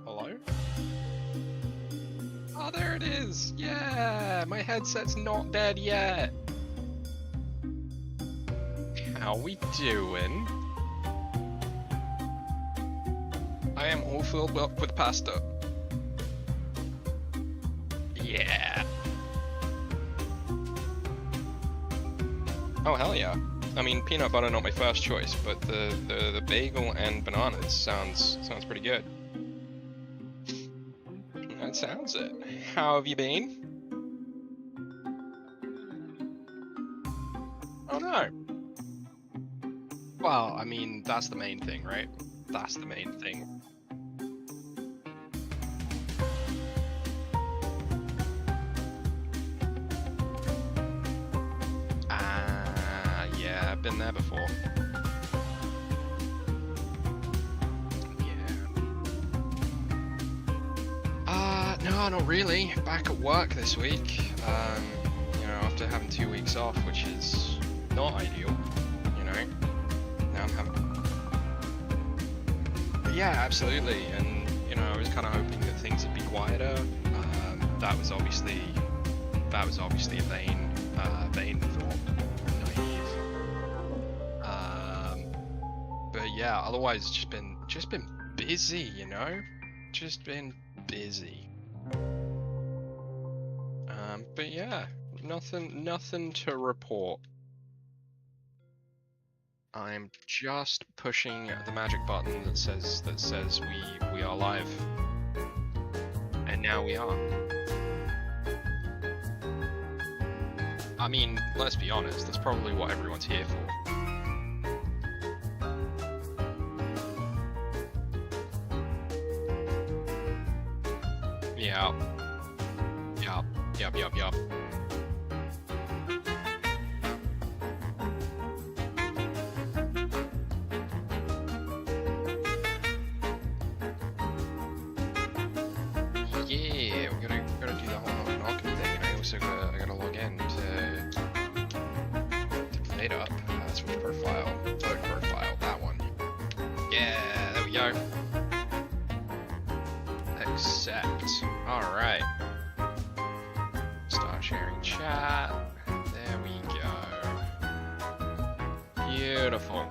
Hello? Oh, there it is! Yeah! My headset's not dead yet! How we doing? I am all filled up with pasta. Yeah! Oh, hell yeah. I mean, peanut butter not my first choice, but the bagel and bananas sounds pretty good. That sounds it. How have you been? Oh no. Well, I mean, that's the main thing, right? That's the main thing. Ah, yeah, I've been there before. No, not really. Back at work this week. You know, after having 2 weeks off, which is not ideal, you know. Now I'm having... But yeah, absolutely. And, you know, I was kind of hoping that things would be quieter. That was obviously a vain thought. Naive. But yeah, otherwise just been busy, you know? Just been busy. But yeah, nothing to report. I'm just pushing the magic button that says we are live. And now we are. I mean, let's be honest, that's probably what everyone's here for. Yeah. Yup. Yeah, we gotta do the whole knocking thing, and I also gotta log in to PlateUp. Switch profile, vote profile, that one. Yeah, there we go. Accept. All right. Start sharing chat. There we go. Beautiful.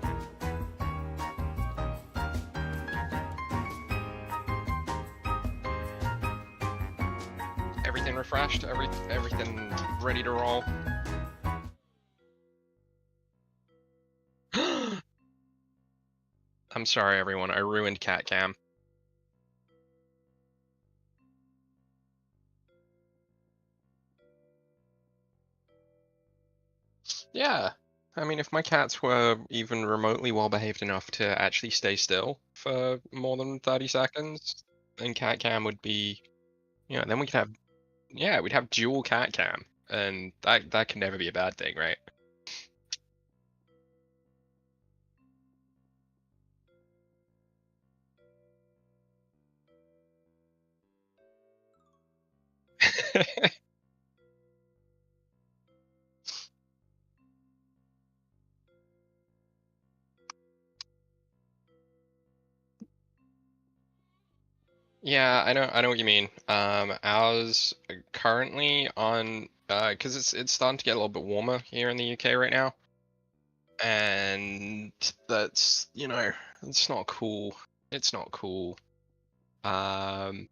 Everything refreshed, everything ready to roll. I'm sorry, everyone. I ruined cat cam. Yeah. I mean, if my cats were even remotely well behaved enough to actually stay still for more than 30 seconds, then cat cam would be, you know, then we could have, yeah, we'd have dual cat cam, and that can never be a bad thing, right? Yeah, I know what you mean. Ours currently on, because it's starting to get a little bit warmer here in the UK right now. And that's, you know, it's not cool. It's not cool. And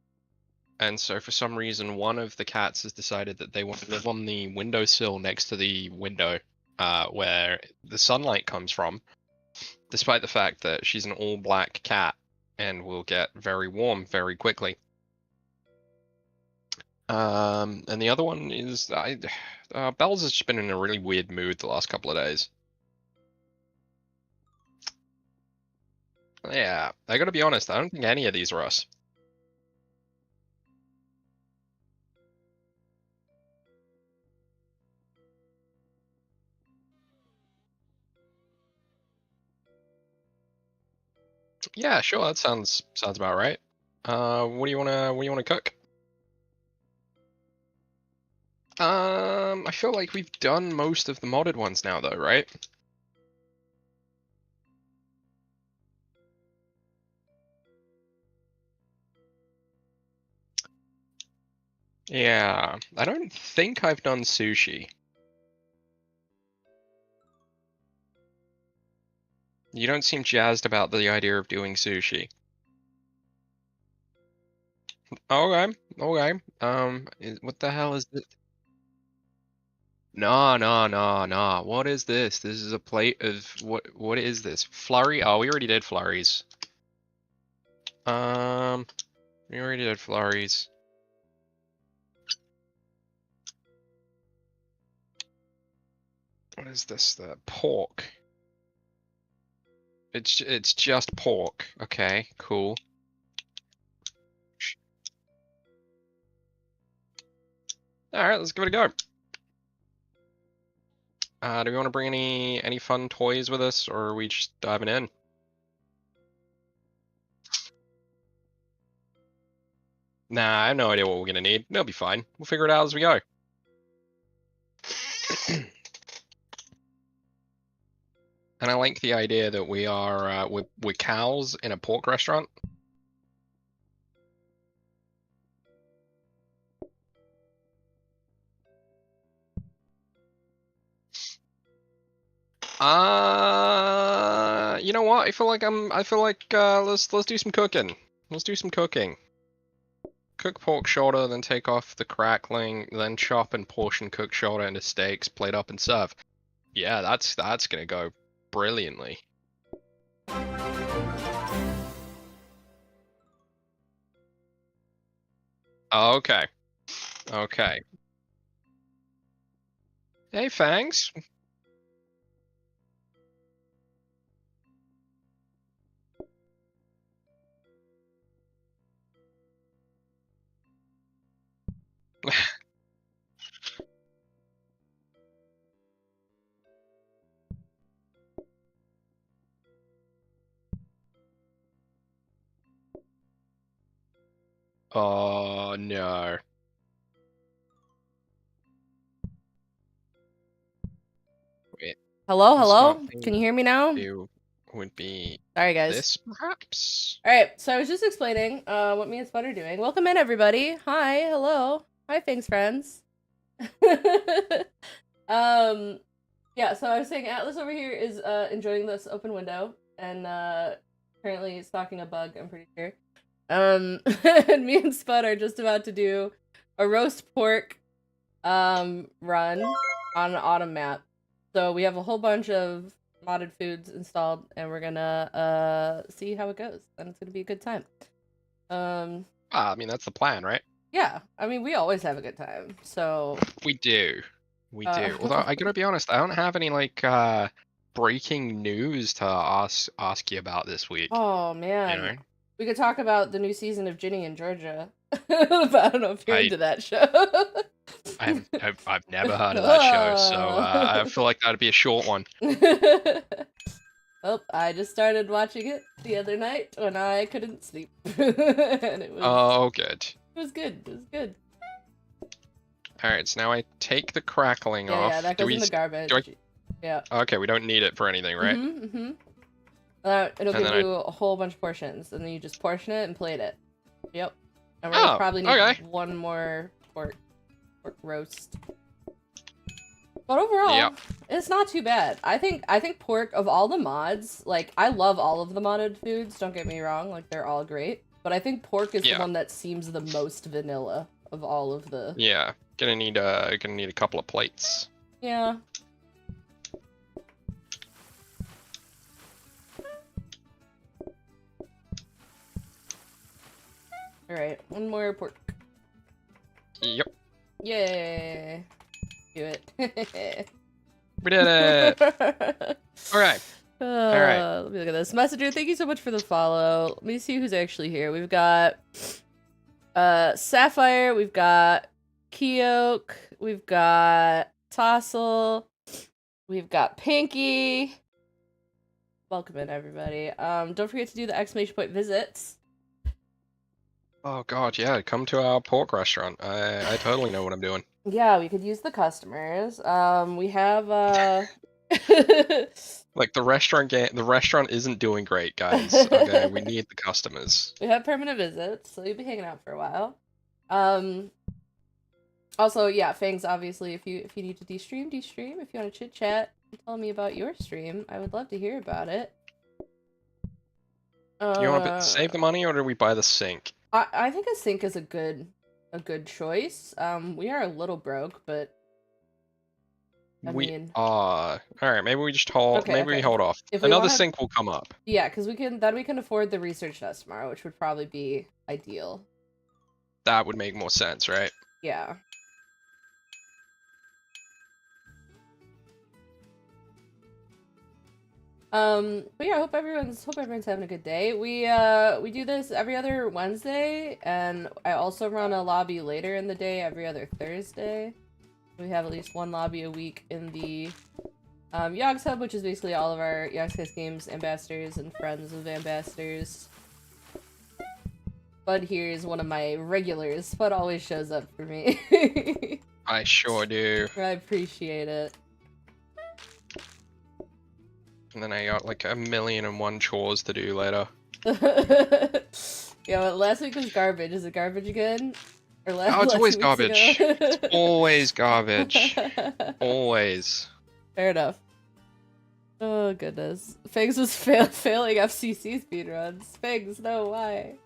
so for some reason, one of the cats has decided that they want to live on the windowsill next to the window, where the sunlight comes from, despite the fact that she's an all-black cat and will get very warm very quickly. And the other one is, Belle's has just been in a really weird mood the last couple of days. Yeah, I gotta be honest, I don't think any of these are us. Yeah, sure, that sounds about right. What do you wanna cook? I feel like we've done most of the modded ones now though, right? Yeah, I don't think I've done sushi. You don't seem jazzed about the idea of doing sushi. Okay, okay. What the hell is this? No, no, no, no. What is this? This is a plate of what is this? Flurry? Oh, we already did flurries. We already did flurries. What is this? The pork. It's just pork. Okay, cool. All right, let's give it a go. Do we want to bring any fun toys with us, or are we just diving in? Nah, I have no idea what we're gonna need. It'll be fine. We'll figure it out as we go. And I like the idea that we are we're cows in a pork restaurant. You know what? I feel like let's do some cooking. Let's do some cooking. Cook pork shoulder, then take off the crackling, then chop and portion cooked shoulder into steaks, plate up and serve. Yeah, that's gonna go brilliantly. Okay. Okay. Hey, Fangs. Oh no. Wait, Hello, hello? Can you hear me now? it would be Sorry, guys. this, perhaps? Alright, so I was just explaining what me and Spud are doing. Welcome in, everybody. Hi, hello. Hi, thanks, friends. Yeah, so I was saying Atlas over here is enjoying this open window and currently stalking a bug, I'm pretty sure. And me and Spud are just about to do a roast pork run on an autumn map. So we have a whole bunch of modded foods installed, and we're gonna see how it goes, and it's gonna be a good time. I mean, that's the plan, right? Yeah, I mean, we always have a good time, so... We do. We do. Although, I gotta be honest, I don't have any, like, breaking news to ask you about this week. Oh, man. You know? We could talk about the new season of Ginny in Georgia. But I don't know if you're into that show. I've never heard of that show, so I feel like that'd be a short one. Oh, I just started watching it the other night when I couldn't sleep. And it was... Oh, good. It was good. It was good. Alright, so now I take the crackling off. Yeah, that goes in the garbage. Yeah. Okay, we don't need it for anything, right? It'll give you a whole bunch of portions, and then you just portion it and plate it. Yep. And we're gonna probably need one more pork roast. But overall, It's not too bad. I think pork of all the mods, like I love all of the modded foods, don't get me wrong, like they're all great. But I think pork is the Yeah. one that seems the most vanilla of all of the. Yeah. Gonna need a couple of plates. Yeah. Alright, one more pork. Yep. Yay! Do it. We did it! Alright. Alright. Let me look at this. Messenger, thank you so much for the follow. Let me see who's actually here. We've got Sapphire, we've got Keok, we've got Tossel, we've got Pinky. Welcome in, everybody. Don't forget to do the exclamation point visits. Oh god, yeah, come to our pork restaurant. I totally know what I'm doing. Yeah, we could use the customers. We have Like the restaurant isn't doing great, guys. Okay, we need the customers. we have permanent visits, so you'll be hanging out for a while. Also, yeah, Fangs, obviously, if you need to de-stream. If you want to chit-chat and tell me about your stream, I would love to hear about it. You want to save the money, or do we buy the sink? I think a sink is a good choice. We are a little broke, but I mean, all right. Maybe we just hold. Okay, maybe we okay. hold off. If we Another wanna- sink will come up. yeah, because we can afford the research desk tomorrow, which would probably be ideal. That would make more sense, right? Yeah. But yeah, I hope everyone's having a good day. We do this every other Wednesday, and I also run a lobby later in the day every other Thursday. We have at least one lobby a week in the YogsHub, which is basically all of our YogsCast Games ambassadors and friends of ambassadors. Bud here is one of my regulars. Bud always shows up for me. I sure do. I appreciate it. And then I got like 1,000,001 chores to do later. Yeah, well, last week was garbage. Is it garbage again? Or Oh, it's always garbage. ago? It's always garbage. Always. Fair enough. Oh goodness. Figs was failing FCC speedruns. Figs, no, why?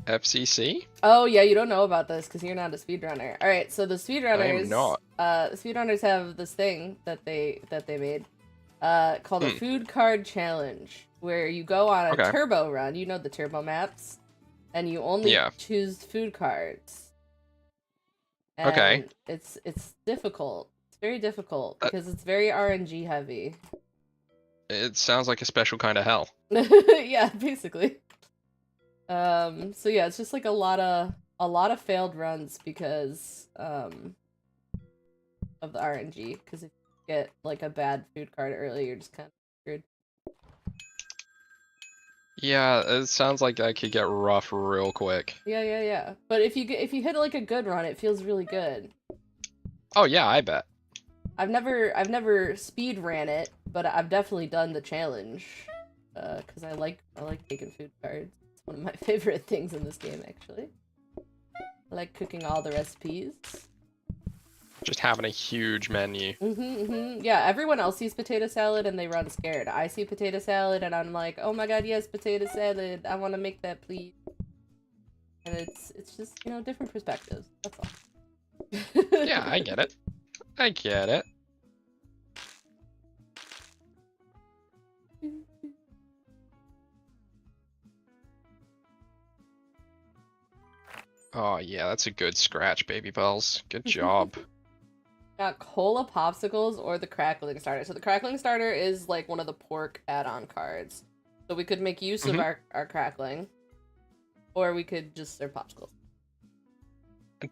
FCC? Oh yeah, you don't know about this because you're not a speedrunner. Alright, so the speedrunners... I am not. Speedrunners have this thing that they made called a food card challenge, where you go on a turbo run, you know the turbo maps, and you only choose food cards. And it's difficult. It's very difficult because it's very RNG heavy. It sounds like a special kind of hell. Yeah, basically. So yeah, it's just like a lot of failed runs because of the RNG. Because if you get like a bad food card early, you're just kind of screwed. Yeah, it sounds like that could get rough real quick. Yeah. But if you hit like a good run, it feels really good. Oh yeah, I bet. I've never speed ran it, but I've definitely done the challenge. Because I like taking food cards. It's one of my favorite things in this game, actually. I like cooking all the recipes. Just having a huge menu. Yeah, everyone else sees potato salad and they run scared. I see potato salad and I'm like, oh my god, yes, potato salad. I want to make that, please. And it's just, you know, different perspectives. That's all. Yeah, I get it. I get it. Oh yeah, that's a good scratch, baby bells. Good job. Got cola popsicles or the crackling starter. So the crackling starter is like one of the pork add-on cards. So we could make use of our crackling. Or we could just serve popsicles.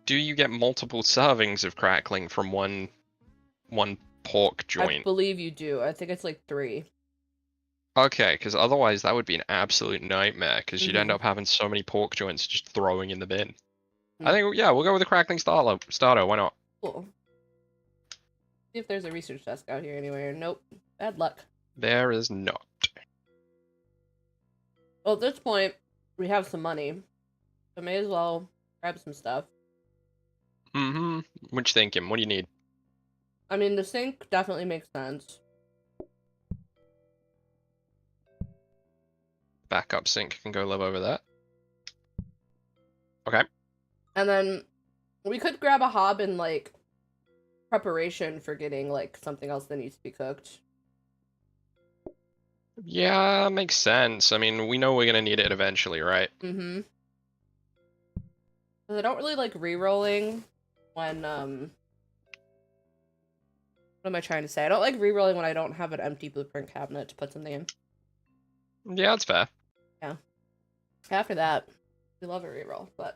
Do you get multiple servings of crackling from one pork joint? I believe you do. I think it's like 3. Okay, because otherwise that would be an absolute nightmare, because you'd end up having so many pork joints just throwing in the bin. I think, yeah, we'll go with the crackling starter. Why not? Cool. See if there's a research desk out here anywhere. Nope. Bad luck. There is not. Well, at this point, we have some money. So may as well grab some stuff. What you thinking? What do you need? I mean, the sink definitely makes sense. Backup sink can go live over there. Okay. And then we could grab a hob in, like, preparation for getting, like, something else that needs to be cooked. Yeah, makes sense. I mean, we know we're gonna need it eventually, right? Mm-hmm. Because I don't really like re-rolling when, what am I trying to say? I don't like re-rolling when I don't have an empty blueprint cabinet to put something in. Yeah, that's fair. Yeah. After that, we love a re-roll, but...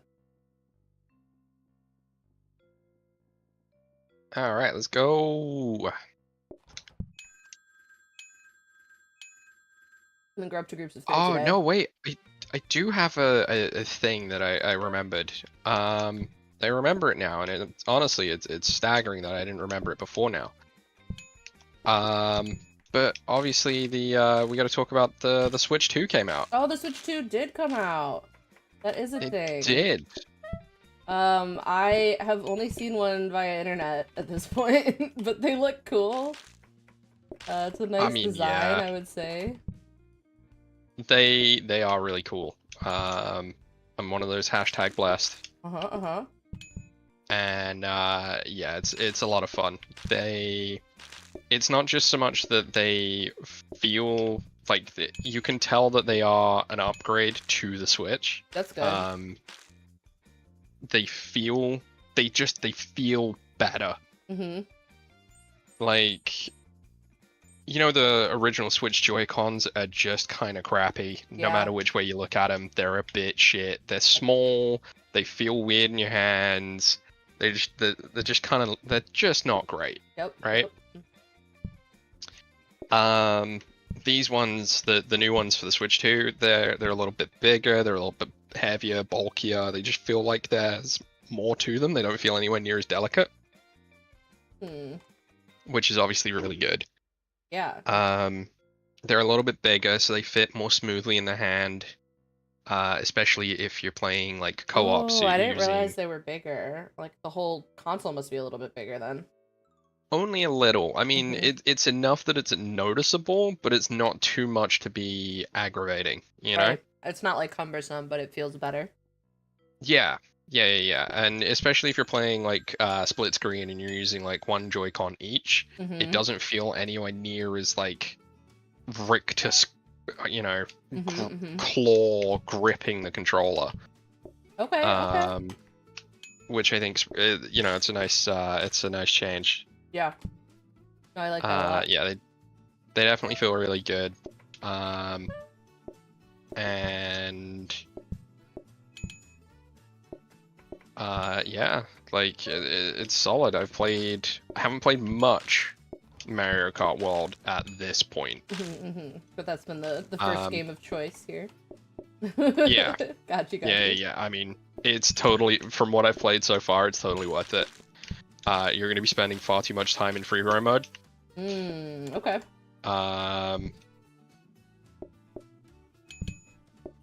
Alright, let's go. And then grow up to groups of 3 Oh, today. no, wait. I do have a thing that I remembered. I remember it now, and honestly, it's staggering that I didn't remember it before now. But obviously we got to talk about the Switch 2 came out. Oh, the Switch 2 did come out. That is a It thing. did. I have only seen one via internet at this point, but they look cool. It's a nice design, yeah. I would say. They are really cool. I'm one of those hashtag blessed. And yeah, it's a lot of fun. It's not just so much that they feel like you can tell that they are an upgrade to the Switch. That's good. They feel better. Mm-hmm. Like, you know, the original Switch Joy-Cons are just kind of crappy. No matter which way you look at them, they're a bit shit. They're small. They feel weird in your hands. They're just not great. Yep. Right. Yep. These ones, the new ones for the Switch 2, they're a little bit bigger. They're a little bit heavier, bulkier. They just feel like there's more to them. They don't feel anywhere near as delicate. Which is obviously really good. Yeah. They're a little bit bigger, so they fit more smoothly in the hand. Especially if you're playing like co-op. Oh, I didn't realize they were bigger. Like the whole console must be a little bit bigger then. Only a little. I mean, it's enough that it's noticeable, but it's not too much to be aggravating, you know? It's not like cumbersome, but it feels better. Yeah. And especially if you're playing like split screen and you're using like one Joy-Con each, it doesn't feel anywhere near as like rictus, you know, claw gripping the controller. Okay. Which I think, you know, it's a nice change. Yeah. No, I like that a lot. Yeah, they definitely feel really good. And yeah, like it's solid. I haven't played much Mario Kart World at this point. But that's been the first game of choice here. Yeah. Gotcha. Yeah. I mean, it's totally, from what I've played so far, it's totally worth it. You're going to be spending far too much time in free roam mode. Okay.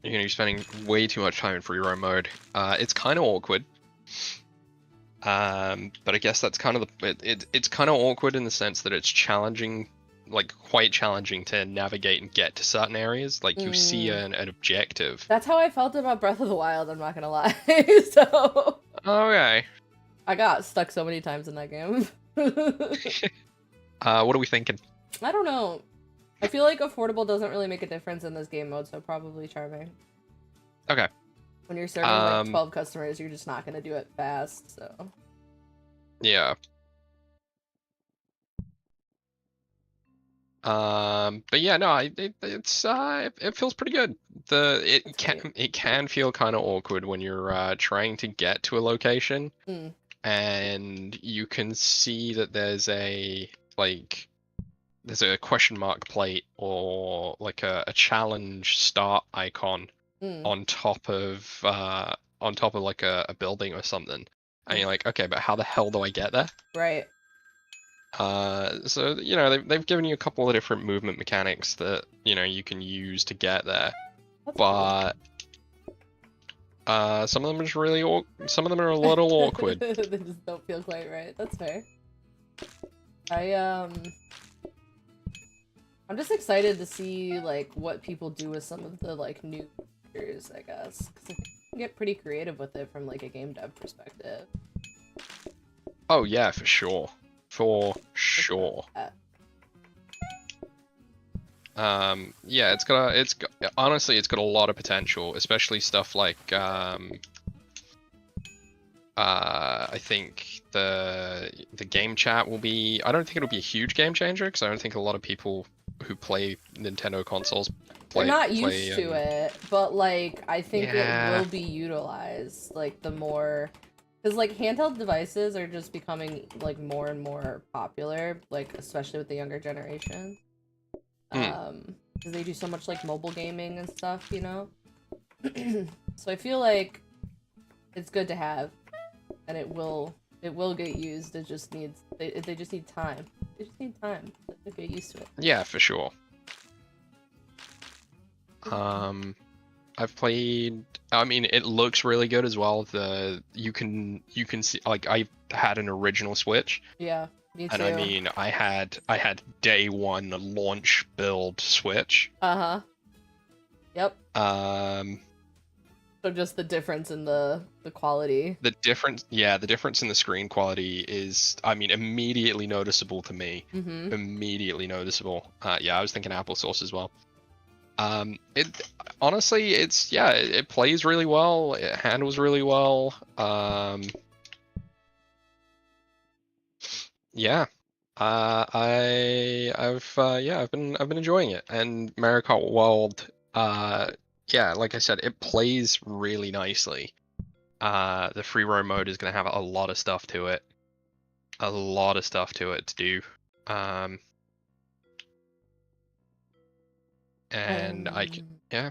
You're going to be spending way too much time in free roam mode. It's kind of awkward. But I guess that's kind of it's kind of awkward in the sense that it's challenging, like quite challenging to navigate and get to certain areas. Like you see an objective. That's how I felt about Breath of the Wild, I'm not gonna lie. So okay. I got stuck so many times in that game. What are we thinking? I don't know. I feel like affordable doesn't really make a difference in this game mode, so probably charming. Okay. When you're serving like 12 customers, you're just not gonna do it fast, so. Yeah. But yeah, no, it feels pretty good. It can feel kind of awkward when you're trying to get to a location, and you can see that there's a question mark plate or like a challenge start icon on top of like a building or something, and you're like, okay, but how the hell do I get there? Right. So you know they've given you a couple of different movement mechanics that you know you can use to get there. That's but cool. Some of them are just some of them are a little awkward. They just don't feel quite right. That's fair. I'm just excited to see like what people do with some of the like new features, I guess, because I think you can get pretty creative with it from like a game dev perspective. Oh yeah, for sure, for sure. Yeah, honestly, it's got a lot of potential, especially stuff like I think the game chat will be. I don't think it'll be a huge game changer because I don't think a lot of people who play Nintendo consoles They're not used to it, but like I think it yeah. will be utilized like the more, because like handheld devices are just becoming like more and more popular, like especially with the younger generation. Because they do so much like mobile gaming and stuff, you know. So I feel like it's good to have, and it will get used. It just needs they just need time. They just need time to get used to it. Yeah, for sure. I've played. I mean, it looks really good as well. You can see, like, I had an original Switch. Yeah, me too. And I mean, I had day one launch build Switch. Yep. So just the difference in the quality. The difference in the screen quality is, I mean, immediately noticeable to me. Immediately noticeable. Yeah, I was thinking applesauce as well. It honestly, it plays really well. It handles really well. Yeah. I've been enjoying it, and Mario Kart World, yeah, like I said, it plays really nicely. The free roam mode is gonna have a lot of stuff to it, to do. And yeah.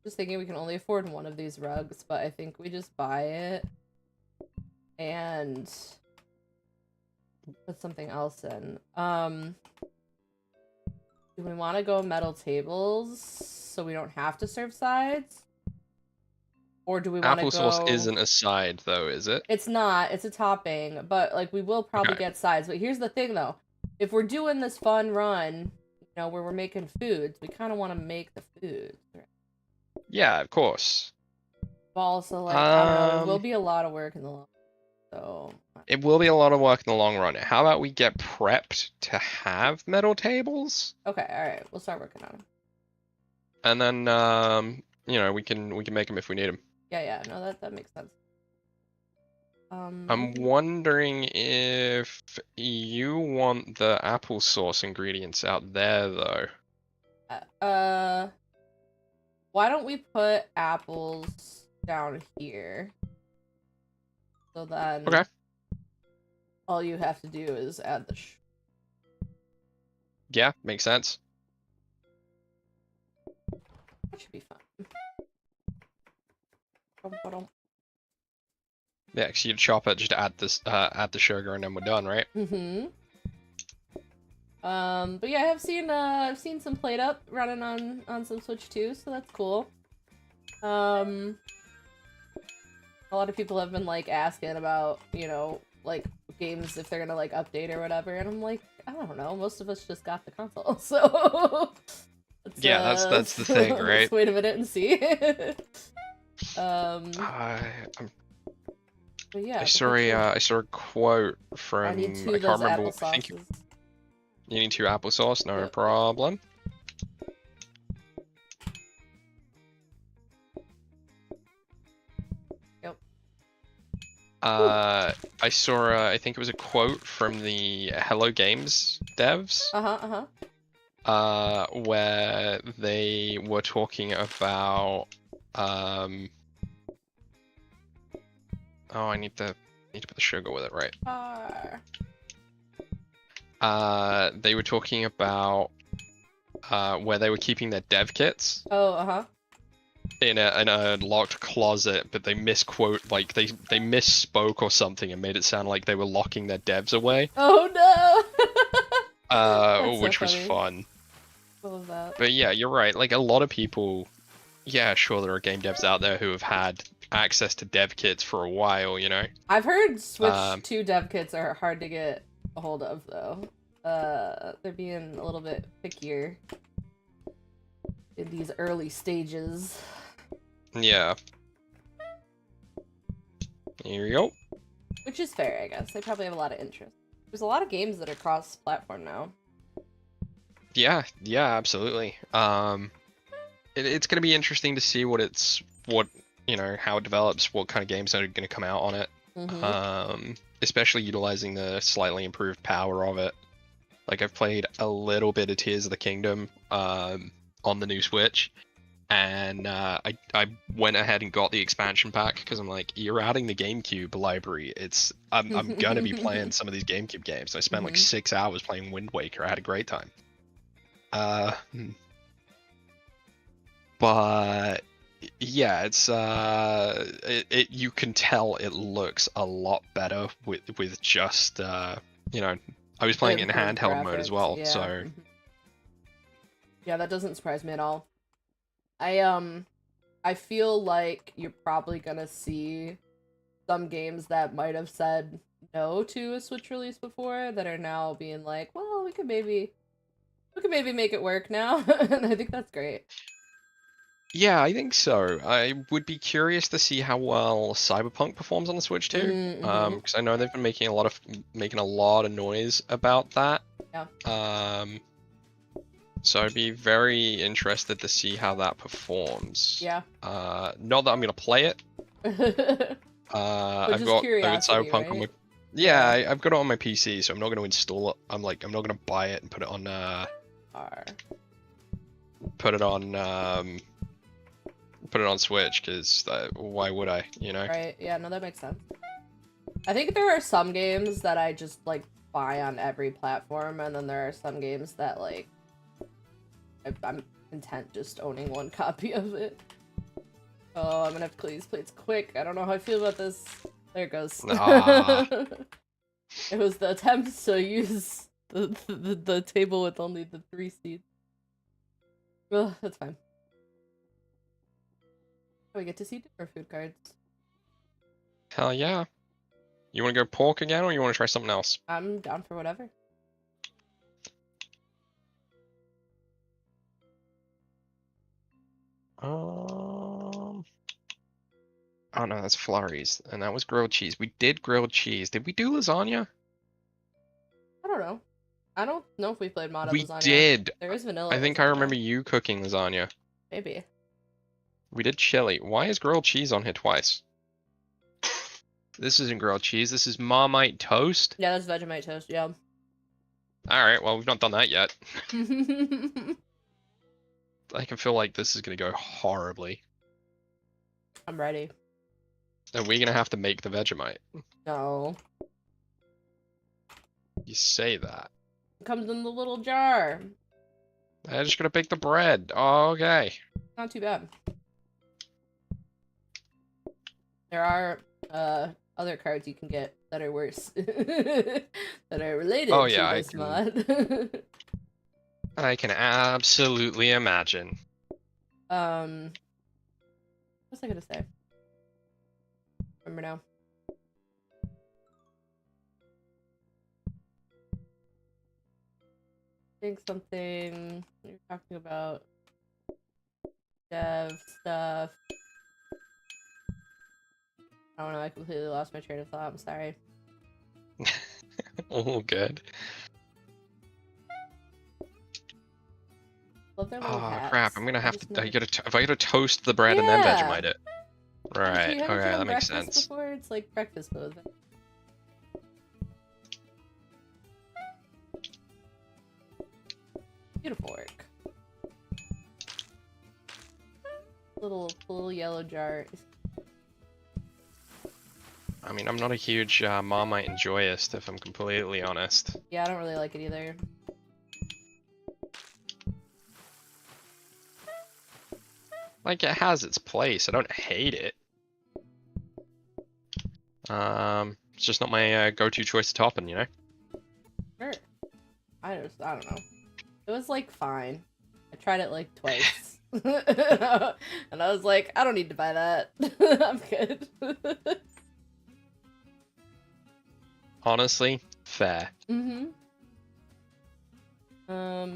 Just thinking we can only afford one of these rugs, but I think we just buy it and put something else in. Do we want to go metal tables so we don't have to serve sides? Or do we want to go... Applesauce isn't a side, though, is it? It's not. It's a topping, but like we will probably get sides. But here's the thing, though. If we're doing this fun run, you know, where we're making foods, we kind of want to make the foods. Right? Yeah, of course. But also, like, I don't know, it will be a lot of work in the long run. So... It will be a lot of work in the long run. How about we get prepped to have metal tables? Okay, alright. We'll start working on them. And then, you know, we can make them if we need them. Yeah, no, that makes sense. I'm wondering if you want the applesauce ingredients out there, though. Why don't we put apples down here? So then... Okay. All you have to do is add the Yeah, makes sense. That should be fun. Yeah, because you chop it, just add the sugar, and then we're done, right? But yeah, I've seen some PlateUp running on some Switch too, so that's cool. A lot of people have been like asking about, you know, like games if they're gonna like update or whatever, and I'm like, I don't know. Most of us just got the console, so yeah, that's the thing, right? Let's wait a minute and see. But yeah, I saw a quote from, I need 2 I of can't those remember. applesauces. You need 2 applesauce, no problem. Yep. I saw, I think it was a quote from the Hello Games devs. Where they were talking about, oh, I need to put the sugar with it, right? They were talking about where they were keeping their dev kits. In a locked closet, but they misquote, like they misspoke or something and made it sound like they were locking their devs away. Oh no! Which was fun. I love that. But yeah, you're right. Like a lot of people, yeah, sure, there are game devs out there who have had access to dev kits for a while, you know. I've heard Switch 2 dev kits are hard to get a hold of, though. they're being a little bit pickier in these early stages. Yeah. Here we go. Which is fair, I guess. They probably have a lot of interest. There's a lot of games that are cross-platform now. Yeah, absolutely. It's gonna be interesting to see how it develops, what kind of games are gonna come out on it. Especially utilizing the slightly improved power of it. Like I've played a little bit of Tears of the Kingdom on the new Switch, and I went ahead and got the expansion pack because I'm like, you're adding the GameCube library. I'm gonna be playing some of these GameCube games. I spent like 6 hours playing Wind Waker. I had a great time. But yeah, it's you can tell it looks a lot better with just I was playing it in handheld mode as well, yeah. so yeah, that doesn't surprise me at all. I feel like you're probably gonna see some games that might have said no to a Switch release before that are now being like, well, we could maybe make it work now. And I think that's great. yeah, I think so. I would be curious to see how well Cyberpunk performs on the Switch too, because I know they've been making a lot of noise about that. Yeah. So I'd be very interested to see how that performs. Yeah. Not that I'm gonna play it. I've got Cyberpunk right? on my. Yeah, I've got it on my PC, so I'm not gonna install it. I'm not gonna buy it and put it on. Put it on Switch, because why would I? Right. Yeah. No, that makes sense. I think there are some games that I just like buy on every platform, and then there are some games that like I'm content just owning one copy of it. Oh, I'm gonna have to clean these plates quick. I don't know how I feel about this. There it goes. It was the attempt to use the table with only the 3 seats. Well, that's fine. We get to see different food cards. Hell yeah. You want to go pork again, or you want to try something else? I'm down for whatever. Oh no, that's flurries, and that was grilled cheese. We did grilled cheese. Did we do lasagna? I don't know. I don't know if we played modded lasagna. We did. There is vanilla. I think I remember you cooking lasagna. Maybe. We did chili. Why is grilled cheese on here twice? This isn't grilled cheese. This is Marmite toast. Yeah, that's Vegemite toast. Yeah. All right. Well, we've not done that yet. I can feel like this is gonna go horribly. I'm ready. Are we gonna have to make the Vegemite? No. You say that. It comes in the little jar. I just gotta bake the bread. Oh, okay. Not too bad. There are other cards you can get that are worse. That are related to this mod. I can absolutely imagine. What was I gonna say? Remember now. I think something you're talking about dev stuff. I don't know, I completely lost my train of thought, I'm sorry. Oh, good. Love their little hats. Crap, I'm gonna have to, I gotta toast the bread and then Vegemite it. Right, okay, that makes sense. Before? It's like breakfast mode. Beautiful work. Little yellow jar. I mean, I'm not a huge Marmite enjoyist, if I'm completely honest. Yeah, I don't really like it either. Like, it has its place. I don't hate it. It's just not my go-to choice of topping, you know? Sure. I don't know. It was, like, fine. I tried it, like, twice. And I was like, I don't need to buy that. I'm good. Honestly, fair. Mm-hmm.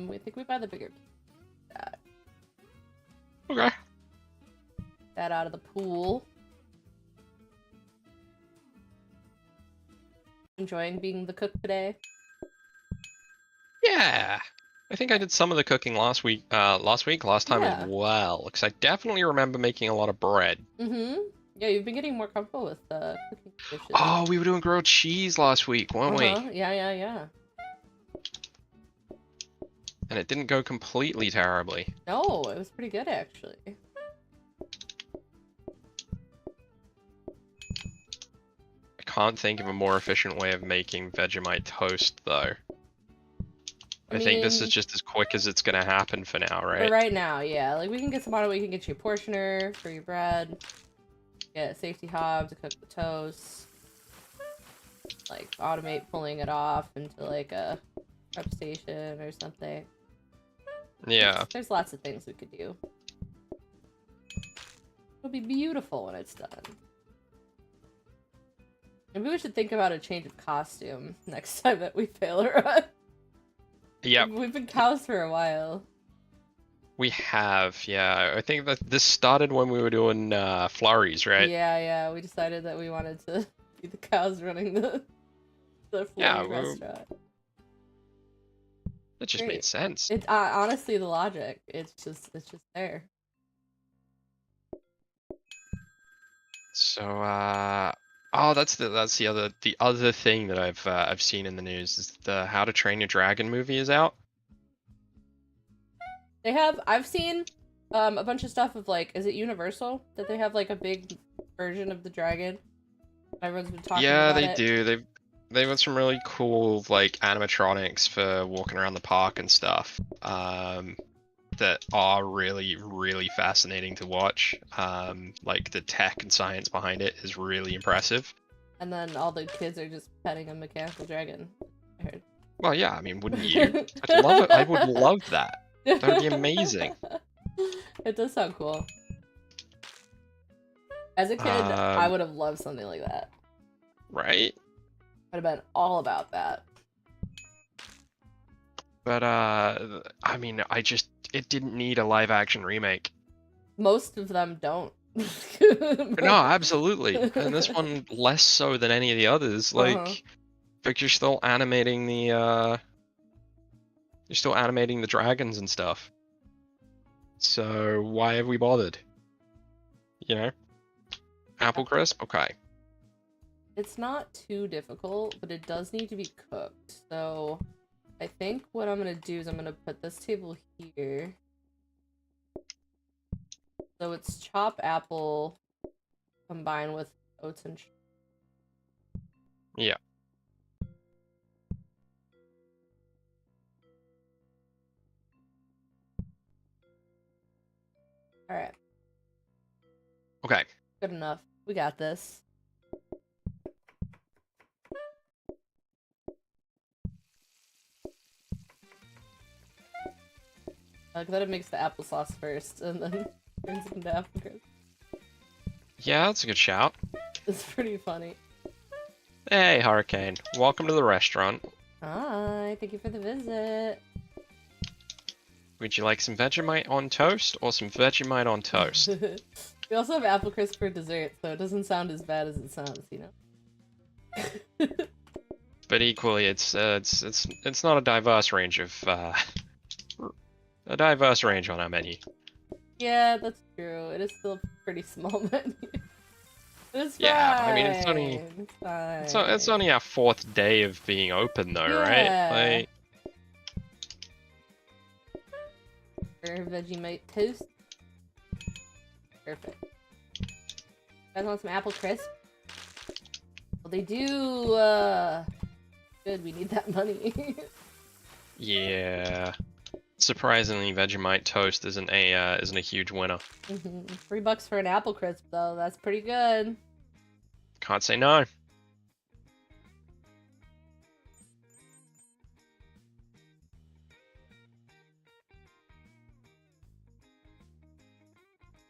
We think we buy the bigger that. Okay. That out of the pool. Enjoying being the cook today? Yeah. I think I did some of the cooking last time as Yeah. well, because I definitely remember making a lot of bread. Mm-hmm. Yeah, you've been getting more comfortable with cooking dishes. Oh, we were doing grilled cheese last week, weren't we? Yeah. And it didn't go completely terribly. No, it was pretty good actually. I can't think of a more efficient way of making Vegemite toast, though. I think this is just as quick as it's gonna happen for now, right? For right now, yeah. Like, we can get some on it. We can get you a portioner for your bread. Get a safety hob to cook the toast. Like, automate pulling it off into, like, a prep station or something. Yeah. There's lots of things we could do. It'll be beautiful when it's done. Maybe we should think about a change of costume next time that we fail a run. Yep. We've been cows for a while. We have, yeah. I think that this started when we were doing flurries, right? Yeah. We decided that we wanted to be the cows running the flurry restaurant. It just made sense. It honestly, the logic. It's just there. So, oh, that's the other thing that I've seen in the news is the How to Train Your Dragon movie is out. I've seen a bunch of stuff of, like, is it Universal that they have, like, a big version of the dragon? Everyone's been talking about it. Yeah, they do. They've got some really cool, like, animatronics for walking around the park and stuff. That are really, really fascinating to watch. Like, the tech and science behind it is really impressive. And then all the kids are just petting a mechanical dragon, I heard. Well, yeah, I mean, wouldn't you? I'd love it. I would love that. That would be amazing. It does sound cool. As a kid, I would have loved something like that. Right? I'd have been all about that. But, I mean, it didn't need a live action remake. Most of them don't. No, absolutely. And this one less so than any of the others. Like, but you're still animating the dragons and stuff. So why have we bothered? You know? Apple crisp? Okay. It's not too difficult, but it does need to be cooked. So I think what I'm gonna do is I'm gonna put this table here. So it's chop apple combined with oats and yeah. Alright. Okay. Good enough. We got this. I like that it makes the applesauce first and then turns it into apple crisp. Yeah, that's a good shout. It's pretty funny. Hey, Hurricane. Welcome to the restaurant. Hi, thank you for the visit. Would you like some Vegemite on toast or some Vegemite on toast? We also have apple crisp for dessert, so it doesn't sound as bad as it sounds, you know? But equally, it's not a diverse range of a diverse range on our menu. Yeah, that's true. It is still a pretty small menu. It's yeah, fine. I mean, it's only our 4th day of being open, though, right? Like, Vegemite toast. Perfect. You guys want some apple crisp? Well, they do. Good. We need that money. yeah. Surprisingly, Vegemite toast isn't a huge winner. $3 for an apple crisp, though. That's pretty good. Can't say no.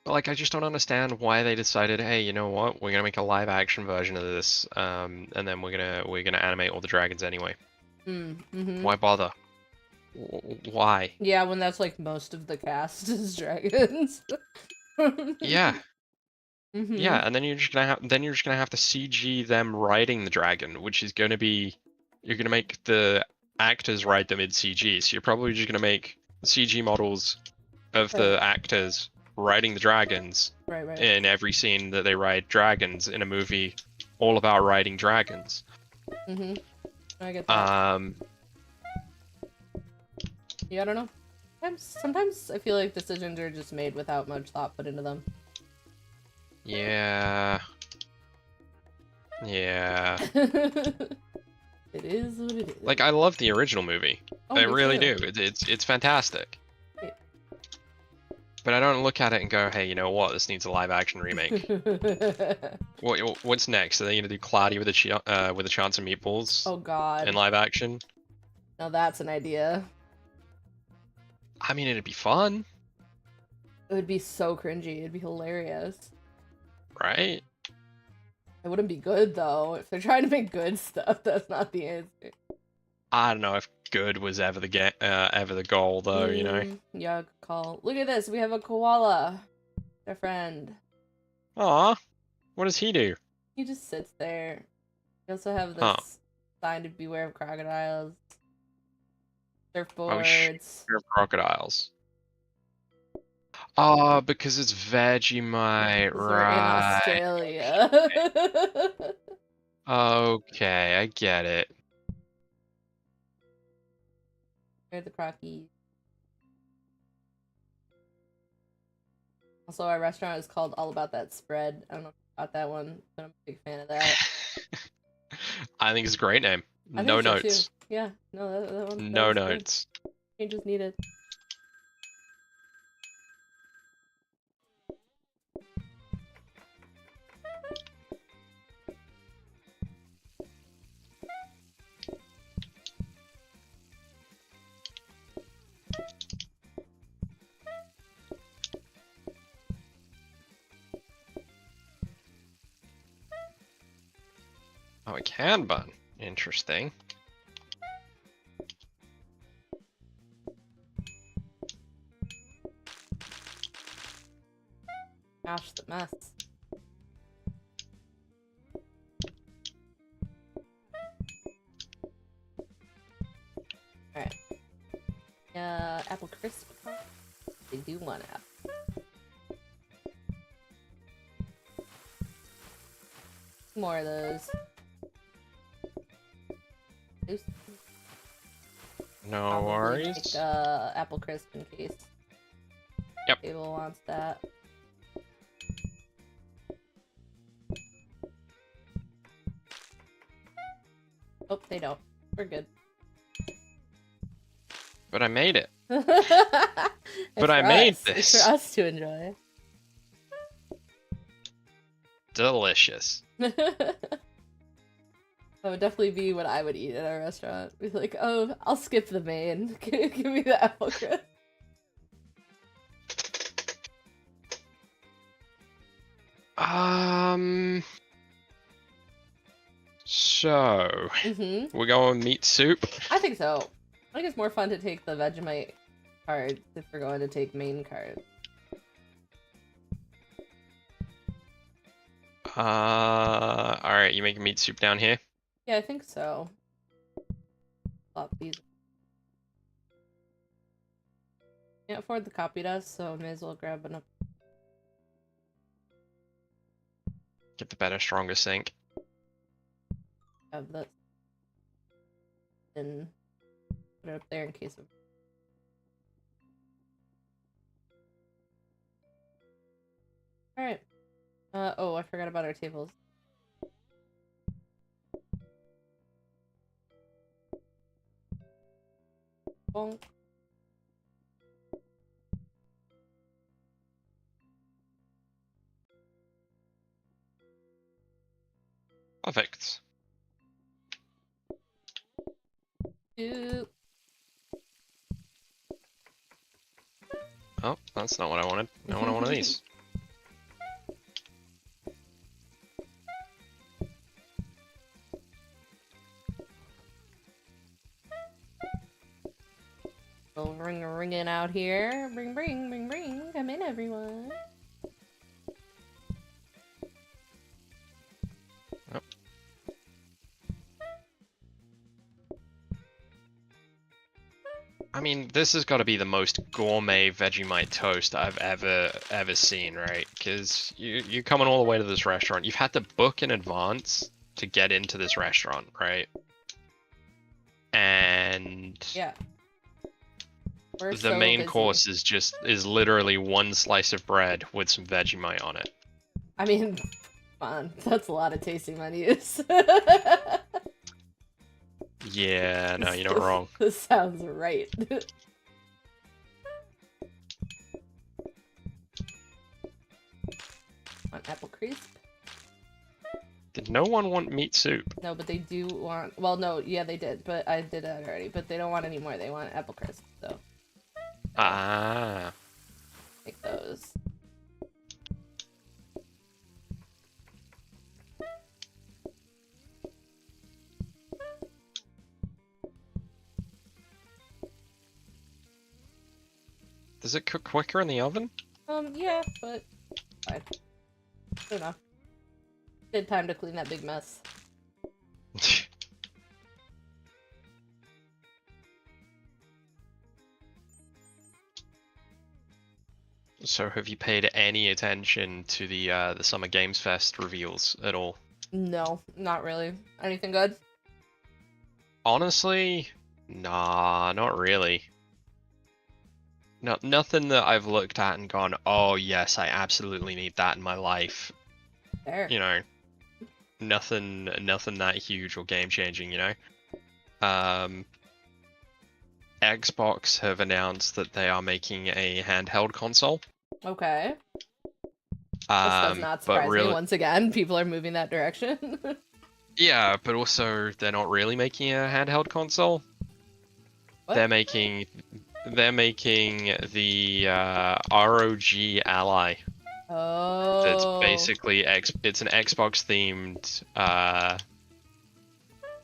But, like, I just don't understand why they decided, hey, you know what? We're gonna make a live action version of this, and then we're gonna animate all the dragons anyway. Why bother? Why? Yeah, when that's like most of the cast is dragons. Yeah. Mm-hmm. Yeah, and then you're just gonna have to CG them riding the dragon, which is gonna be you're gonna make the actors ride them in CG. So you're probably just gonna make CG models of Right. the actors riding the dragons Right. in every scene that they ride dragons in a movie all about riding dragons. Mm-hmm. I get that. Yeah, I don't know. Sometimes I feel like decisions are just made without much thought put into them. Yeah. Yeah. It is what it is. Like I love the original movie. Oh, I me really too. do. It's fantastic. Wait. But I don't look at it and go, hey, you know what? This needs a live action remake. What's next? Are they gonna do Cloudy with a Chance of Meatballs Oh god. in live action? Now that's an idea. I mean, it'd be fun, It would be so cringy. It'd be hilarious. right? It wouldn't be good though. If they're trying to make good stuff, that's not the answer. I don't know if good was ever the goal, though. You know. Yeah, good call. Look at this. We have a koala. Our friend. Aw, what does he do? He just sits there. We also have Huh? this sign to beware of crocodiles. I was Surfboards. sure of crocodiles. Ah, because it's Vegemite, Because we're in right? Australia. Okay, I get it. They're the crockies. Also, our restaurant is called All About That Spread. I don't know about that one, but I'm a big fan of that. I think it's a great name. I No think so notes. too. Yeah, no, that one. No notes. Changes needed. Oh, a can bun. Interesting. Gosh, the mess. Alright. Apple crisp. They do want apple. More of those. Oops. No Probably worries. take, apple crisp in case. Yep. Table wants that. Oh, they don't. We're good. But I made it. But I made this. It's for us to enjoy. Delicious. That would definitely be what I would eat at our restaurant. Be like, oh, I'll skip the main. Give me the apple crisp. So we're going meat soup. I think so. I think it's more fun to take the Vegemite card if we're going to take main card. Alright, you making meat soup down here? Yeah, I think so. Plop these. Can't afford the copy dust, so may as well grab enough. Get the better, stronger sink. Have this. And put it up there in case of. Alright. Oh, I forgot about our tables. Bonk. Perfect. Ew. Oh, that's not what I wanted. I want one of these. ringing out here. Bring, bring, bring, bring. Come in, everyone. Yep. I mean, this has got to be the most gourmet Vegemite toast I've ever seen, right? Because you're coming all the way to this restaurant. You've had to book in advance to get into this restaurant, right? And Yeah. We're the so main busy. course is literally one slice of bread with some Vegemite on it. I mean, come on, that's a lot of tasting menus. Yeah, no, you're not wrong. This sounds right. Want apple crisp? Did no one want meat soup? No, but they do want. Well, no, yeah, they did, but I did that already. But they don't want any more. They want apple crisp, so Ah. make those. Does it cook quicker in the oven? Yeah, but fine. Good enough. Good time to clean that big mess. So have you paid any attention to the Summer Games Fest reveals at all? No, not really. Anything good? Honestly, nah, not really. No, nothing that I've looked at and gone, oh yes, I absolutely need that in my life. There. You know, nothing that huge or game changing, you know? Xbox have announced that they are making a handheld console. Okay. This does not surprise but me. really, Once again, people are moving that direction. yeah, but also they're not really making a handheld console. What? They're making the ROG Ally. Oh. That's basically it's an Xbox themed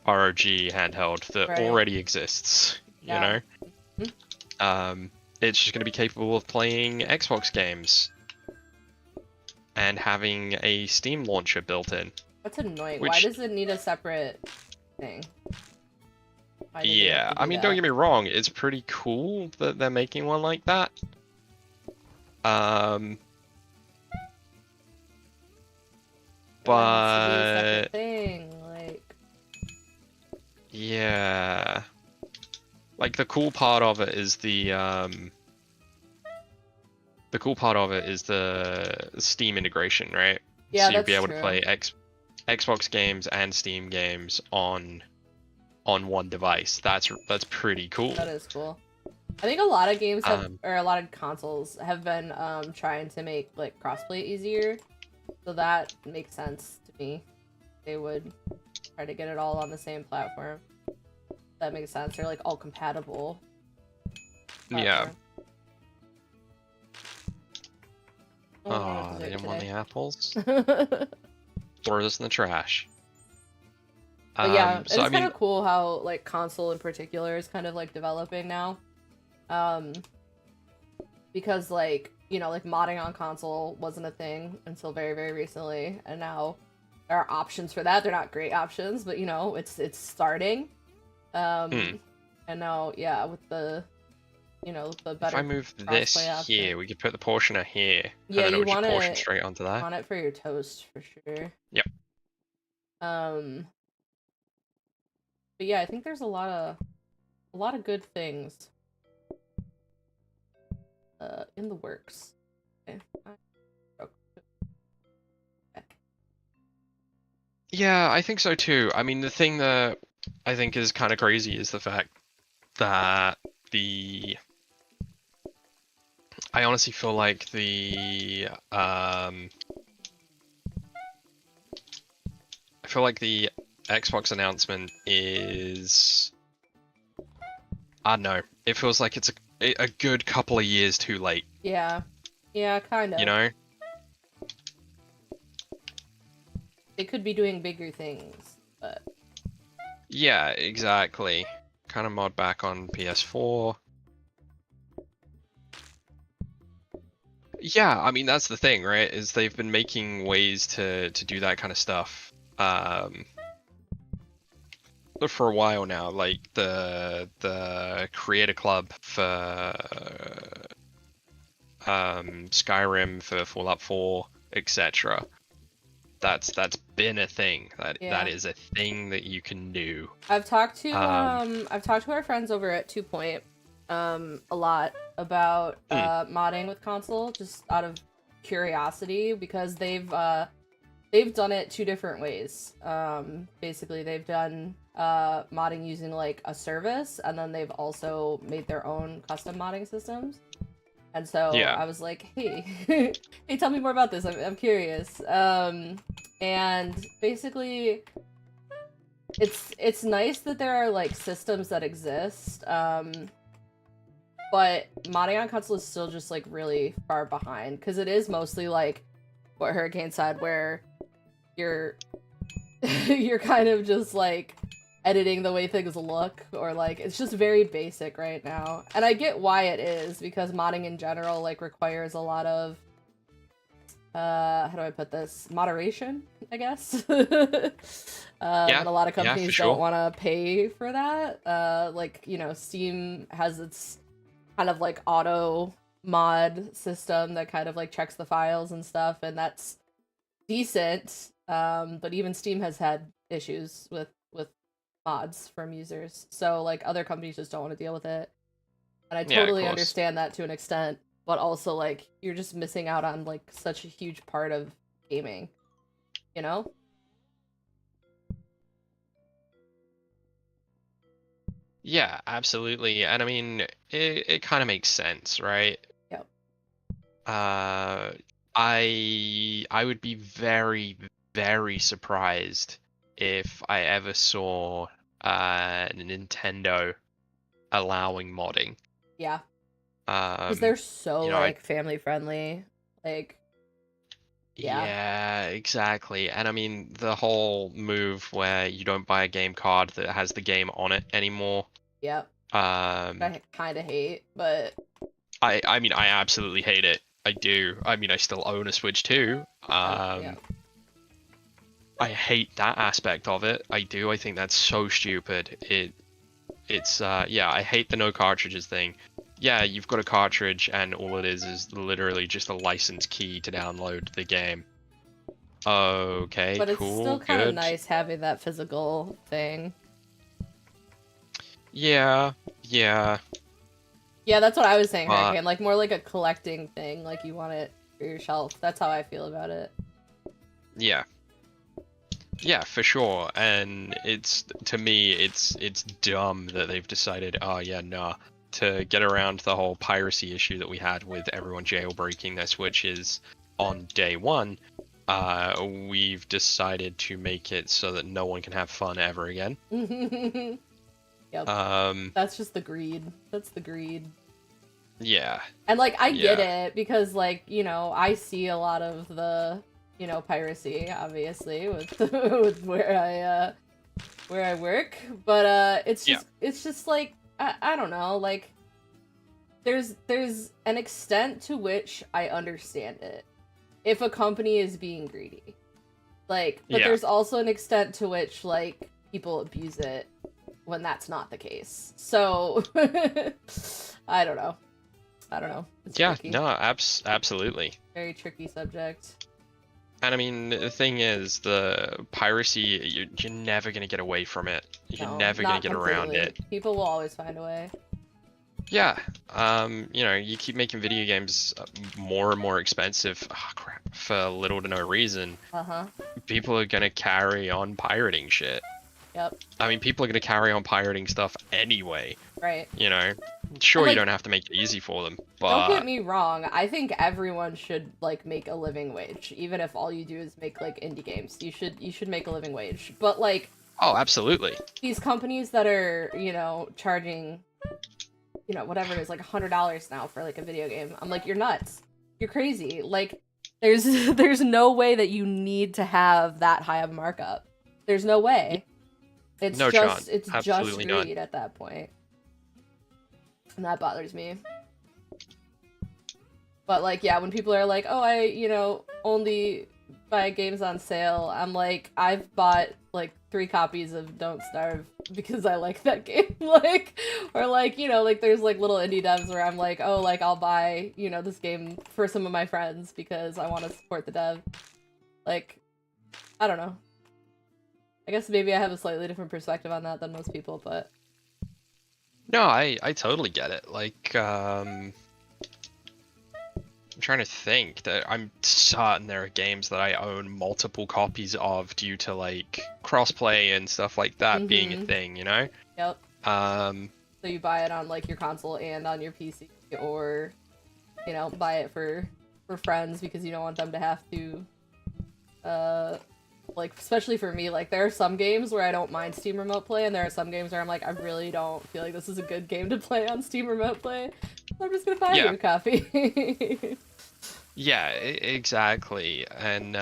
ROG handheld that Right. already exists. You Yeah. know, it's just going to be capable of playing Xbox games and having a Steam launcher built in. That's annoying. Which- Why does it need a separate thing? Why do they have Yeah, to I do mean, that? don't get me wrong, it's pretty cool that they're making one like that. Why has to be a separate But thing, like. yeah, like the cool part of it is the cool part of it is the Steam integration, right? Yeah, so you'll that's be able true. to play Xbox games and Steam games on one device. That's pretty cool. That is cool. I think a lot of games have, Um, or a lot of consoles have been trying to make like crossplay easier, so that makes sense to me. They would try to get it all on the same platform. That makes sense. They're like all compatible. Yeah. platform. Oh, they didn't want the apples. But Throw this in the trash. yeah, it's so I kind mean, of cool how like console in particular is kind of like developing now. Because like, you know, like modding on console wasn't a thing until very, very recently, and now there are options for that. They're not great options, but you know, it's starting. And now, yeah, with the, you know, the better. if I move this crossplay option. here, we could put the portioner here, Yeah, and then you it would just want portion it straight onto that. on it for your toast for sure. Yep. But yeah, I think there's a lot of good things in the works. Okay. Yeah, I think so too. I mean, the thing that I think is kind of crazy is the fact that I honestly feel like the Xbox announcement is, I don't know, it feels like it's a good couple of years too late, Yeah, kind of. you know? They could be doing bigger things, but Yeah, exactly. Kind of mod back on PS4. Yeah, I mean that's the thing, right? Is they've been making ways to do that kind of stuff for a while now, like the Creator Club for Skyrim, for Fallout 4, etc. That's been a thing. That Yeah. is a thing that you can do. I've talked to Um, our friends over at 2 Point a lot about mm, modding with console, just out of curiosity, because they've done it 2 different ways. Basically they've done modding using like a service, and then they've also made their own custom modding systems. And so yeah, I was like, hey, hey, tell me more about this. I'm curious. And basically, it's nice that there are like systems that exist. But modding on console is still just like really far behind, because it is mostly like what Hurricane said, where you're you're kind of just like editing the way things look, or like it's just very basic right now. And I get why it is, because modding in general like requires a lot of how do I put this, moderation, I guess. yeah, And a lot of yeah, for companies don't sure. want to pay for that. Like, you know, Steam has its kind of like auto mod system that kind of like checks the files and stuff, and that's decent. But even Steam has had issues with mods from users, so like other companies just don't want to deal with it. And I Yeah, of totally course. understand that to an extent, but also like you're just missing out on like such a huge part of gaming, you know? Yeah, absolutely. And I mean, it kind of makes sense, right? Yep. Uh, I would be very, very surprised if I ever saw Nintendo allowing modding. Yeah. Because Um, they're so you know, I like family friendly. Like, yeah. Yeah, exactly. And I mean, the whole move where you don't buy a game card that has the game on it anymore. Yep. Um, I kind of hate, but I mean, I absolutely hate it. I do. I mean, I still own a Switch too. yeah. I hate that aspect of it. I do. I think that's so stupid. It's yeah, I hate the no cartridges thing. Yeah, you've got a cartridge and all it is literally just a license key to download the game. Okay, But it's still cool, kind of good. nice having that physical thing. Yeah, yeah, Yeah, that's what I was saying, but Hurricane. Like more like a collecting thing. Like you want it for your shelf. That's how I feel about it. yeah, yeah, for sure. And it's to me, it's dumb that they've decided, oh yeah, nah, to get around the whole piracy issue that we had with everyone jailbreaking their Switches on day one. We've decided to make it so that no one can have fun ever again. Yep. Um, That's just the greed. That's the greed. yeah, And like I get yeah, it, because like, you know, I see a lot of the, you know, piracy obviously with with where I work, but yeah, it's just like I don't know, like there's an extent to which I understand it if a company is being greedy. Like, but yeah. there's also an extent to which like people abuse it when that's not the case. So I don't know. I don't know. It's Yeah, tricky. no, absolutely. Very tricky subject. And I mean, the thing is, the piracy, you're never gonna get away from it. You're No, never gonna not get around completely. it. People will always find a way. Yeah, you know, you keep making video games more and more expensive, crap, for little to no reason. Uh-huh. People are gonna carry on pirating shit. Yep. I mean, people are gonna carry on pirating stuff anyway. Right. You know, And sure, you like, don't have to make it easy for them, don't get but me wrong, I think everyone should like make a living wage, even if all you do is make like indie games. You should make a living wage. But like oh, absolutely. these companies that are, you know, charging, you know, whatever it is, like $100 now for like a video game. I'm like, you're nuts. You're crazy. Like there's there's no way that you need to have that high of a markup. There's no way. No chance. It's just Absolutely not. greed at that point. And that bothers me. But like, yeah, when people are like, oh, I only buy games on sale, I'm like, I've bought like 3 copies of Don't Starve because I like that game. Like, or like, like there's like little indie devs where I'm like, oh, like I'll buy, this game for some of my friends because I want to support the dev. Like, I don't know. I guess maybe I have a slightly different perspective on that than most people, but No, I totally get it. Like, I'm trying to think that I'm certain there are games that I own multiple copies of due to like crossplay and stuff like that being a thing, you know? Yep. So you buy it on like your console and on your PC, or buy it for friends because you don't want them to have to like, especially for me, like there are some games where I don't mind Steam Remote Play, and there are some games where I'm like, I really don't feel like this is a good game to play on Steam Remote Play. So I'm just gonna buy you a copy. Yeah, exactly. And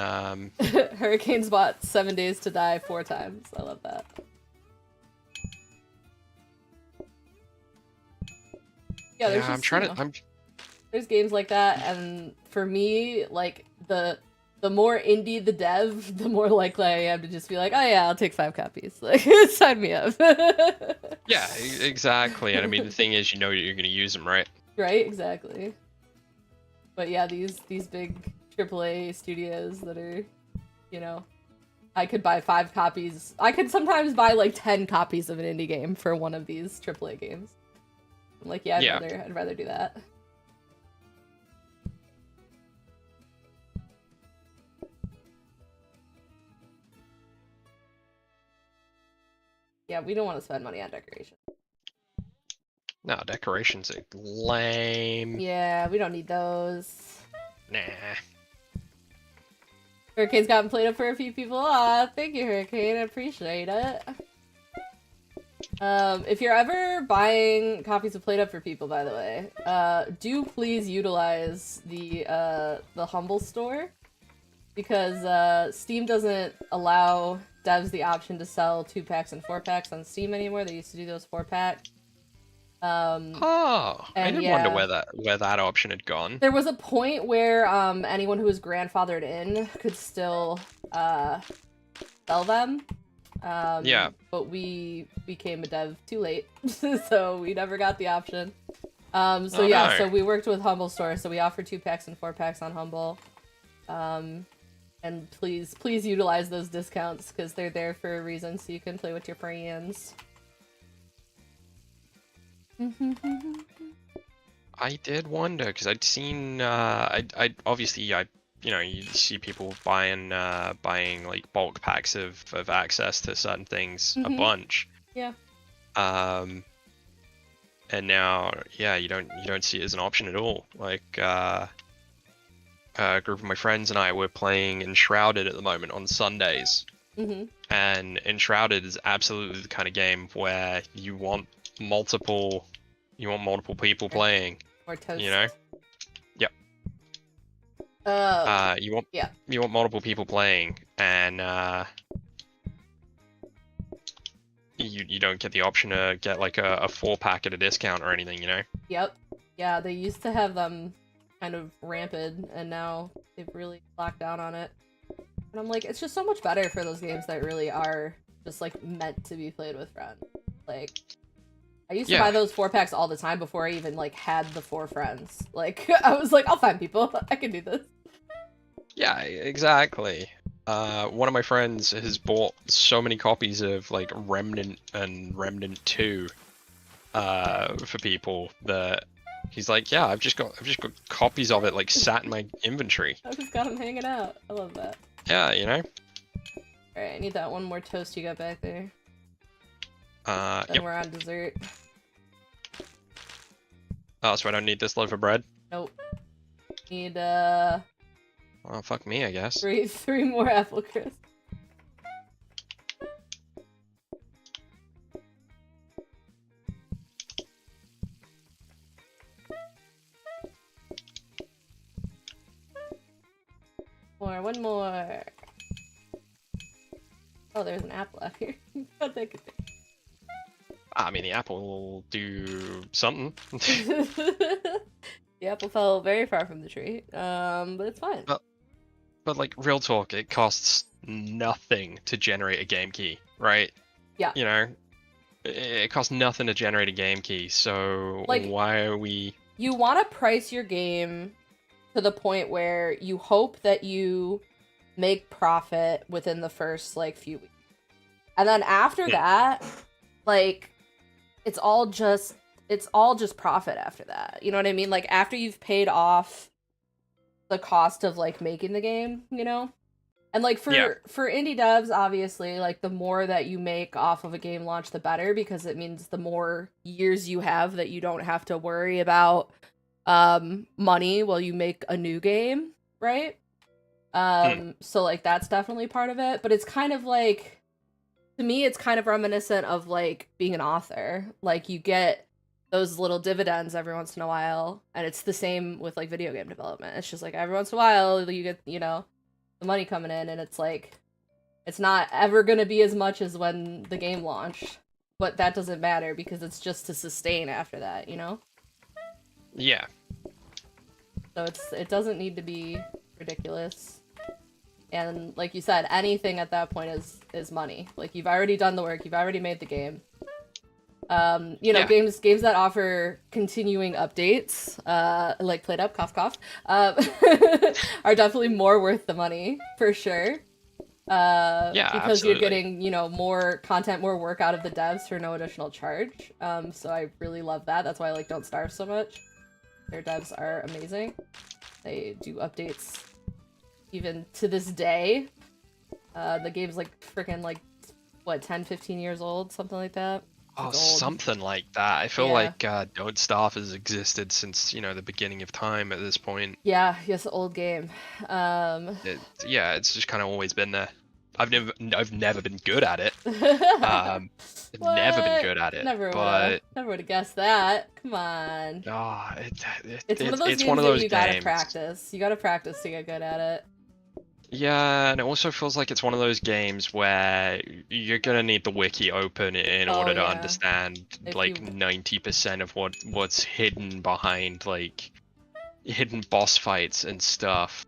Hurricane's bought 7 Days to Die 4 times. I love that. Yeah, there's just, I'm trying to. There's games like that, and for me, like the more indie the dev, the more likely I am to just be like, oh yeah, I'll take 5 copies. Like, sign me up. Yeah, exactly. And I mean, the thing is, you're going to use them, right? Right, exactly. But yeah, these big AAA studios that are, I could buy 5 copies. I could sometimes buy like 10 copies of an indie game for one of these AAA games. I'm like, yeah, I'd rather do that. Yeah, we don't want to spend money on decoration. No, decorations are lame. Yeah, we don't need those. Nah. Hurricane's gotten PlateUp for a few people. Aw, thank you, Hurricane. I appreciate it. If you're ever buying copies of PlateUp for people, by the way, do please utilize the Humble store, because Steam doesn't allow devs the option to sell 2-packs and 4-packs on Steam anymore. They used to do those 4-pack. I did wonder where that option had gone. There was a point where anyone who was grandfathered in could still sell them. Yeah. But we became a dev too late, so we never got the option. So we worked with Humble Store, so we offer 2-packs and 4-packs on Humble. And please utilize those discounts, because they're there for a reason, so you can play with your friends. I did wonder, because I'd seen, I obviously, you see people buying like bulk packs of access to certain things a bunch. Yeah. And now, yeah, you don't see it as an option at all. Like, a group of my friends and I were playing Enshrouded at the moment on Sundays. And Enshrouded is absolutely the kind of game where you want multiple people playing. Or toast. You know? Yep. You want multiple people playing, and you don't get the option to get like a 4-pack at a discount or anything, you know? Yep. Yeah, they used to have them kind of rampant, and now they've really locked down on it. And I'm like, it's just so much better for those games that really are just like meant to be played with friends. Like, I used to buy those 4-packs all the time before I even like had the 4 friends. Like, I was like, I'll find people. I can do this. Yeah, exactly. One of my friends has bought so many copies of like Remnant and Remnant 2 for people that he's like, yeah, I've just got copies of it like sat in my inventory. I just got them hanging out. I love that. Yeah, you know. Alright, I need that one more toast you got back there. Then we're on dessert. Oh, so I don't need this loaf of bread? Nope. Need, oh, fuck me, I guess. Three more apple crisps. One more. Oh, there's an apple out here. I'll take it. I mean, the apple will do something. The apple fell very far from the tree. But it's fine. But like, real talk, it costs nothing to generate a game key, right? Yeah. You know, it costs nothing to generate a game key, so Like, why are we... you want to price your game to the point where you hope that you make profit within the first, like, few weeks. And then after that, like, it's all just profit after that. You know what I mean? Like, after you've paid off the cost of, like, making the game, you know? And, like, for indie devs, obviously, like, the more that you make off of a game launch, the better, because it means the more years you have that you don't have to worry about money while you make a new game, right? So, like, that's definitely part of it, but it's kind of like, to me, it's kind of reminiscent of, like, being an author. Like, you get those little dividends every once in a while, and it's the same with, like, video game development. It's just, like, every once in a while, you get, you know, the money coming in, and it's, like, it's not ever gonna be as much as when the game launched, but that doesn't matter, because it's just to sustain after that, you know? Yeah. So it doesn't need to be ridiculous. And like you said, anything at that point is money. Like, you've already done the work, you've already made the game. You know, games that offer continuing updates, like PlateUp, cough cough, are definitely more worth the money, for sure. Yeah, because absolutely. you're getting, you know, more content, more work out of the devs for no additional charge. So I really love that. That's why I like Don't Starve so much. Their devs are amazing. They do updates even to this day. The game's like freaking, like, what, 10, 15 years old, something like that. Oh, something like that. I feel like Don't Starve has existed since, you know, the beginning of time at this point. Yeah, yes, old game. It's just kind of always been there. I've never been good at it. Never been good at it. Never would have guessed that. Come on. It's one of those games one of those that you gotta practice. You gotta practice to get good at it. Yeah, and it also feels like it's one of those games where you're gonna need the wiki open in order to understand like 90% of what's hidden behind, like, hidden boss fights and stuff.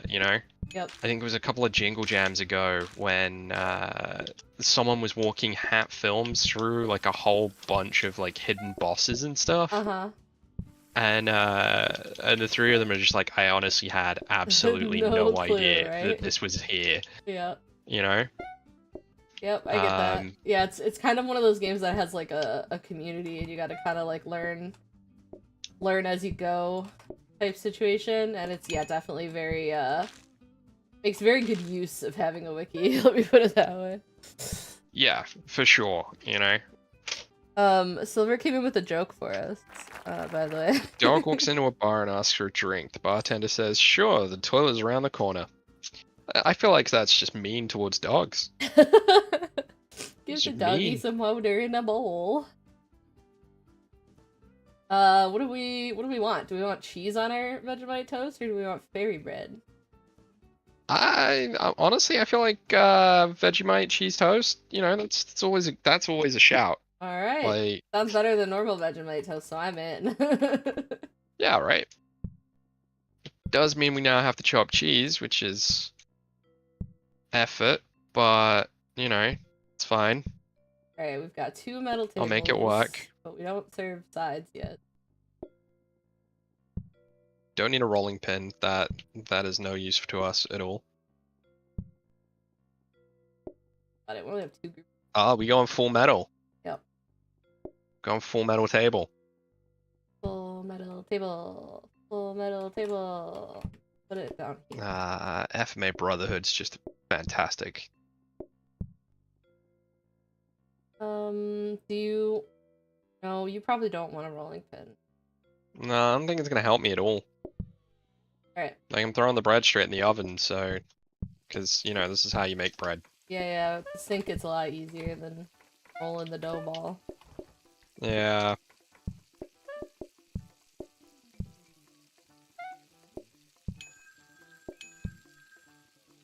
You know? Yep. I think it was a couple of Jingle Jams ago when someone was walking Hat Films through like a whole bunch of like hidden bosses and stuff. And the three of them are just like, I honestly had absolutely no clue, idea right? that this was here. Yeah. You know? Yep, I get that. Yeah, it's kind of one of those games that has like a community, and you gotta kind of like learn as you go type situation, and it's definitely very makes very good use of having a wiki. Let me put it that way. Yeah, for sure. You know. Silver came in with a joke for us, by the way. Dog walks into a bar and asks for a drink. The bartender says, "Sure, the toilet's around the corner." I feel like that's just mean towards dogs. Give the doggy some water in a bowl. What do we want? Do we want cheese on our Vegemite toast, or do we want fairy bread? I honestly, I feel like Vegemite cheese toast. You know, that's always a shout. All right, like, sounds better than normal Vegemite toast, so I'm in. Yeah, right. It does mean we now have to chop cheese, which is effort, but you know, it's fine. All right, we've got 2 metal tables. I'll make it work. But we don't serve sides yet. Don't need a rolling pin. That is no use to us at all. But we only have 2 groups. We going full metal. Yep. Going full metal table. Full metal table. Full metal table. Put it down here. FMA Brotherhood's just fantastic. Do you... No, you probably don't want a rolling pin. No, I don't think it's gonna help me at all. Alright. Like, I'm throwing the bread straight in the oven, so... Because, you know, this is how you make bread. Yeah, the sink gets a lot easier than rolling the dough ball. Yeah.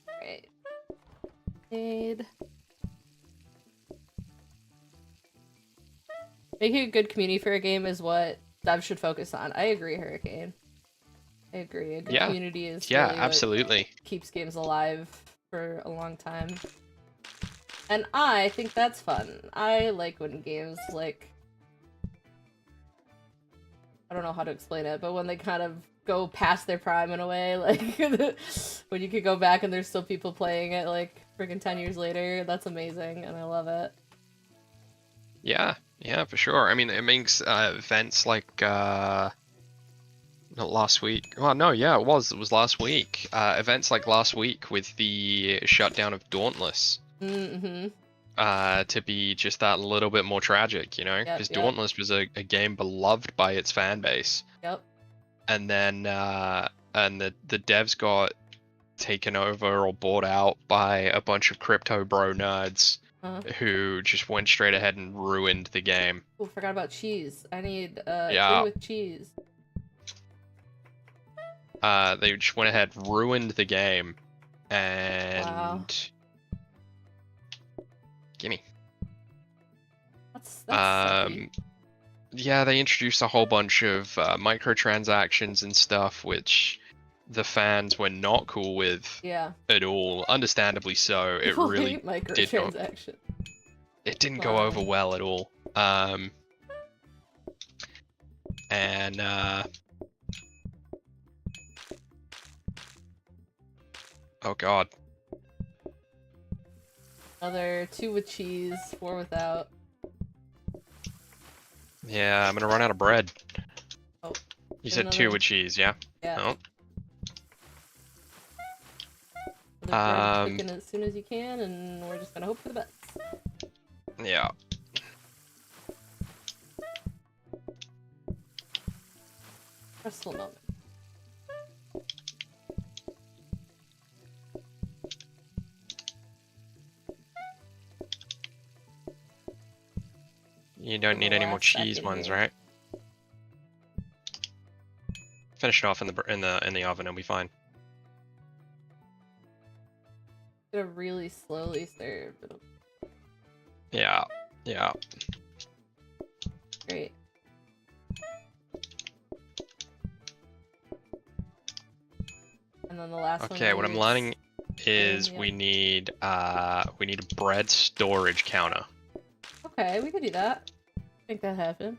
Alright. Made. Making a good community for a game is what dev should focus on. I agree, Hurricane. I agree. A good community is really absolutely what keeps games alive for a long time. And I think that's fun. I like when games, like... I don't know how to explain it, but when they kind of go past their prime in a way, like, when you could go back and there's still people playing it, like, freaking 10 years later, that's amazing, and I love it. Yeah, for sure. I mean, it makes events like, not last week. Well, no, yeah, it was last week. Events like last week with the shutdown of Dauntless. Mm-hmm. To be just that little bit more tragic, you know? Because Dauntless was a game beloved by its fan base. Yep. And then, and the devs got taken over or bought out by a bunch of crypto bro nerds who just went straight ahead and ruined the game. Oh, forgot about cheese. I need, tea with cheese. They just went ahead, ruined the game, and... Wow. Gimme. That's sucky. Yeah, they introduced a whole bunch of microtransactions and stuff, which the fans were not cool with at all. Understandably so. It really did not. It didn't go over well at all. And oh god. Another 2 with cheese, 4 without. Yeah, I'm gonna run out of bread. Oh. You said 2 with cheese, yeah? Yeah. Oh. Cooking as soon as you can, and we're just gonna hope for the best. Yeah. Just a little moment. You don't need any more cheese ones, right? Finish it off in the oven, it'll be fine. Gonna really slowly stir. Yeah. Great. And then the last one. Okay, what I'm learning is we need a bread storage counter. Okay, we could do that. Make that happen.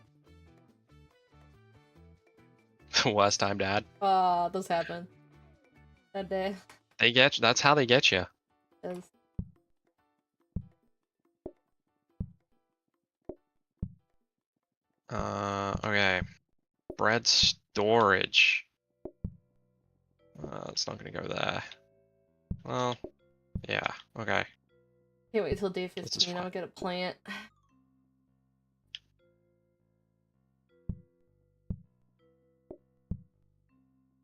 Worst time, Dad. Oh, those happen. That day. They get you. That's how they get you. Yes. Okay. Bread storage. It's not gonna go there. Well, yeah. Okay. Can't wait till day 15. I'll get a plant.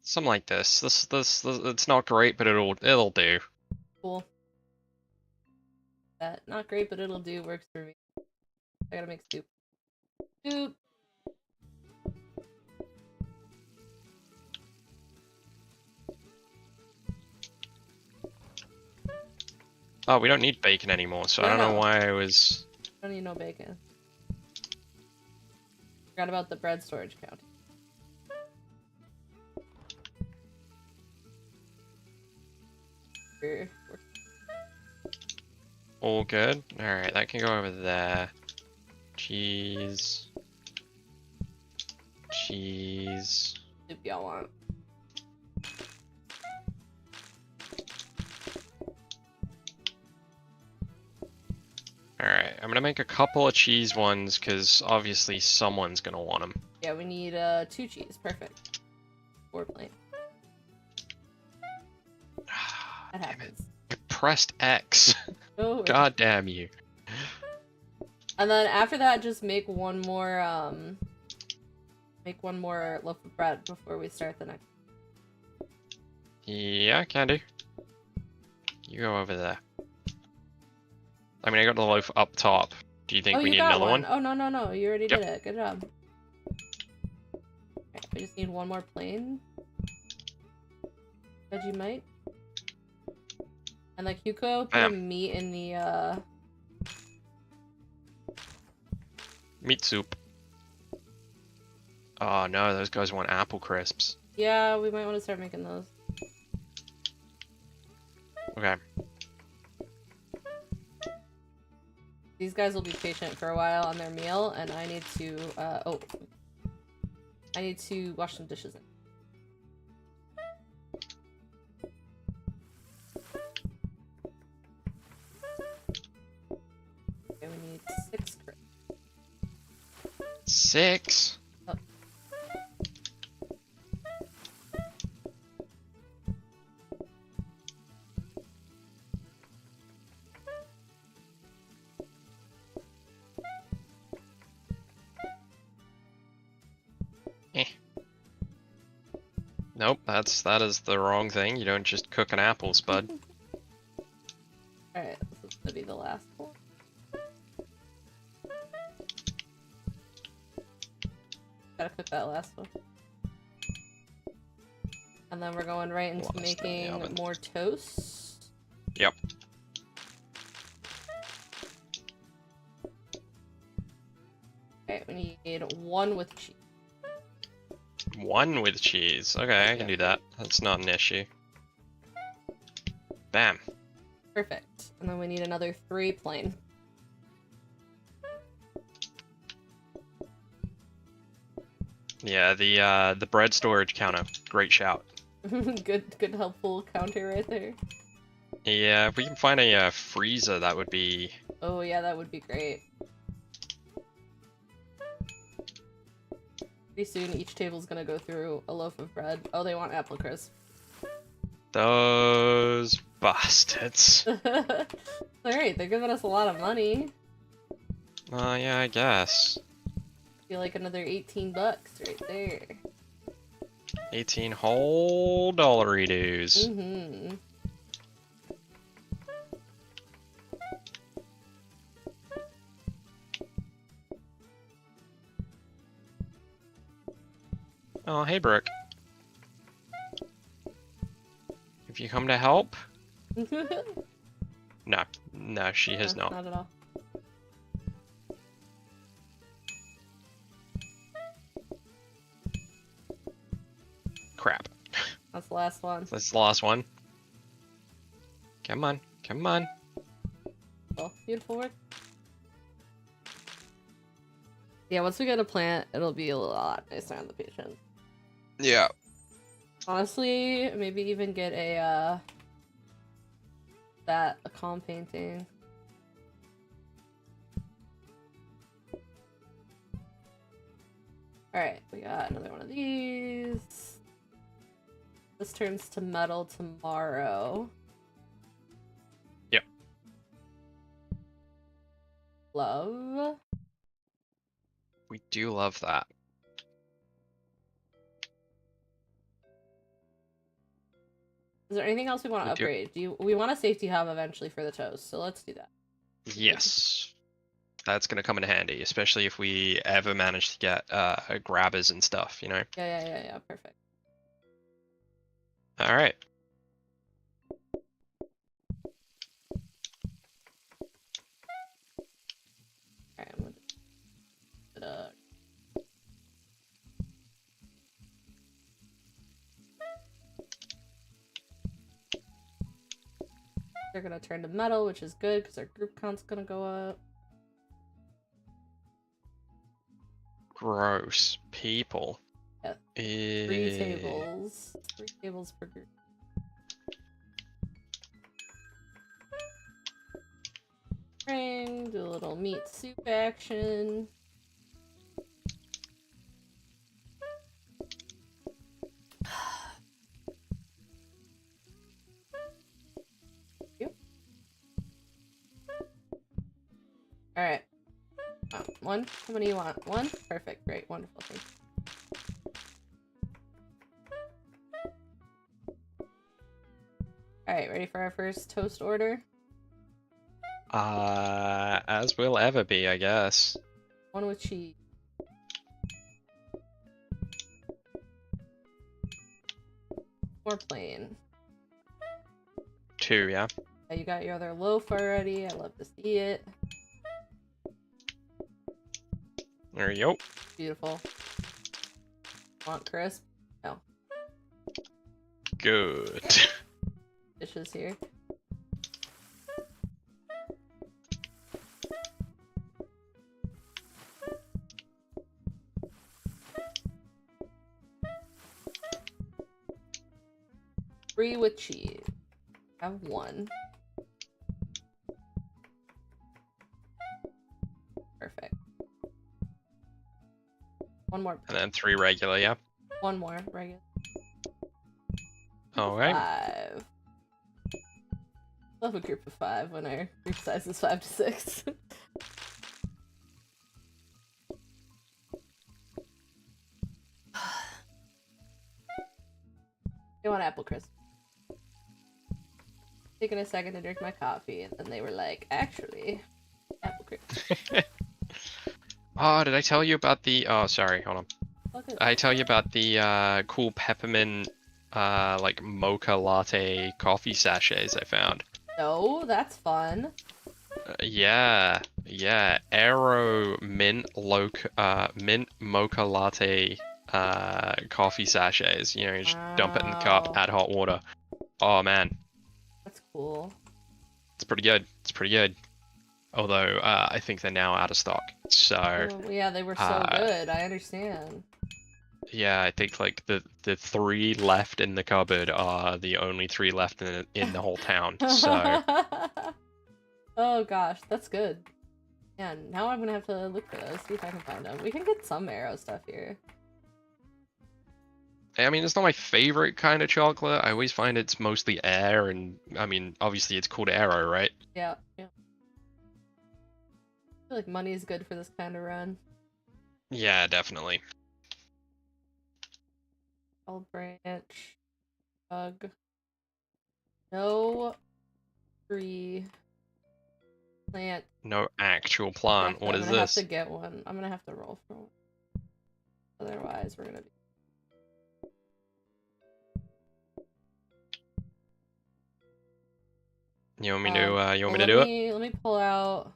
Something like this. This it's not great, but it'll do. Cool. That not great, but it'll do works for me. I gotta make soup. Soup. Oh, we don't need bacon anymore, so I don't know why I was... I don't need no bacon. Forgot about the bread storage count. All good? Alright, that can go over there. Cheese. Cheese. Soup y'all want. Alright, I'm gonna make a couple of cheese ones, because obviously someone's gonna want them. Yeah, we need 2 cheese. Perfect. 4 plain. That happens. I pressed X. Oh, God damn you. And then after that, just make one more loaf of bread before we start the next. Yeah, can do. You go over there. I mean, I got the loaf up top. Do you think we need another one? Oh, no. You already did it. Good job. Okay, we just need one more plain. Vegemite. And like Huko, put meat in the meat soup. Oh no, those guys want apple crisps. Yeah, we might want to start making those. Okay. These guys will be patient for a while on their meal, and I need to, I need to wash some dishes in. Okay, we need 6 crisps. 6? Oh. Nope, that is the wrong thing. You don't just cook an apple, Spud. Alright, this is gonna be the last one. Gotta cook that last one. And then we're going right into making more toast. Yep. Okay, we need 1 with cheese. 1 with cheese. Okay, I can do that. That's not an issue. Bam. Perfect. And then we need another 3 plain. Yeah, the bread storage counter. Great shout. good helpful counter right there. Yeah, if we can find a freezer, that would be... Oh yeah, that would be great. Pretty soon each table's gonna go through a loaf of bread. Oh, they want apple crisp. Those bastards. Alright, they're giving us a lot of money. Yeah, I guess. Feel like another 18 bucks right there. 18 whole dollary dues. Mm-hmm. Oh, hey, Brooke. Have you come to help? No, no, she has not. Not at all. Crap. That's the last one. That's the last one. Come on, come on. Oh, beautiful work. Yeah, once we get a plant, it'll be a lot nicer on the patient. Yeah. Honestly, maybe even get a calm painting. Alright, we got another one of these. This turns to metal tomorrow. Yep. Love. We do love that. Is there anything else we want to upgrade? We want a safety hub eventually for the toast, so let's do that. Yes. That's gonna come in handy, especially if we ever manage to get grabbers and stuff, you know? Yeah, perfect. Alright. Alright, I'm gonna they're gonna turn to metal, which is good because our group count's gonna go up. Gross. People. Yeah. 3 tables. 3 tables per group. Ring, do a little meat soup action. Alright. 1? How many you want? 1? Perfect. Great. Wonderful. Thank you. Alright, ready for our first toast order? As will ever be, I guess. 1 with cheese. 4 plain. 2, yeah? Yeah, you got your other loaf already. I love to see it. There you go. Beautiful. Want crisp? No. Good. Dishes here. Free with cheese. I have one. Perfect. One more. And then 3 regular, yeah. One more regular. Alright. 5. Love a group of 5 when our group size is 5 to 6. They want apple crisp. Taking a second to drink my coffee, and then they were like, actually, apple crisp. Oh, did I tell you about the... Oh, sorry, hold on. Okay. I tell you about the cool peppermint, like, mocha latte coffee sachets I found? No, that's fun. Yeah. Aero mint mocha latte coffee sachets. You know, you just dump it in the cup, Wow. add hot water. Oh man, That's cool. it's pretty good. Although I think they're now out of stock. So Oh, yeah, they were so good. I understand. yeah, I think like the 3 left in the cupboard are the only 3 left in the whole town. So Oh gosh, that's good. Yeah, now I'm gonna have to look for those, see if I can find them. We can get some Arrow stuff here. I mean, it's not my favorite kind of chocolate. I always find it's mostly air, and I mean, obviously it's called Aero, right? Yeah. I feel like money is good for this kind of run. Yeah, definitely. Olive branch. Bug. No free plant. No actual plant. Yeah, What I'm is gonna this? have to get one. I'm gonna have to roll for one. Otherwise, we're gonna be... You want me to you want me let to do it? Let me pull out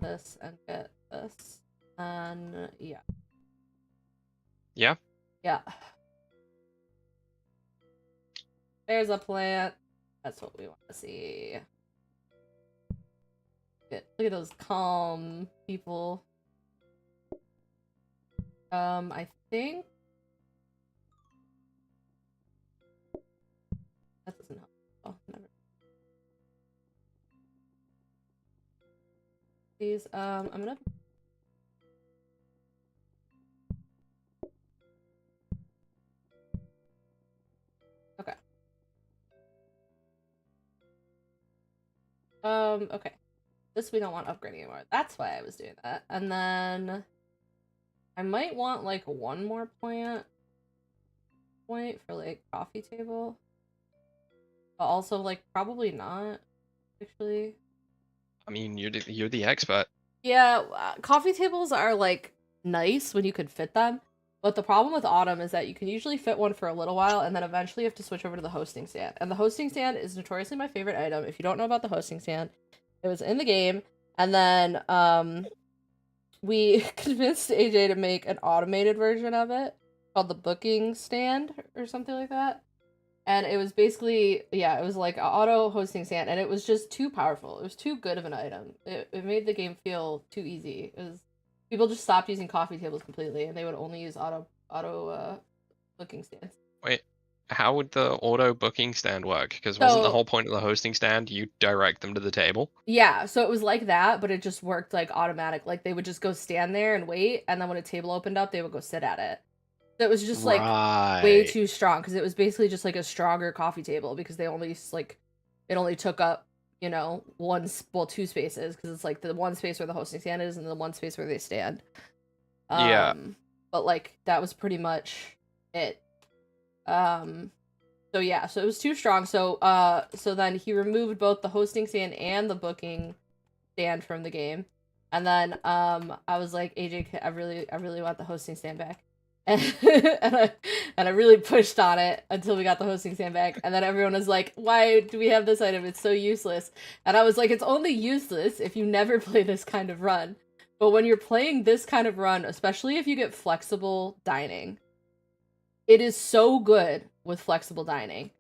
this and get this. And yeah. Yeah? Yeah. There's a plant. That's what we want to see. Look at those calm people. I think that doesn't help. Oh, never. These, I'm gonna... Okay. Okay. This we don't want upgrading anymore. That's why I was doing that. And then I might want like one more plant point for like coffee table. But also like probably not, actually. I mean, you're the expert. Yeah, coffee tables are like nice when you could fit them. But the problem with Autumn is that you can usually fit one for a little while and then eventually you have to switch over to the hosting stand. And the hosting stand is notoriously my favorite item. If you don't know about the hosting stand, it was in the game. And then we convinced AJ to make an automated version of it called the booking stand or something like that. And it was basically, yeah, it was like an auto hosting stand, and it was just too powerful. It was too good of an item. It made the game feel too easy. It was, people just stopped using coffee tables completely, and they would only use auto booking stands. Wait, how would the auto booking stand work? Because wasn't the So whole point of the hosting stand you direct them to the table? yeah, so it was like that, but it just worked like automatic. Like they would just go stand there and wait, and then when a table opened up, they would go sit at it. So it was just like way Right. too strong because it was basically just like a stronger coffee table because they only like it only took up, you know, two spaces because it's like the one space where the hosting stand is and the one space where they stand. Yeah. But like that was pretty much it. So yeah, so it was too strong. So so then he removed both the hosting stand and the booking stand from the game. And then I was like, AJ, I really want the hosting stand back. And I really pushed on it until we got the hosting stand back. And then everyone was like, why do we have this item? It's so useless. And I was like, it's only useless if you never play this kind of run. But when you're playing this kind of run, especially if you get flexible dining, it is so good with flexible dining.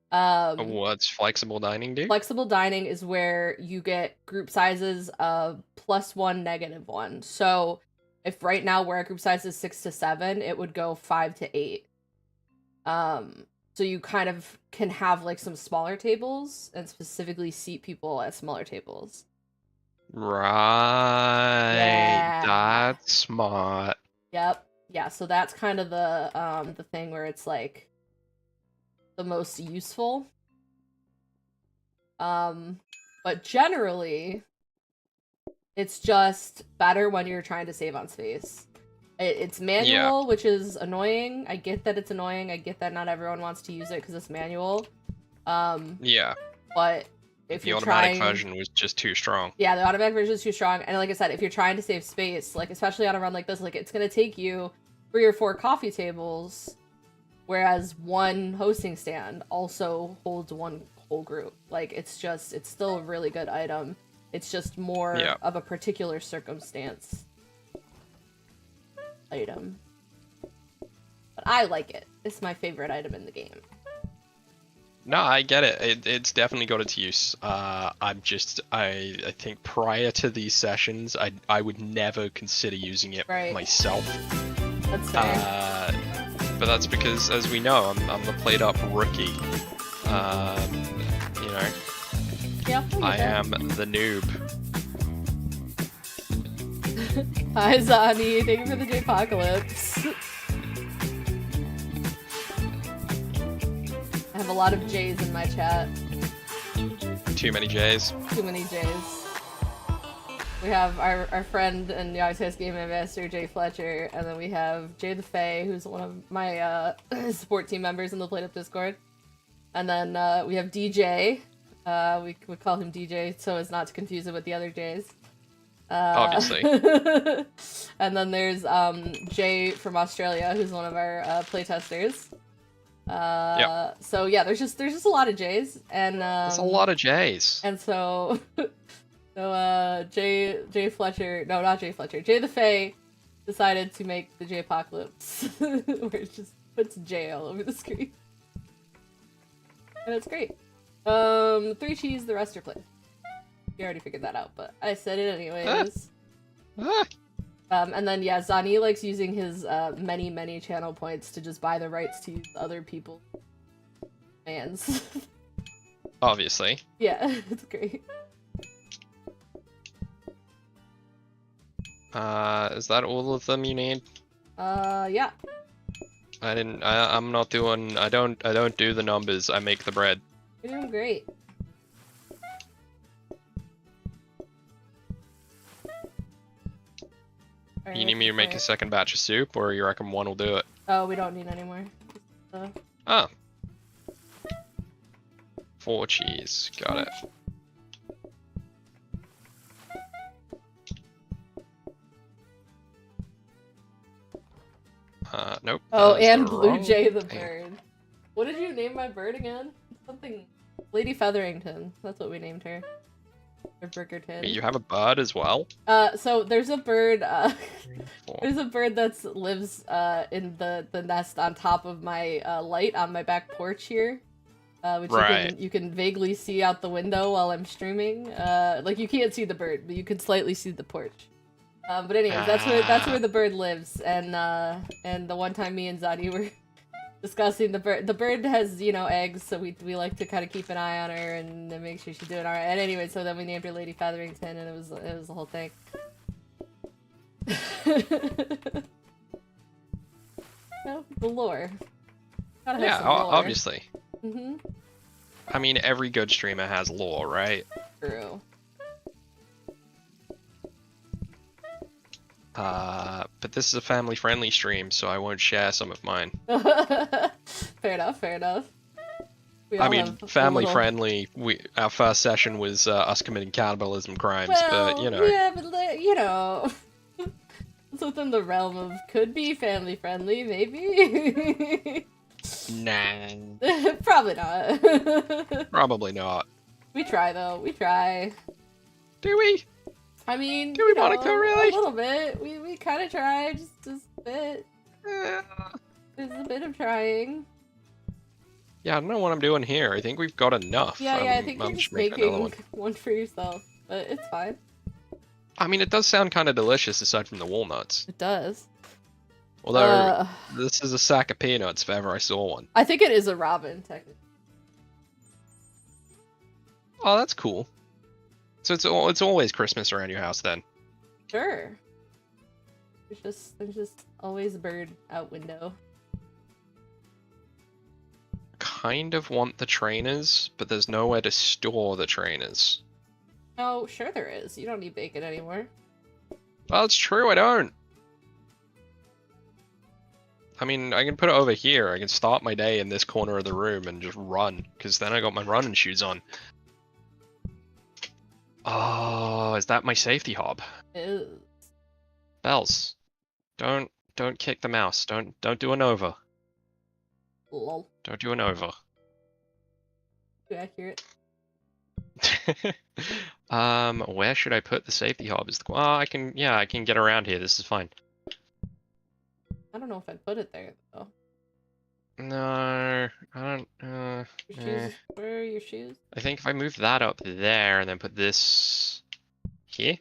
What's flexible dining do? Flexible dining is where you get group sizes of +1, -1. So if right now where our group size is 6 to 7, it would go 5 to 8. So you kind of can have like some smaller tables and specifically seat people at smaller tables. Right. Yeah. That's smart. Yep. Yeah, so that's kind of the thing where it's like the most useful. But generally it's just better when you're trying to save on space. It's manual, which is annoying. I get that it's annoying. I get that not everyone wants to use it because it's manual. Yeah. But if The you're automatic trying... version was just too strong. Yeah, the automatic version is too strong. And like I said, if you're trying to save space, like especially on a run like this, like it's gonna take you 3 or 4 coffee tables, whereas one hosting stand also holds one whole group. Like it's still a really good item. It's just more of a particular circumstance item. But I like it. It's my favorite item in the game. No, I get it. It's definitely got its use. I think prior to these sessions, I would never consider using it myself. That's fair. But that's because, as we know, I'm the PlateUp rookie. You know. Yeah, I am the noob. Hi Zani, thank you for the J-Apocalypse. I have a lot of J's in my chat. Too many J's. Too many J's. We have our friend and YogsHub Game Ambassador, Jay Fletcher, and then we have Jay the Fae, who's one of my support team members in the PlateUp Discord. And then we have DJ. We call him DJ so as not to confuse it with the other J's. Obviously. And then there's Jay from Australia, who's one of our playtesters. So yeah, there's just a lot of J's, and there's a lot of J's. And so Jay Fletcher, no, not Jay Fletcher, Jay the Fae decided to make the J-Apocalypse, where it just puts J all over the screen. And it's great. 3 cheese, the rest are plain. You already figured that out, but I said it anyways. And then, yeah, Zani likes using his many channel points to just buy the rights to use other people's fans. Obviously. Yeah, it's great. Is that all of them you need? Yeah. I'm not doing, I don't do the numbers, I make the bread. You're doing great. You need me to make a second batch of soup, or you reckon one will do it? Oh, we don't need any more. Oh. 4 cheese, got it. Nope. Oh, and Blue Jay the bird. What did you name my bird again? Something... Lady Featherington. That's what we named her. Or Brickerton. You have a bird as well? So there's a bird, there's a bird that lives, in the nest on top of my, light on my back porch here. Which you can vaguely see out the window while I'm streaming. Like, you can't see the bird, but you can slightly see the porch. But anyways, that's where the bird lives, and the one time me and Zadi were discussing the bird has, you know, eggs, so we like to kind of keep an eye on her and make sure she's doing alright. And anyway, so then we named her Lady Featherington, and it was the whole thing. No, the lore. Yeah, obviously. Mm-hmm. I mean, every good streamer has lore, right? True. But this is a family-friendly stream, so I won't share some of mine. Fair enough, fair enough. I mean, family-friendly, our first session was us committing cannibalism crimes, but, you know. Yeah, but, you know, it's within the realm of could be family-friendly, maybe? Nah. Probably not. Probably not. We try, though. We try. Do we? I mean, Do we want to go, really? a little bit. We kind of tried, just a bit. There's a bit of trying. Yeah, I don't know what I'm doing here. I think we've got enough. Yeah, I think you're just making one for yourself, but it's fine. I mean, it does sound kind of delicious aside from the walnuts. It does. Although, this is a sack of peanuts if ever I saw one. I think it is a robin, technically. Oh, that's cool. So it's always Christmas around your house then? Sure. There's just always a bird out window. Kind of want the trainers, but there's nowhere to store the trainers. Oh, sure there is. You don't need bacon anymore. Well, it's true, I don't. I mean, I can put it over here. I can start my day in this corner of the room and just run, because then I got my running shoes on. Oh, is that my safety hob? It is. Bells, don't kick the mouse. Don't do an over. Lol. Don't do an over. Too accurate. Where should I put the safety hob? I can get around here. This is fine. I don't know if I'd put it there though. No, I don't. Your shoes. Where are your shoes? I think if I move that up there and then put this here.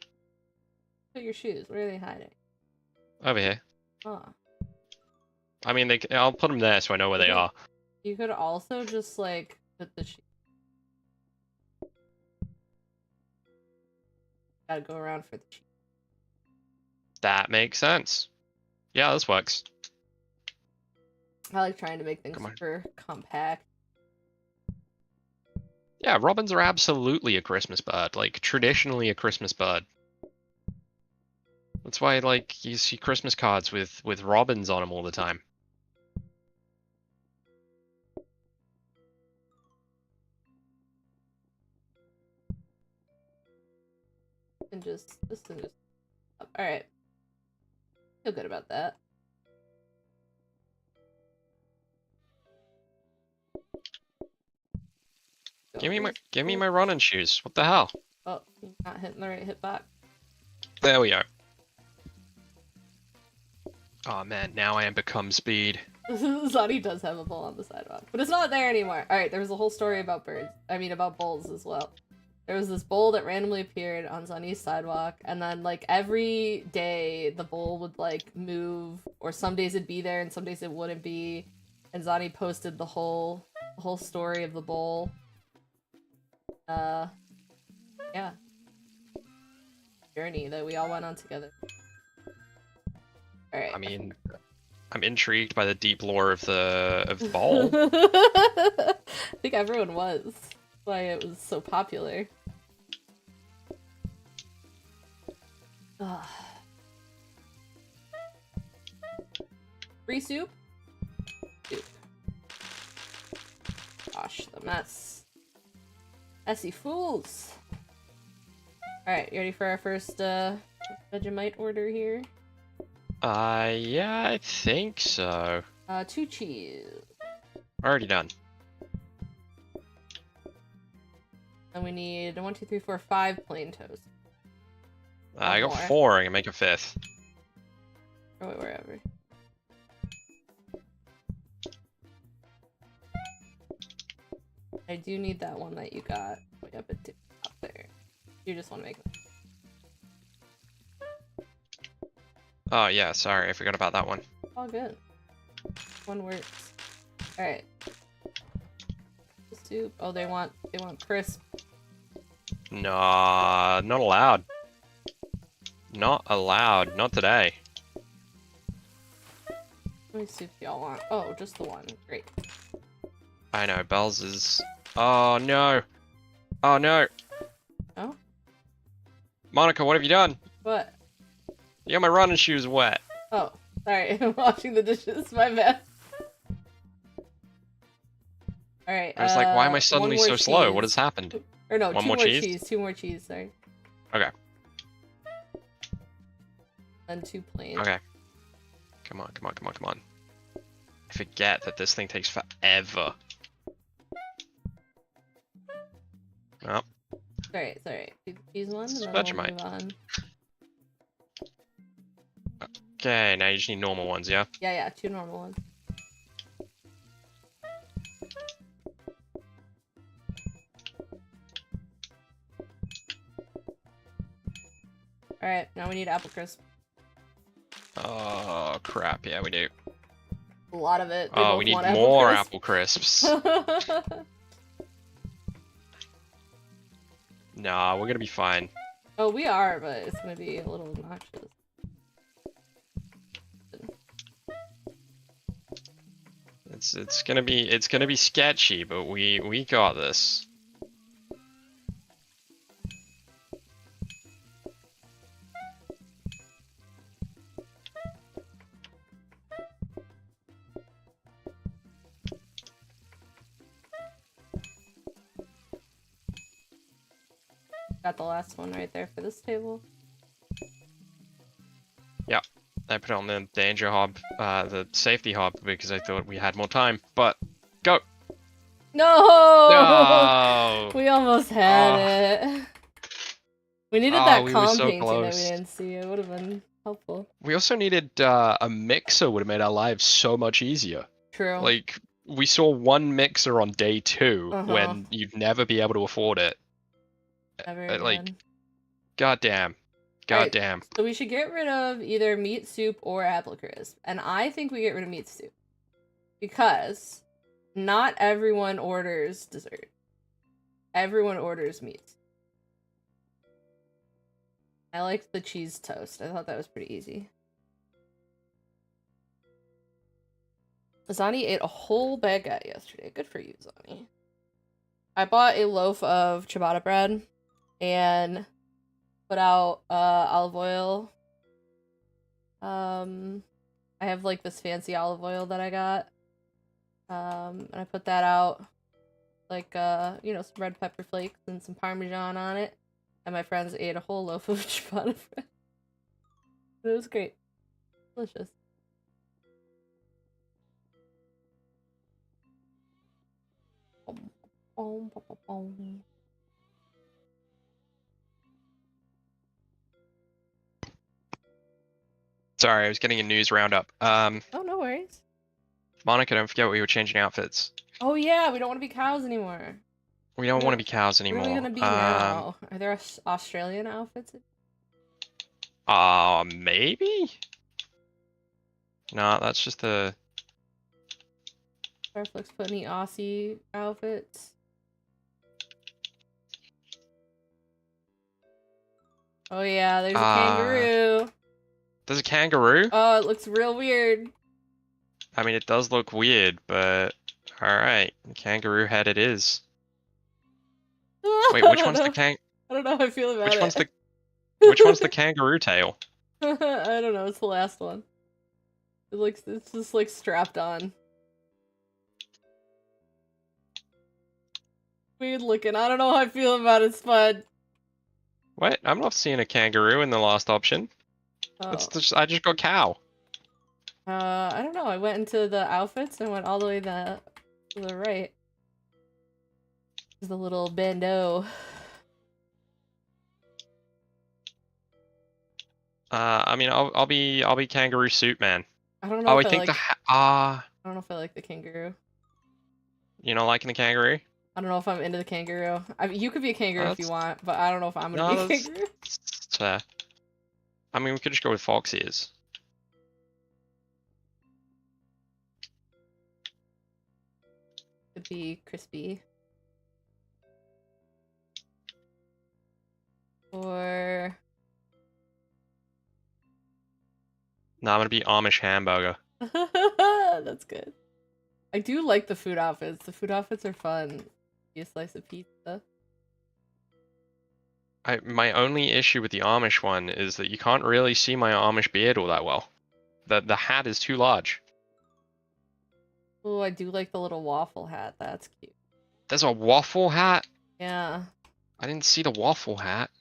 Put your shoes. Where are they hiding? Over here. Oh. I mean, I'll put them there so I know where they are. You could also just like put the shoes. Gotta go around for the shoes. That makes sense. Yeah, this works. I like trying to make things super compact. Yeah, robins are absolutely a Christmas bird. Like, traditionally a Christmas bird. That's why, like, you see Christmas cards with robins on them all the time. And just alright. Feel good about that. Give me my running shoes. What the hell? Oh, you're not hitting the right hitbox. There we go. Oh man, now I am become speed. Zani does have a bull on the sidewalk, but it's not there anymore. Alright, there was a whole story about birds. I mean, about bulls as well. There was this bull that randomly appeared on Zani's sidewalk, and then, like, every day the bull would, like, move, or some days it'd be there and some days it wouldn't be, and Zani posted the whole story of the bull. Yeah. Journey that we all went on together. Alright. I mean, I'm intrigued by the deep lore of the bull. I think everyone was. That's why it was so popular. Ugh. Free soup? Soup. Gosh, the mess. Messy fools! Alright, you ready for our first Vegemite order here? Yeah, I think so. 2 cheese. Already done. And we need 1, 2, 3, 4, 5 plain toast. I got 4, I can make a 5th. Or wherever. I do need that one that you got way up there. You just want to make them. Oh yeah, sorry, I forgot about that one. All good. One works. Alright. Soup. Oh, they want crisp. Nah, not allowed. Not allowed. Not today. How many soups do y'all want? Oh, just the one. Great. I know, Bells is... Oh no! Oh no! Oh? Monica, what have you done? What? You got my running shoes wet. Oh, sorry. I'm washing the dishes. My bad. Alright, I was like, why am I suddenly so slow? What has happened? Or no, One two more more cheese? cheese. 2 more cheese, sorry. Okay. And 2 plain. Okay. Come on, come on, come on, come on. I forget that this thing takes forever. Oh. Alright, sorry. Do the cheese one, and then we'll Vegemite. move on. Okay, now you just need normal ones, yeah? Yeah, 2 normal ones. Alright, now we need apple crisp. Oh, crap, yeah, we do. A lot of it. They Oh, both we need want more apple apple crisps. Nah, we're gonna be fine. Oh, we are, but it's gonna be a little obnoxious. It's gonna be sketchy, but we got this. Got the last one right there for this table. Yeah, I put it on the danger hob, the safety hob, because I thought we had more time. But go. No! No! We almost had it. We needed that we were calm so painting that we close. didn't see. It would have been helpful. We also needed a mixer. Would have made our lives so much easier. True. Like we saw one mixer on day 2 when you'd never be able to afford it. Never again. Like, goddamn. Goddamn. Right, so we should get rid of either meat soup or apple crisp. And I think we get rid of meat soup. Because not everyone orders dessert. Everyone orders meat. I liked the cheese toast. I thought that was pretty easy. Zani ate a whole baguette yesterday. Good for you, Zani. I bought a loaf of ciabatta bread and put out olive oil. I have like this fancy olive oil that I got. And I put that out like you know, some red pepper flakes and some parmesan on it. And my friends ate a whole loaf of ciabatta bread. It was great. Delicious. Sorry, I was getting a news roundup. Oh, no worries. Monica, don't forget we were changing outfits. Oh yeah, we don't want to be cows anymore. We don't want to be cows anymore. What are we gonna be now? Are there Australian outfits? Maybe? No, that's just the... Starflex put any Aussie outfits? Oh yeah, there's a kangaroo. There's a kangaroo? Oh, it looks real weird. I mean, it does look weird, but... Alright, kangaroo head it is. Wait, which one's the I don't know how I feel about which it. Which one's the kangaroo tail? I don't know, it's the last one. It's just like strapped on. Weird looking. I don't know how I feel about it, Spud. What? I'm not seeing a kangaroo in the last option. Oh. I just got cow. I don't know. I went into the outfits and went all the way to the right. There's the little bandeau. I mean, I'll be kangaroo suit man. I don't know. Oh, I think I don't know if I like the kangaroo. You not liking the kangaroo? I don't know if I'm into the kangaroo. I mean, you could be a kangaroo if you want, but I don't know if I'm gonna be a kangaroo. It's fair. I mean, we could just go with fox ears. Could be crispy. Or... No, I'm gonna be Amish hamburger. That's good. I do like the food outfits. The food outfits are fun. Be a slice of pizza. My only issue with the Amish one is that you can't really see my Amish beard all that well. The hat is too large. Oh, I do like the little waffle hat. That's cute. There's a waffle hat? Yeah. I didn't see the waffle hat.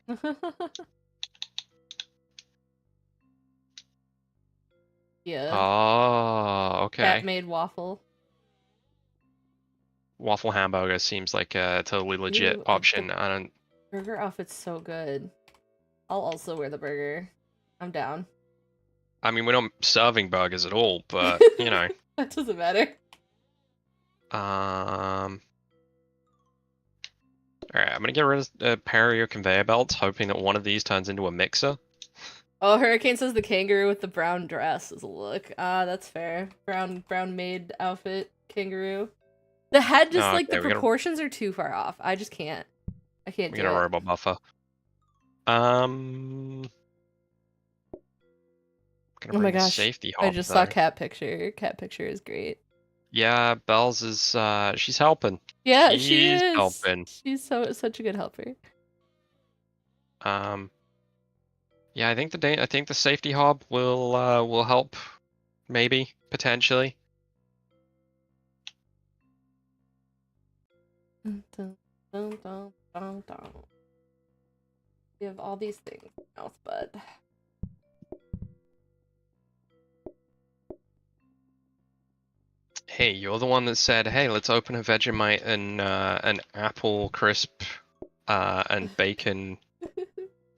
Yeah. Oh, okay. Cat made waffle. Waffle hamburger seems like a totally legit option. I don't... Burger outfit's so good. I'll also wear the burger. I'm down. I mean, we're not serving burgers at all, but you know. That doesn't matter. Alright, I'm gonna get rid of a pair of your conveyor belts, hoping that one of these turns into a mixer. Oh, Hurricane says the kangaroo with the brown dress is a look. Ah, that's fair. Brown maid outfit kangaroo. The head just Oh, like the okay, proportions are too far off. I just can't. I can't we do got a it. robot buffer. Gonna Oh my bring the gosh. safety I hob just saw though. cat picture. Cat picture is great. Yeah, Bells is she's helping. Yeah, she She's is. helping. She's such a good helper. Yeah, I think the safety hob will help, maybe, potentially. Dun, dun, dun, dun, dun. We have all these things in our mouth, bud. Hey, you're the one that said, "Hey, let's open a Vegemite and an apple crisp and bacon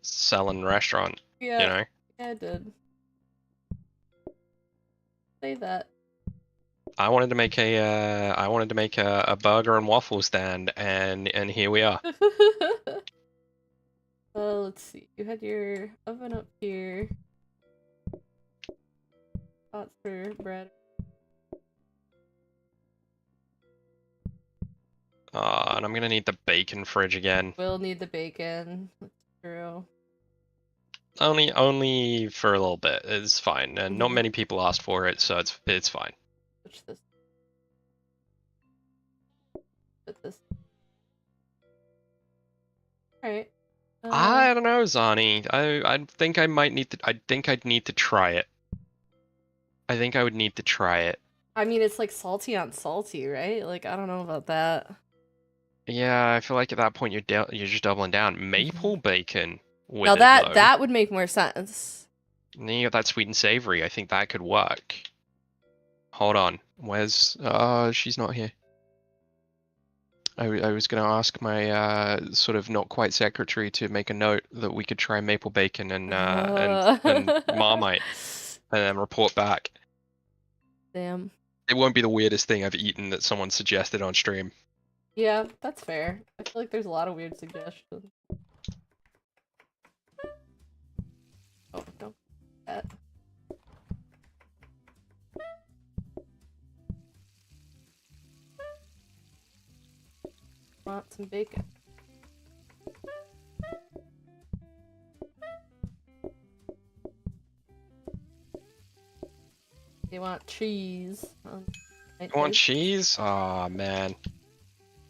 selling restaurant." You Yeah, know, yeah, I did. Say that. I wanted to make a burger and waffle stand, and here we are. Let's see. You had your oven up here. Pots for bread. And I'm gonna need the bacon fridge again. We'll need the bacon. That's true. Only for a little bit. It's fine, and not Mhm. many people asked for it, so it's fine. Switch this. Put this. Alright. I don't know, Zani. I think I might need to. I think I'd need to try it. I think I would need to try it. I mean, it's like salty on salty, right? Like, I don't know about that. Yeah, I feel like at that point you're just doubling down. Maple bacon Now with it though. that would make more sense. And then you got that sweet and savory. I think that could work. Hold on. Where's she's not here. I was gonna ask my sort of not quite secretary to make a note that we could try maple bacon and Marmite and then report back. Damn. It won't be the weirdest thing I've eaten that someone suggested on stream. Yeah, that's fair. I feel like there's a lot of weird suggestions. Oh, don't do that. Want some bacon. You want cheese? You want cheese? Aw, man.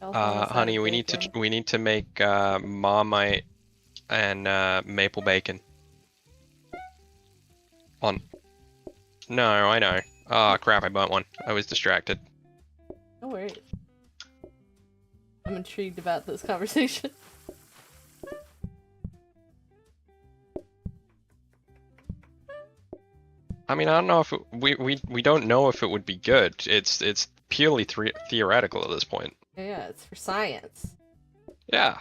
Honey, we need to make Marmite and maple bacon. On. No, I know. Oh crap! I burnt one. I was distracted. No worries. I'm intrigued about this conversation. I mean, I don't know if we don't know if it would be good. It's purely theoretical at this point. Yeah, it's for science. Yeah,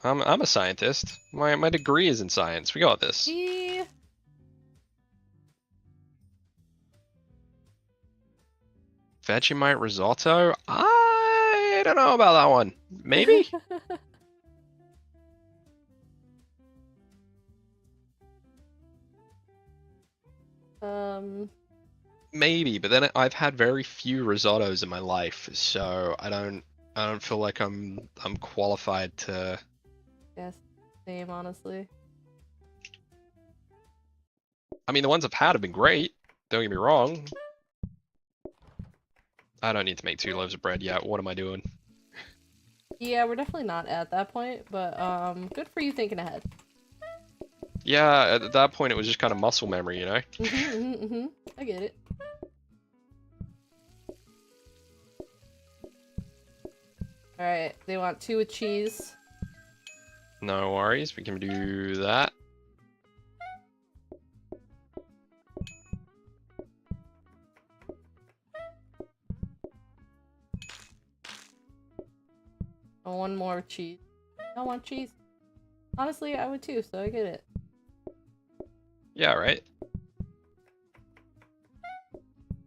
I'm a scientist. My degree is in science. We got this. Yeah. Vegemite risotto? I don't know about that one. Maybe? Maybe, but then I've had very few risottos in my life, so I don't feel like I'm qualified to. Yes, same, honestly. I mean, the ones I've had have been great. Don't get me wrong. I don't need to make 2 loaves of bread yet. What am I doing? Yeah, we're definitely not at that point, but good for you thinking ahead. Yeah, at that point it was just kind of muscle memory, you know? I get it. Alright, they want 2 with cheese. No worries, we can do that. Oh, 1 more cheese. I want cheese. Honestly, I would too, so I get it. Yeah, right.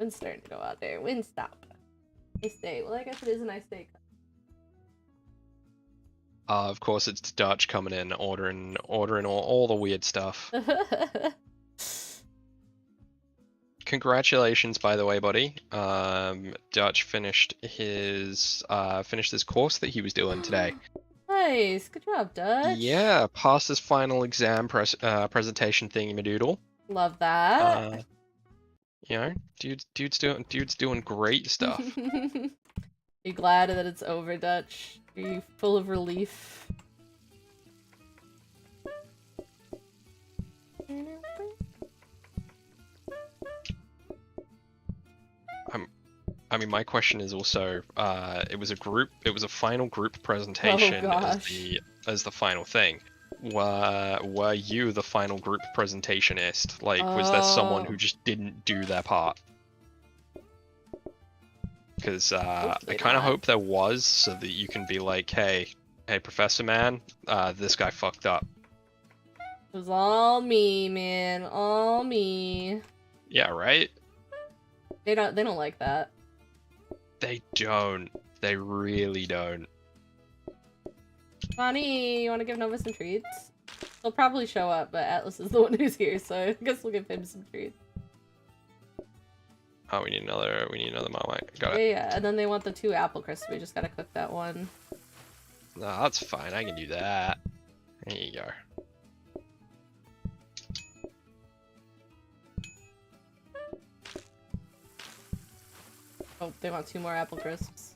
Wind's starting to go out there. Wind stop. Nice day. Well, I guess it is a nice day. Of course, it's Dutch coming in, ordering all the weird stuff. Congratulations, by the way, buddy. Dutch finished his course that he was doing today. Nice, good job, Dutch. Yeah, passed his final exam presentation thingy-madoodle. Love that. You know, dude's doing great stuff. You glad that it's over, Dutch? Are you full of relief? I mean, my question is also, it was a final group presentation as the final thing. Were you the final group presentationist? Like, was there someone who just didn't do their part? Because I kind of hope there was, so that you can be like, hey, Professor Man, this guy fucked up. It was all me, man, all me. Yeah, right? They don't like that. They don't. They really don't. Bonnie, you want to give Nova some treats? He'll probably show up, but Atlas is the one who's here, so I guess we'll give him some treats. Oh, we need another Marmite. Got it. Yeah, and then they want the 2 apple crisps. We just gotta cook that one. No, that's fine. I can do that. There you go. Oh, they want 2 more apple crisps.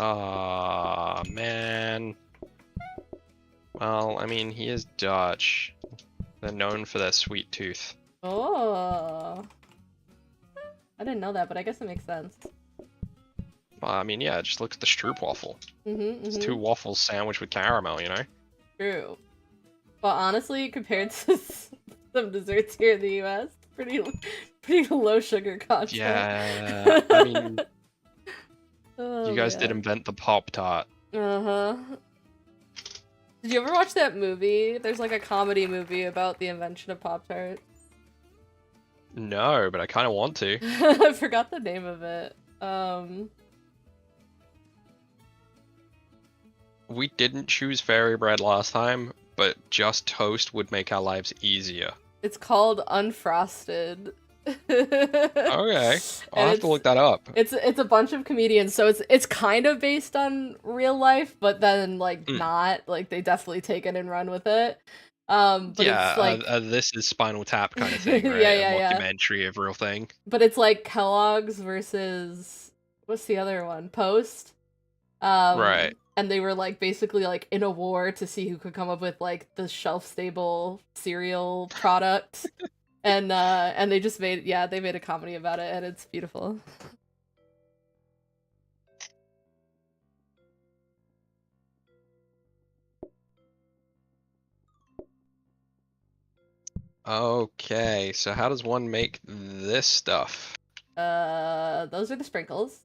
Aw, man. Well, I mean, he is Dutch. They're known for their sweet tooth. Oh. I didn't know that, but I guess it makes sense. Well, I mean, yeah, just look at the Stroopwafel. It's 2 waffles sandwiched with caramel, you know? True. But honestly, compared to some desserts here in the US, pretty low sugar content. Yeah, I mean, oh, you guys did invent the Pop-Tart. Uh-huh. Did you ever watch that movie? There's like a comedy movie about the invention of Pop-Tart. No, but I kind of want to. I forgot the name of it. We didn't choose fairy bread last time, but just toast would make our lives easier. It's called Unfrosted. Okay, I'll have to look that up. It's a bunch of comedians, so it's kind of based on real life, but then like not. Like they definitely take it and run with it. But yeah, it's like this is Spinal Tap kind of thing, right? yeah. Mockumentary of real thing. But it's like Kellogg's versus what's the other one? Post. Right. And they were like basically like in a war to see who could come up with like the shelf stable cereal product. and they just made they made a comedy about it, and it's beautiful. Okay, so how does one make this stuff? Those are the sprinkles.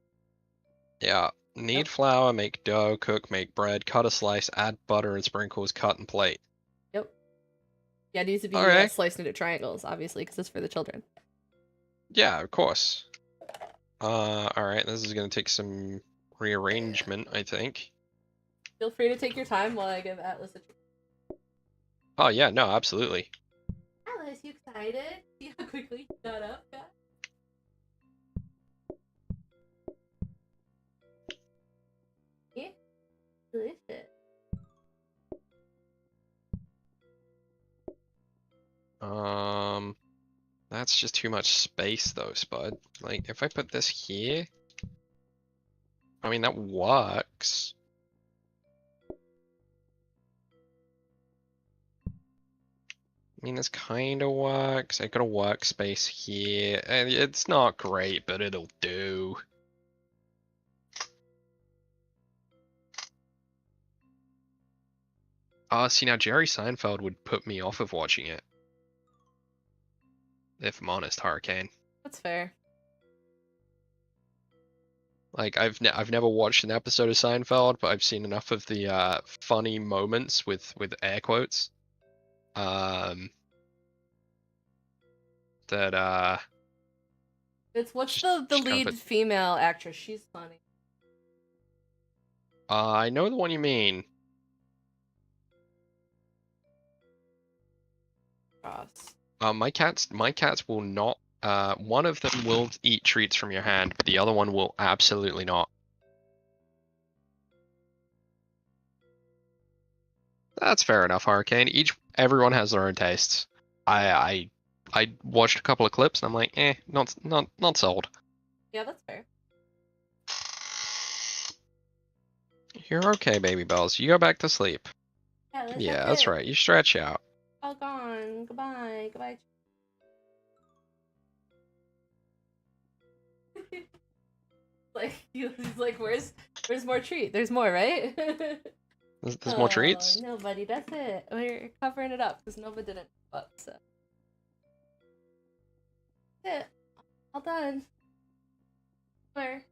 Yeah. Knead flour, make dough, cook, make bread, cut a slice, add butter and sprinkles, cut and plate. Yep. Yeah, it needs to be sliced into triangles, obviously, because it's for the children. Yeah, of course. Alright, this is gonna take some rearrangement, I think. Feel free to take your time while I give Atlas a treat. Oh yeah, no, absolutely. Atlas, you excited? See how quickly you got up, guys? Yeah. Delicious. That's just too much space though, Spud. Like, if I put this here, I mean, that works. I mean, this kind of works. I got a workspace here, and it's not great, but it'll do. See, now Jerry Seinfeld would put me off of watching it. If I'm honest, Hurricane. That's fair. Like, I've never watched an episode of Seinfeld, but I've seen enough of the funny moments with air quotes. That It's what's Just the kind of lead female actress? She's funny. I know the one you mean. Cross. My cats will not. One of them will eat treats from your hand, but the other one will absolutely not. That's fair enough, Hurricane. Everyone has their own tastes. I watched a couple of clips and I'm like, not sold. Yeah, that's fair. You're okay, baby bells. You go back to sleep. Yeah, That's it. right. You stretch out. All gone. Goodbye. Goodbye. Like he's like, where's more treat? There's more, right? There's more treats. No, buddy, that's it. We're covering it up because Nova didn't up, so that's it. All done. Where?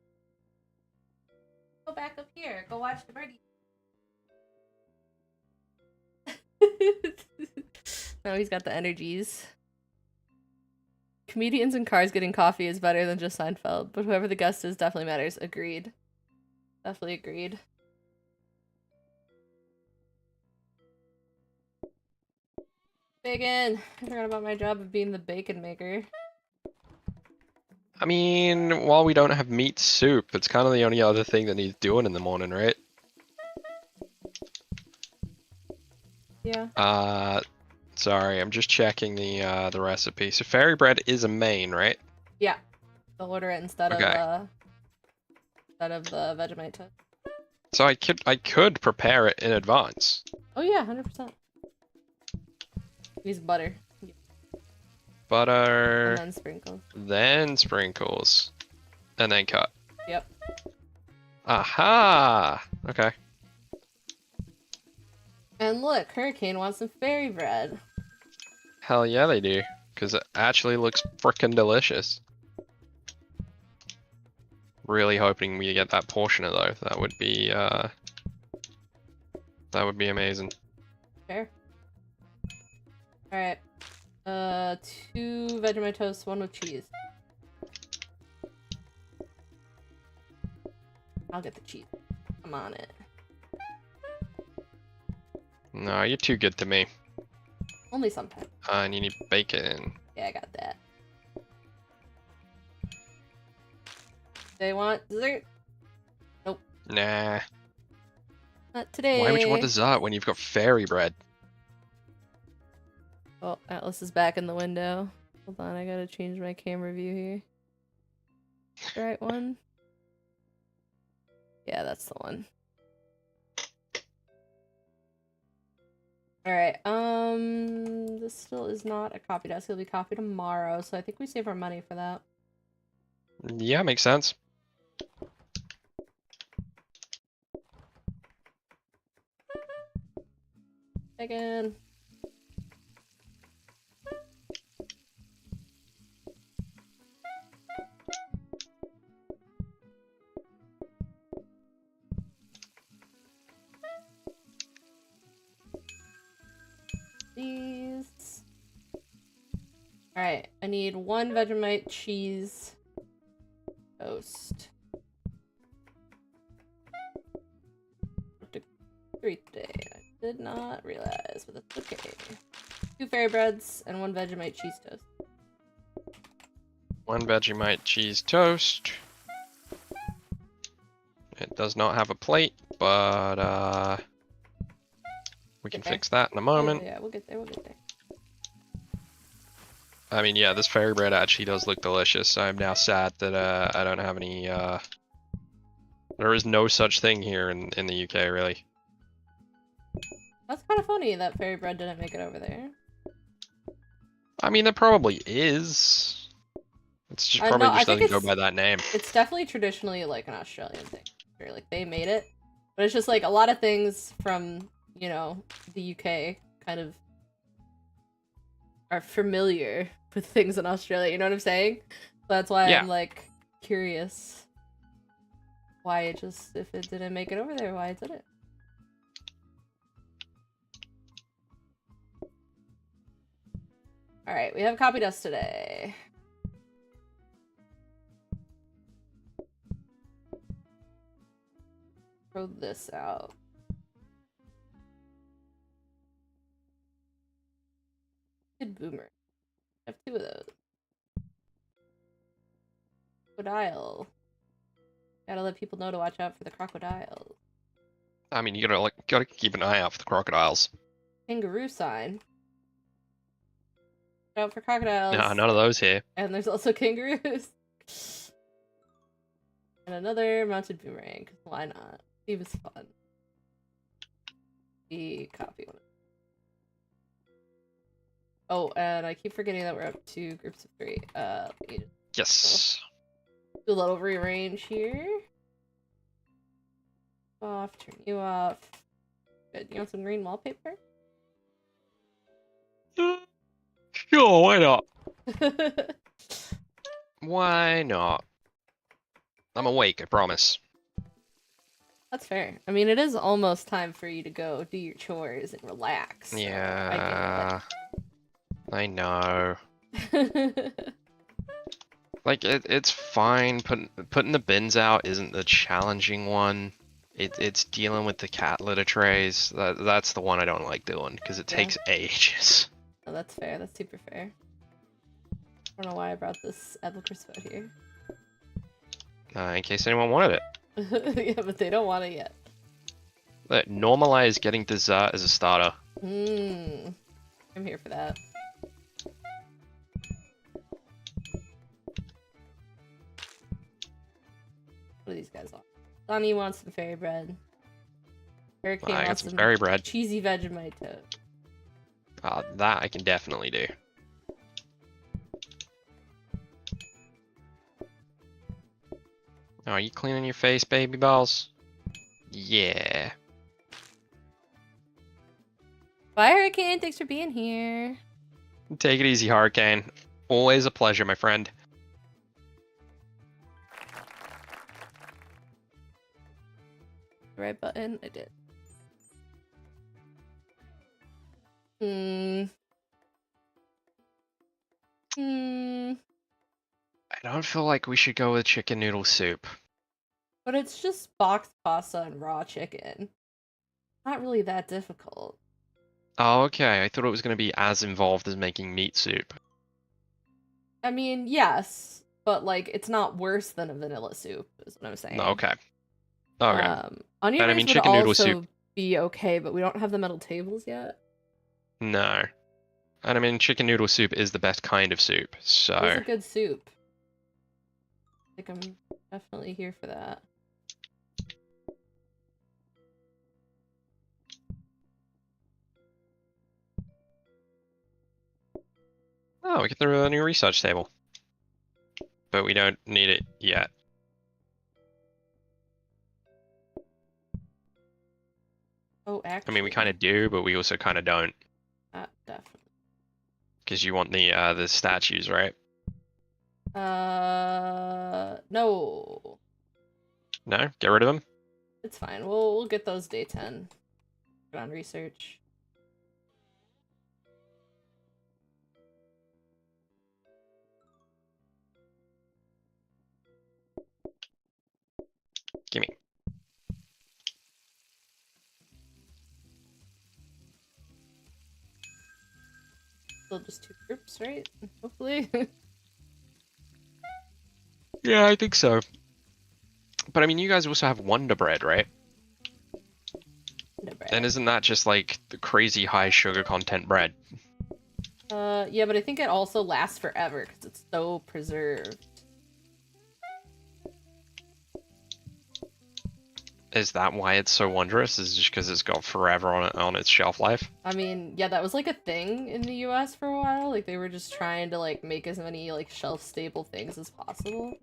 Go back up here. Go watch the birdie. Now he's got the energies. Comedians in cars getting coffee is better than just Seinfeld, but whoever the guest is definitely matters. Agreed. Definitely agreed. Bacon! I forgot about my job of being the bacon maker. I mean, while we don't have meat soup, it's kind of the only other thing that needs doing in the morning, right? Yeah. Sorry, I'm just checking the recipe. So fairy bread is a main, right? Yeah. They'll order it instead Okay. of the Vegemite toast. So I could prepare it in advance. Oh yeah, 100%. Use butter. Butter. And then sprinkles. Then sprinkles. And then cut. Yep. Aha! Okay. And look, Hurricane wants some fairy bread. Hell yeah, they do. Because it actually looks frickin' delicious. Really hoping we get that portion of though. That would be amazing. Fair. Alright. 2 Vegemite toasts, 1 with cheese. I'll get the cheese. I'm on it. No, you're too good to me. Only sometimes. And you need bacon. Yeah, I got that. They want dessert? Nope. Nah. Not today. Why would you want dessert when you've got fairy bread? Oh, Atlas is back in the window. Hold on, I gotta change my camera view here. The right one? Yeah, that's the one. Alright, this still is not a copy desk. It'll be copied tomorrow, so I think we save our money for that. Yeah, makes sense. Again. These. Alright, I need 1 Vegemite cheese toast. 3 today. I did not realize, but that's okay. 2 fairy breads and 1 Vegemite cheese toast. 1 Vegemite cheese toast. It does not have a plate, but we can fix that in a moment. Yeah, we'll get there, we'll get there. I mean, yeah, this fairy bread actually does look delicious. I'm now sad that I don't have any. There is no such thing here in the UK, really. That's kind of funny that fairy bread didn't make it over there. I mean, there probably is. It's just probably no, just doesn't go by that name. It's definitely traditionally like an Australian thing. Sure, like they made it, but it's just like a lot of things from, you know, the UK kind of are familiar with things in Australia. You know what I'm saying? So that's why I'm like curious why it just, if it didn't make it over there, why did it? All right, we have copy dust today. throw this out. Good boomer. I have 2 of those. Crocodile. Gotta let people know to watch out for the crocodiles. I mean, you gotta keep an eye out for the crocodiles. Kangaroo sign. Watch out for crocodiles. Nah, none of those here. And there's also kangaroos. And another mounted boomerang, because why not? Seems fun. The copy one. Oh, and I keep forgetting that we're up to groups of 3. Yes. Do a little rearrange here. Off, turn you off. Good. You want some green wallpaper? Sure, why not? Why not? I'm awake, I promise. That's fair. I mean, it is almost time for you to go do your chores and relax. So Yeah. I know. I get it. Like, it's fine. Putting the bins out isn't the challenging one. It's dealing with the cat litter trays. That's the one I don't like doing, because it takes ages. Oh, that's fair. That's super fair. I don't know why I brought this apple crisp out here. In case anyone wanted Yeah, but they don't want it yet. Normalize getting dessert as a starter. I'm here for that. What do these guys want? Sonny wants some fairy bread. Hurricane I got wants some some fairy bread. cheesy Vegemite toast. That I can definitely do. Oh, are you cleaning your face, baby balls? Yeah. Bye, Hurricane. Thanks for being here. Take it easy, Hurricane. Always a pleasure, my friend. Right button. I did. I don't feel like we should go with chicken noodle soup. But it's just boxed pasta and raw chicken. Not really that difficult. Oh, okay. I thought it was going to be as involved as making meat soup. I mean, yes, but like it's not worse than a vanilla soup, is what I'm saying. Okay. Okay. Onion rings would chicken noodle also soup. be okay, but we don't have the metal tables yet. No. And I mean, chicken noodle soup is the best kind of soup, so... It's a good soup. I think I'm definitely here for that. Oh, we get the new research table. But we don't need it yet. Oh, actually. I mean, we kind of do, but we also kind of don't. Definitely. Because you want the statues, right? No. No? Get rid of them? It's fine. We'll get those day 10. Get on research. Gimme. Still just 2 groups, right? Hopefully. Yeah, I think so. But I mean, you guys also have Wonder Bread, right? Wonder bread. And isn't that just like the crazy high sugar content bread? Yeah, but I think it also lasts forever because it's so preserved. Is that why it's so wondrous? Is it just because it's got forever on its shelf life? I mean, yeah, that was like a thing in the US for a while. Like they were just trying to like make as many like shelf stable things as possible.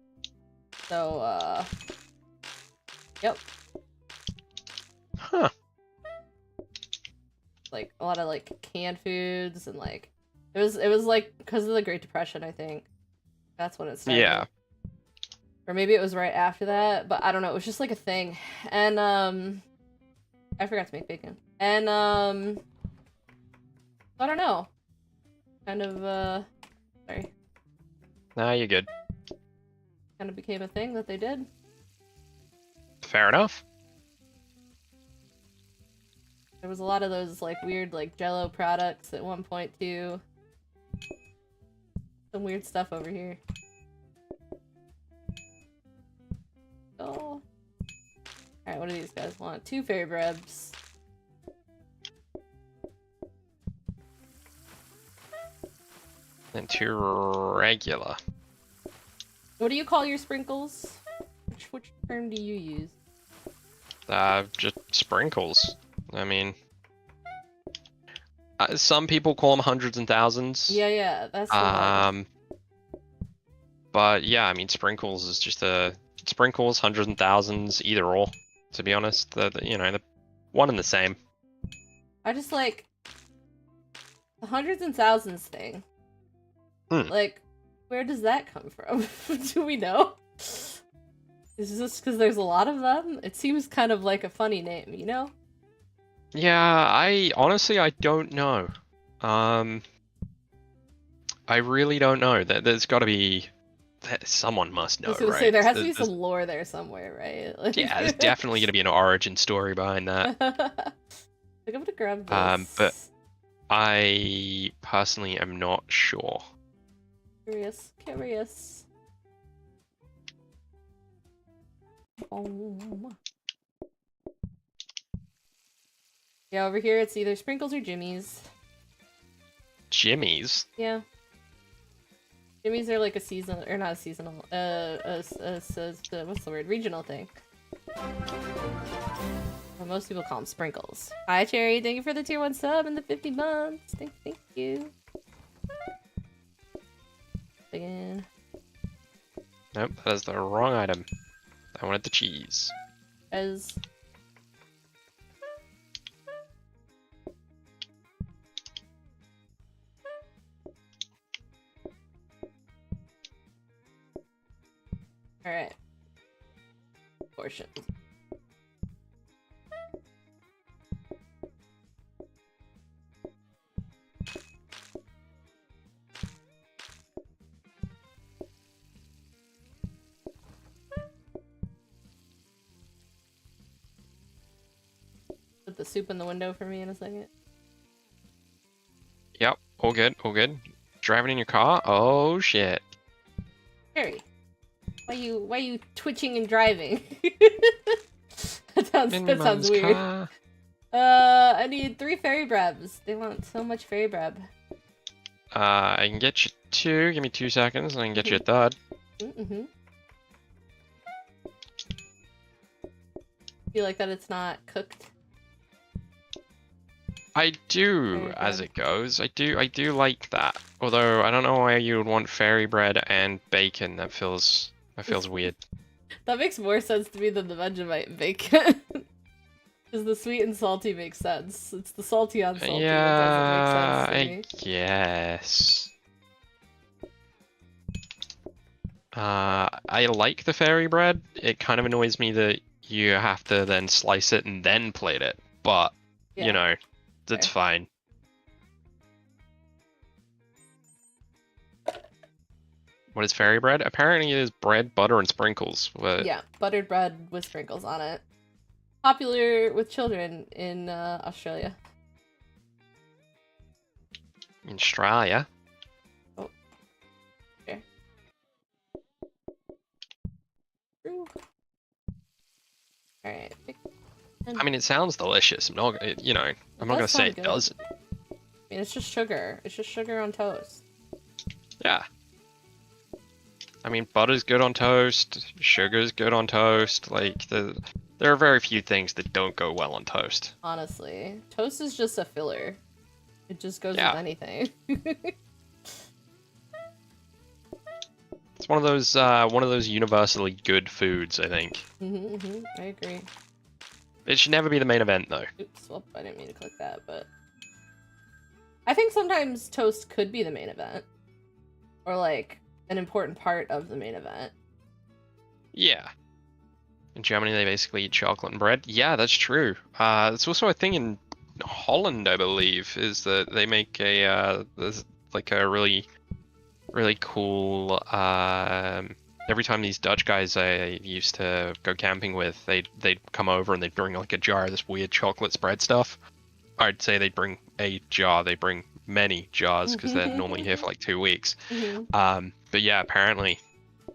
So yep. Huh. Like a lot of like canned foods and like it was like because of the Great Depression, I think. That's when it started. Yeah. Or maybe it was right after that, but I don't know. It was just like a thing. And I forgot to make bacon. And I don't know. Kind of sorry. Nah, you're good. Kind of became a thing that they did. Fair enough. There was a lot of those like weird like Jello products at one point too. Some weird stuff over here. Oh. Alright, what do these guys want? 2 fairy breads. And 2 regular. What do you call your sprinkles? Which term do you use? Just sprinkles. I mean, some people call them hundreds and thousands. Yeah, that's the one. But yeah, I mean, sprinkles is just sprinkles, hundreds and thousands, either or. To be honest, you know, the one and the same. I just like the hundreds and thousands thing. Like, where does that come from? Do we know? Is this because there's a lot of them? It seems kind of like a funny name, you know? Yeah, I don't know. I really don't know. There's got to be. Someone must know, I was gonna right? say there has to be some lore there somewhere, right? Like... Yeah, there's definitely gonna be an origin story behind that. I'm gonna grab this. But I personally am not sure. Curious. Yeah, over here it's either Sprinkles or Jimmy's. Jimmy's? Yeah. Jimmy's are like a seasonal, or not a seasonal, what's the word? Regional thing. Well, most people call them Sprinkles. Hi, Cherry. Thank you for the tier 1 sub and the 50 months. Thank you. Again. Nope, that is the wrong item. I wanted the cheese. As Alright. Portion. Put the soup in the window for me in a second. Yep, all good, all good. Driving in your car? Oh shit. Harry, why you twitching and driving? that sounds weird. Car. I need 3 fairy brebs. They want so much fairy breb. I can get you 2. Give me 2 seconds, and I can get you a third. Feel like that it's not cooked. I do, as it goes. I do like that. Although I don't know why you would want fairy bread and bacon. That feels weird. That makes more sense to me than the Vegemite and bacon. Because the sweet and salty makes sense. It's the salty on salty that doesn't make sense to me. I guess. I like the fairy bread. It kind of annoys me that you have to then slice it and then plate it. But, you know, that's fine. What is fairy bread? Apparently it is bread, butter, and sprinkles. Yeah, buttered bread with sprinkles on it. Popular with children in Australia. In Australia? Oh. Okay. Alright. I mean, it sounds delicious. I'm not gonna say it doesn't. I mean, it's just sugar. It's just sugar on toast. Yeah. I mean, butter's good on toast. Sugar's good on toast. Like, there are very few things that don't go well on toast. Honestly, toast is just a filler. It just goes with anything. It's one of those universally good foods, I think. I agree. It should never be the main event, though. Oops, well, I didn't mean to click that, but I think sometimes toast could be the main event, or like an important part of the main event. Yeah. In Germany, they basically eat chocolate and bread. Yeah, that's true. It's also a thing in Holland, I believe, is that they make there's like a really cool. Every time these Dutch guys I used to go camping with, they'd come over and they'd bring like a jar of this weird chocolate spread stuff. I'd say they bring a jar. They bring many jars because they're normally here for like 2 weeks. But yeah, apparently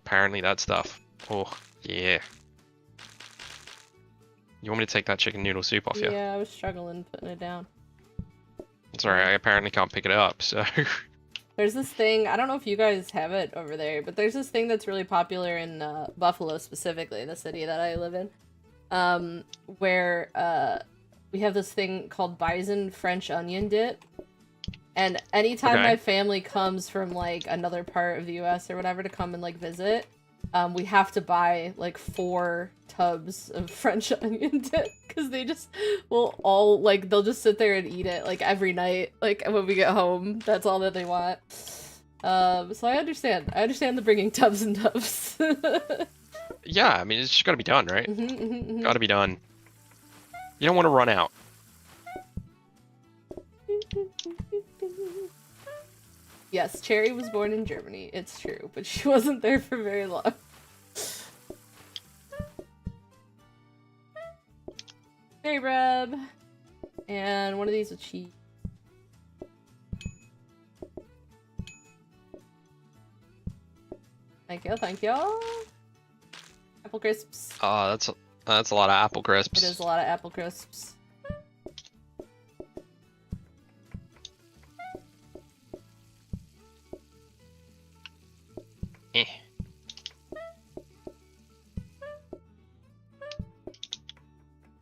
that stuff. Oh yeah. You want me to take that chicken noodle soup off you? Yeah, I was struggling putting it down. Sorry, I apparently can't pick it up, so... There's this thing, I don't know if you guys have it over there, but there's this thing that's really popular in Buffalo specifically, the city that I live in, where we have this thing called bison French onion dip. And anytime my family comes from like another part of the US or whatever to come and like visit, we have to buy like 4 tubs of French onion dip because they just will all like they'll just sit there and eat it like every night, like when we get home. That's all that they want. So I understand the bringing tubs and tubs. Yeah, I mean it's just gotta be done, right? Gotta be done. You don't want to run out. Yes, Cherry was born in Germany, it's true, but she wasn't there for very long. Hey, Reb. And one of these with cheese. Thank you, thank you. Apple crisps. That's a lot of apple crisps. It is a lot of apple crisps.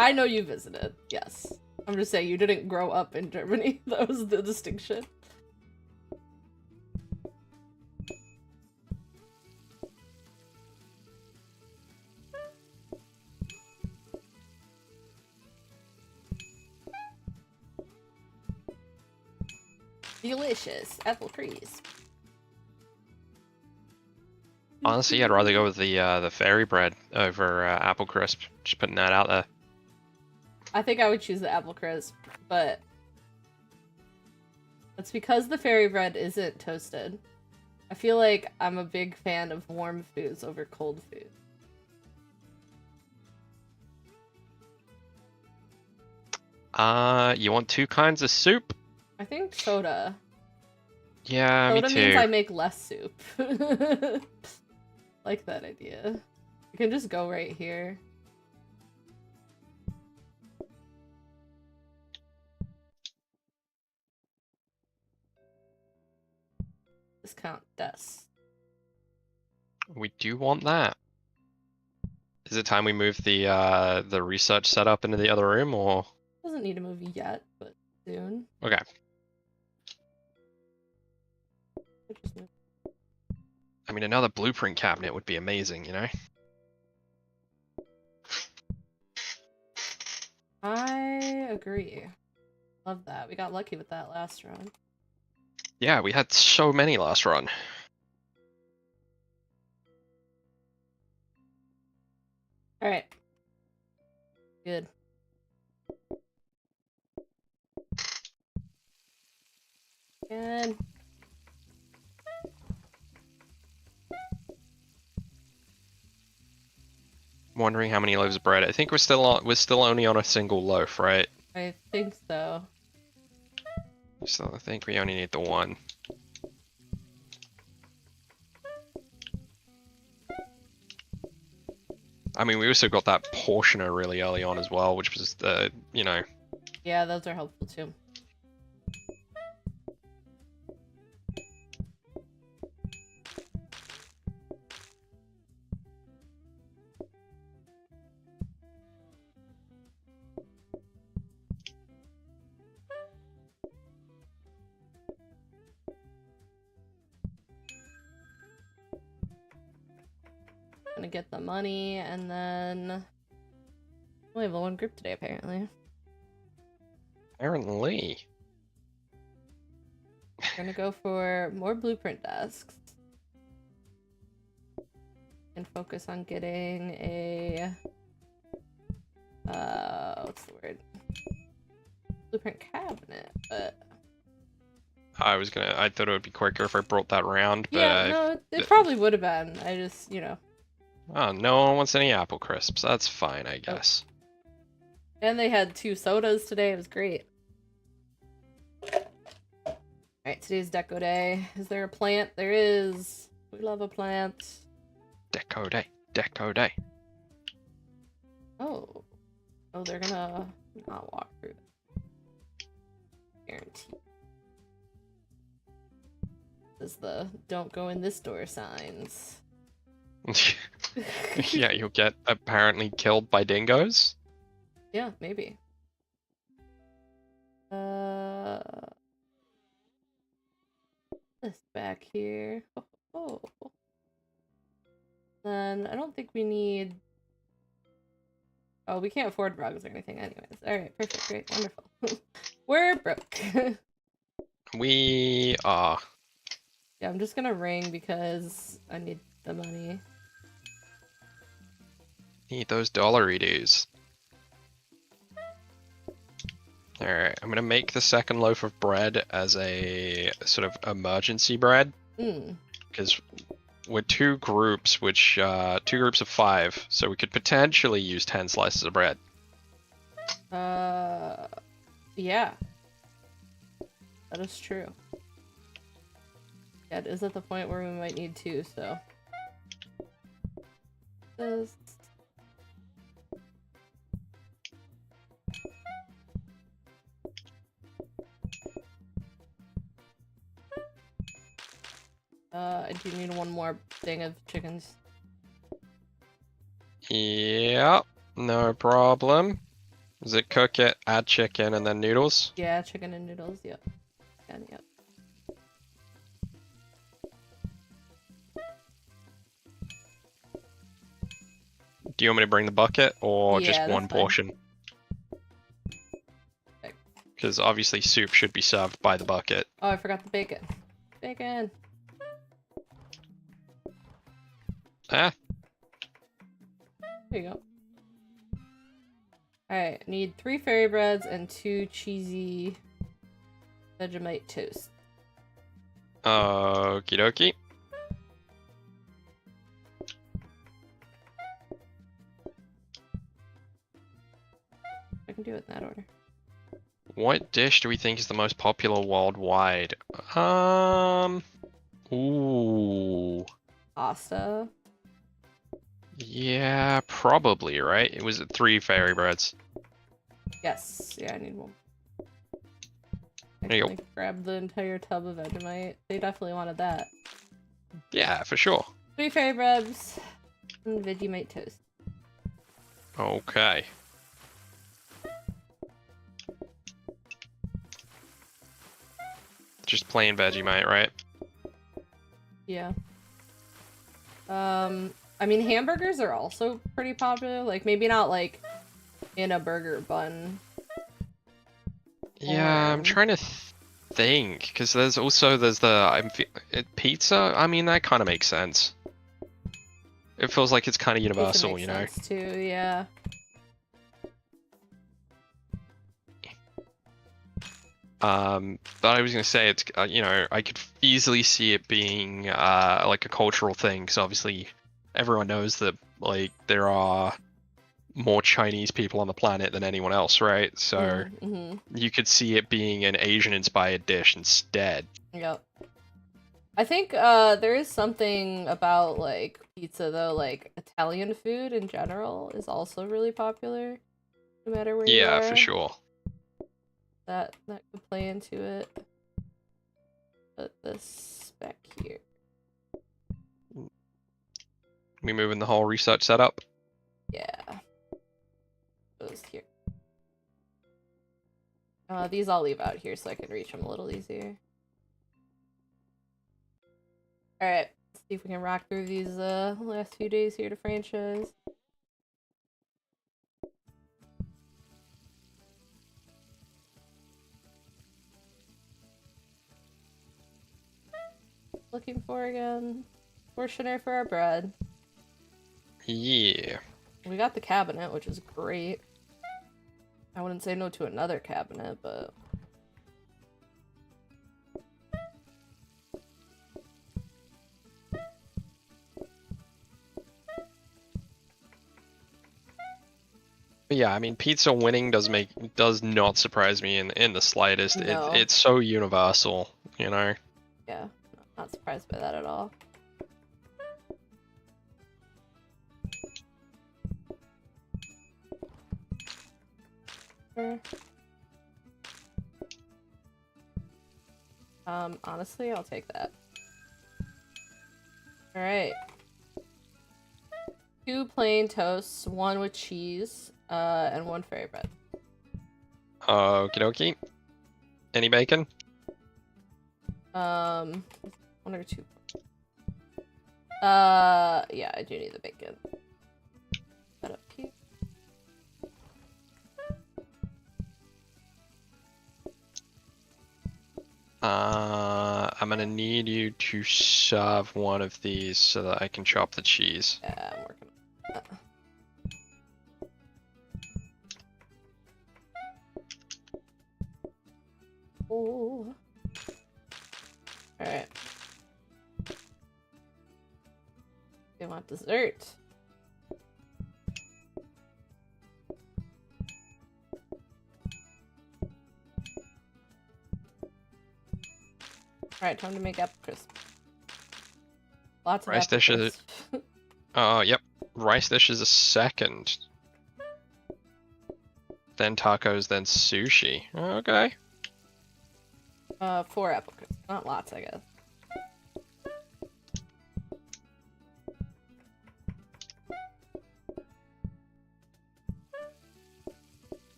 I know you visited, yes. I'm just saying, you didn't grow up in Germany. That was the distinction. Delicious apple crisp. Honestly, I'd rather go with the fairy bread over apple crisp. Just putting that out there. I think I would choose the apple crisp, but it's because the fairy bread isn't toasted. I feel like I'm a big fan of warm foods over cold food. You want 2 kinds of soup? I think soda. Yeah, soda me too. means I make less soup. Like that idea. You can just go right here. Discount desk. We do want that. Is it time we move the research setup into the other room, or? Doesn't need to move yet, but soon. Okay. I mean, another blueprint cabinet would be amazing, you know? I agree. Love that. We got lucky with that last run. Yeah, we had so many last run. Alright. Good. Good. Wondering how many loaves of bread. I think we're still only on a single loaf, right? I think so. So I think we only need the 1. I mean, we also got that portioner really early on as well, which was the, you know. Yeah, those are helpful too. Gonna get the money, and then we have a 1 group today, apparently. Apparently. Gonna go for more blueprint desks. And focus on getting a what's the word? Blueprint cabinet, but I thought it would be quicker if I brought that round, but yeah, no, it probably would have been. I just, you know. Oh, no one wants any apple crisps. That's fine, I guess. And they had 2 sodas today. It was great. Alright, today's deco day. Is there a plant? There is. We love a plant. Deco day. Deco day. Oh. Oh, they're gonna not walk through that. Guarantee. This is the don't go in this door signs. Yeah, you'll get apparently killed by dingoes. Yeah, maybe. This back here. Oh. Then I don't think we need. Oh, we can't afford rugs or anything, anyways. All right, perfect, great, wonderful. We're broke. We are. Yeah, I'm just gonna ring because I need the money. Need those dollary dues. Alright, I'm gonna make the second loaf of bread as a sort of emergency bread. Because we're two groups, two groups of 5, so we could potentially use 10 slices of bread. Yeah. That is true. Yeah, it is at the point where we might need 2, so. I do need one more thing of chickens. Yep, no problem. Does it cook it, add chicken, and then noodles? Yeah, chicken and noodles, yep. And yep. Do you want me to bring the bucket, or Yeah, just that's one fine. portion? Because obviously soup should be served by the bucket. Oh, I forgot the bacon. Bacon! Ah. There you go. Alright, need 3 fairy breads and 2 cheesy Vegemite toast. Okie dokie. I can do it in that order. What dish do we think is the most popular worldwide? Ooh. Pasta. Yeah, probably, right? It was 3 fairy breads. Yes. Yeah, I need one. There you go. Grab the entire tub of Vegemite. They definitely wanted that. Yeah, for sure. 3 fairy breads and Vegemite toast. Okay. Just plain Vegemite, right? Yeah. I mean, hamburgers are also pretty popular. Like, maybe not, like, in a burger bun. Yeah, I'm trying to think, because there's the pizza. I mean, that kind of makes sense. It feels like it's kind of universal, you know. Makes sense too, yeah. But I was gonna say it's you know, I could easily see it being like a cultural thing, because obviously everyone knows that like there are more Chinese people on the planet than anyone else, right? So you could see it being an Asian-inspired dish instead. Yep. I think there is something about like pizza though, like Italian food in general is also really popular, no matter where you are. Yeah, for sure. That could play into it. Put this back here. We moving the whole research setup? Yeah. Goes here. These I'll leave out here so I can reach them a little easier. Alright, let's see if we can rock through these last few days here to franchise. Looking for again. Portioner for our bread. Yeah. We got the cabinet, which is great. I wouldn't say no to another cabinet, but... Yeah, I mean, pizza winning does not surprise me in the slightest. No. It's so universal, you know. Yeah, not surprised by that at all. Honestly, I'll take that. Alright. 2 plain toasts, 1 with cheese, and 1 fairy bread. Okie dokie. Any bacon? 1 or 2. Yeah, I do need the bacon. That up here. I'm gonna need you to serve one of these so that I can chop the cheese. Yeah, I'm working on that. Oh. Alright. They want dessert. Alright, time to make apple crisp. Lots of Rice apple dishes. crisp. Yep. Rice dish is a second. Then tacos, then sushi. Okay. 4 apple crisp. Not lots, I guess.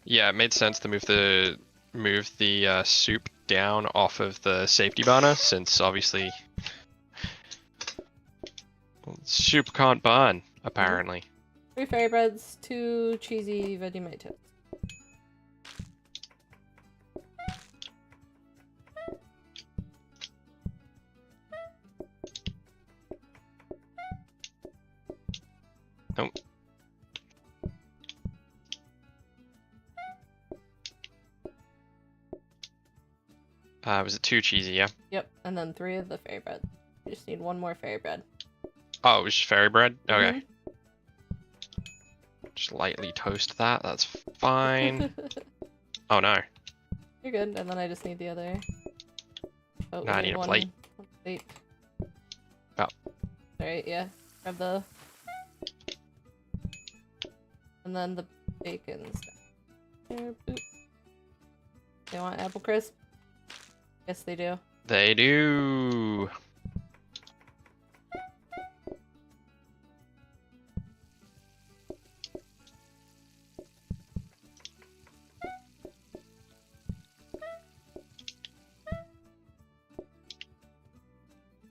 Yeah, it made sense to move the soup down off of the safety burner, since obviously soup can't burn, apparently. 3 fairy breads, 2 cheesy Vegemite toasts. Nope. Was it 2 cheesy, yeah? Yep, and then 3 of the fairy bread. You just need 1 more fairy bread. Oh, it was just fairy bread? Okay. Mhm. Just lightly toast that, that's fine. Oh no. You're good, and then I just need the other. Oh, No, I need a plate. One plate. Oh. Alright, yeah. Grab the... And then the bacon stuff. There, boop. They want apple crisp? Yes, they do. They do.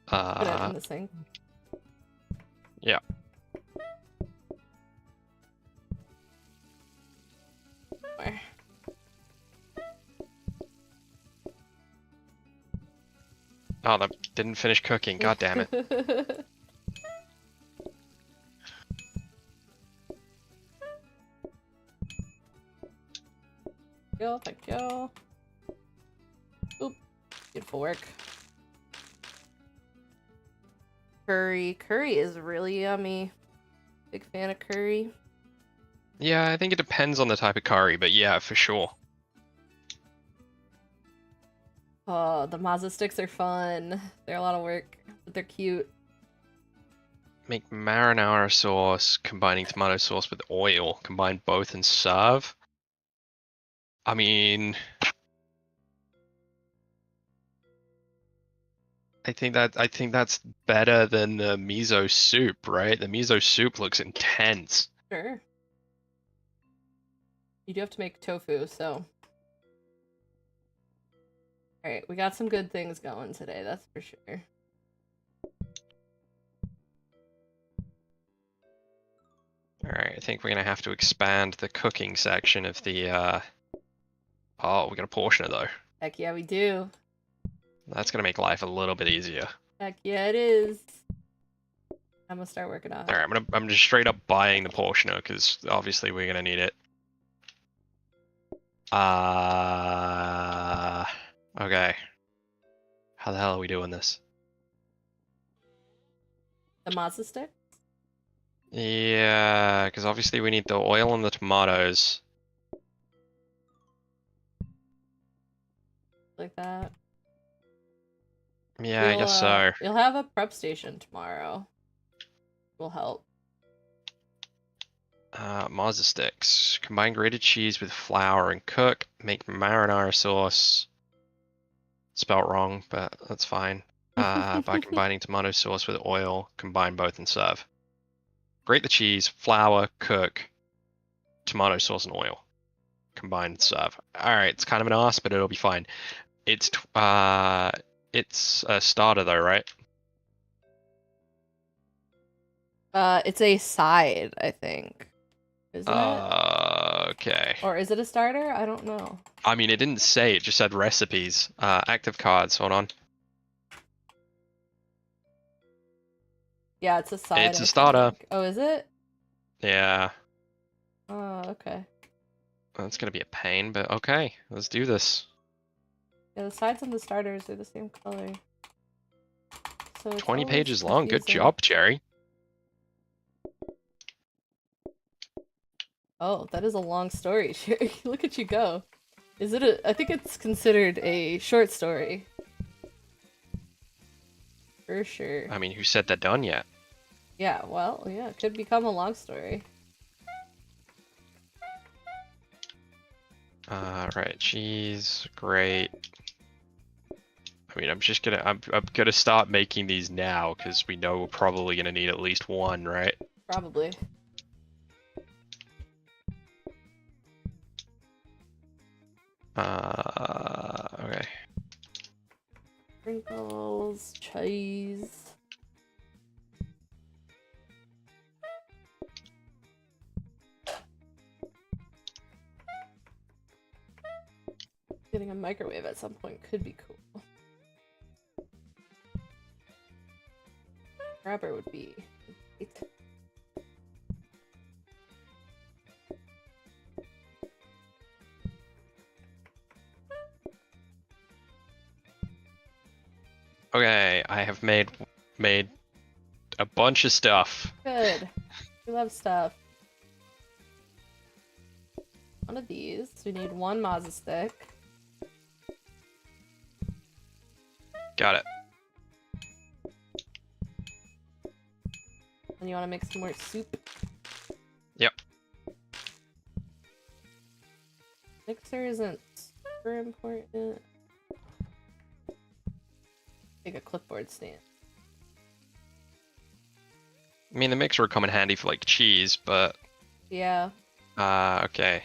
Put it in the sink. Yeah. Where? Oh, that didn't finish cooking. God damn it. Thank you. Oop. Beautiful work. Curry. Curry is really yummy. Big fan of curry. Yeah, I think it depends on the type of curry, but yeah, for sure. Oh, the mazza sticks are fun. They're a lot of work, but they're cute. Make marinara sauce, combining tomato sauce with oil, combine both and serve. I mean, I think that's better than the miso soup, right? The miso soup looks intense. Sure. You do have to make tofu, so. Alright, we got some good things going today, that's for sure. Alright, I think we're gonna have to expand the cooking section of the, Oh, we got a portioner though. Heck yeah, we do. That's gonna make life a little bit easier. Heck yeah, it is. I'm gonna start working on it. Alright, I'm just straight up buying the portioner, because obviously we're gonna need it. Okay. How the hell are we doing this? The mazza stick? Yeah, because obviously we need the oil and the tomatoes. Like that. Yeah, I guess so. You'll have a prep station tomorrow. Will help. Mazda sticks. Combine grated cheese with flour and cook. Make marinara sauce. Spelt wrong, but that's fine. By combining tomato sauce with oil, combine both and serve. Grate the cheese, flour, cook, tomato sauce and oil. Combine and serve. Alright, it's kind of an ass, but it'll be fine. It's a starter though, right? It's a side, I think. Isn't it? Okay. Or is it a starter? I don't know. I mean, it didn't say, it just said recipes. Active cards, hold on. Yeah, it's a side. It's a starter. Oh, is it? Yeah. Oh, okay. That's gonna be a pain, but okay, let's do this. Yeah, the sides and the starters are the same color. So 20 pages long. Good job, Jerry. Oh, that is a long story, Jerry. Look at you go. Is it a... I think it's considered a short story. For sure. I mean, who said they're done yet? Yeah, well, yeah, it could become a long story. Right, cheese, great. I mean, I'm gonna start making these now because we know we're probably gonna need at least one, right? Probably. Okay. Sprinkles, cheese. Getting a microwave at some point could be cool. Grabber would be great. Okay, I have made a bunch of stuff. Good. We love stuff. One of these. We need one Mazda stick. Got it. And you want to make some more soup? Yep. Mixer isn't super important. Take a clipboard stand. I mean, the mixer would come in handy for like cheese, but Yeah. okay.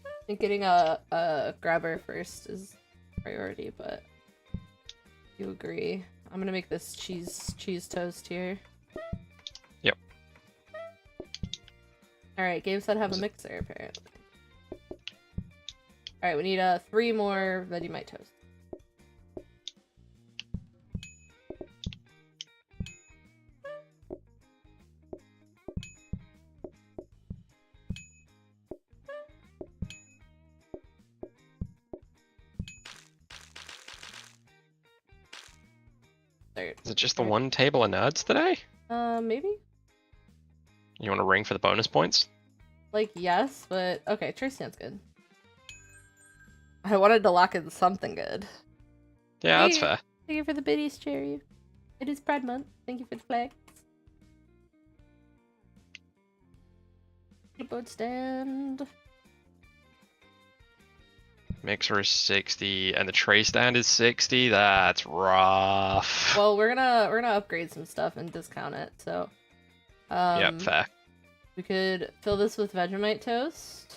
I think getting a grabber first is priority, but you agree. I'm gonna make this cheese toast here. Yep. Alright, Gabe said have a mixer apparently. Alright, we need 3 more Vegemite toast. Is it just the one table of nerds today? Maybe? You want a ring for the bonus points? Like, yes, but okay, tray stand's good. I wanted to lock in something good. Yeah, that's fair. Thank you for the biddies, Cherry. It is Pride Month. Thank you for the flags. Clipboard stand. Mixer is 60 and the tray stand is 60. That's rough. Well, we're gonna upgrade some stuff and discount it. So, Yep, fair. we could fill this with Vegemite toast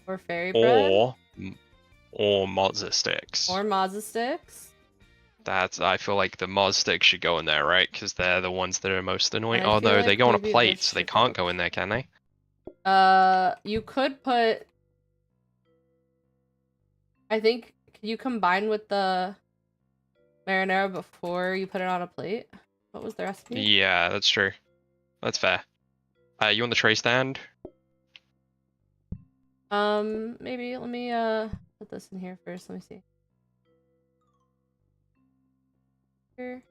or fairy bread Or mozza sticks. or Mazda sticks. I feel like the moz sticks should go in there, right? Because they're the ones that are most annoying. And I Oh feel no, like they go on a maybe plate, this so they should can't go- go in there, can they? You could put. I think, can you combine with the marinara before you put it on a plate? What was the recipe? Yeah, that's true. That's fair. You want the tray stand? Maybe let me put this in here first. Let me see. Here.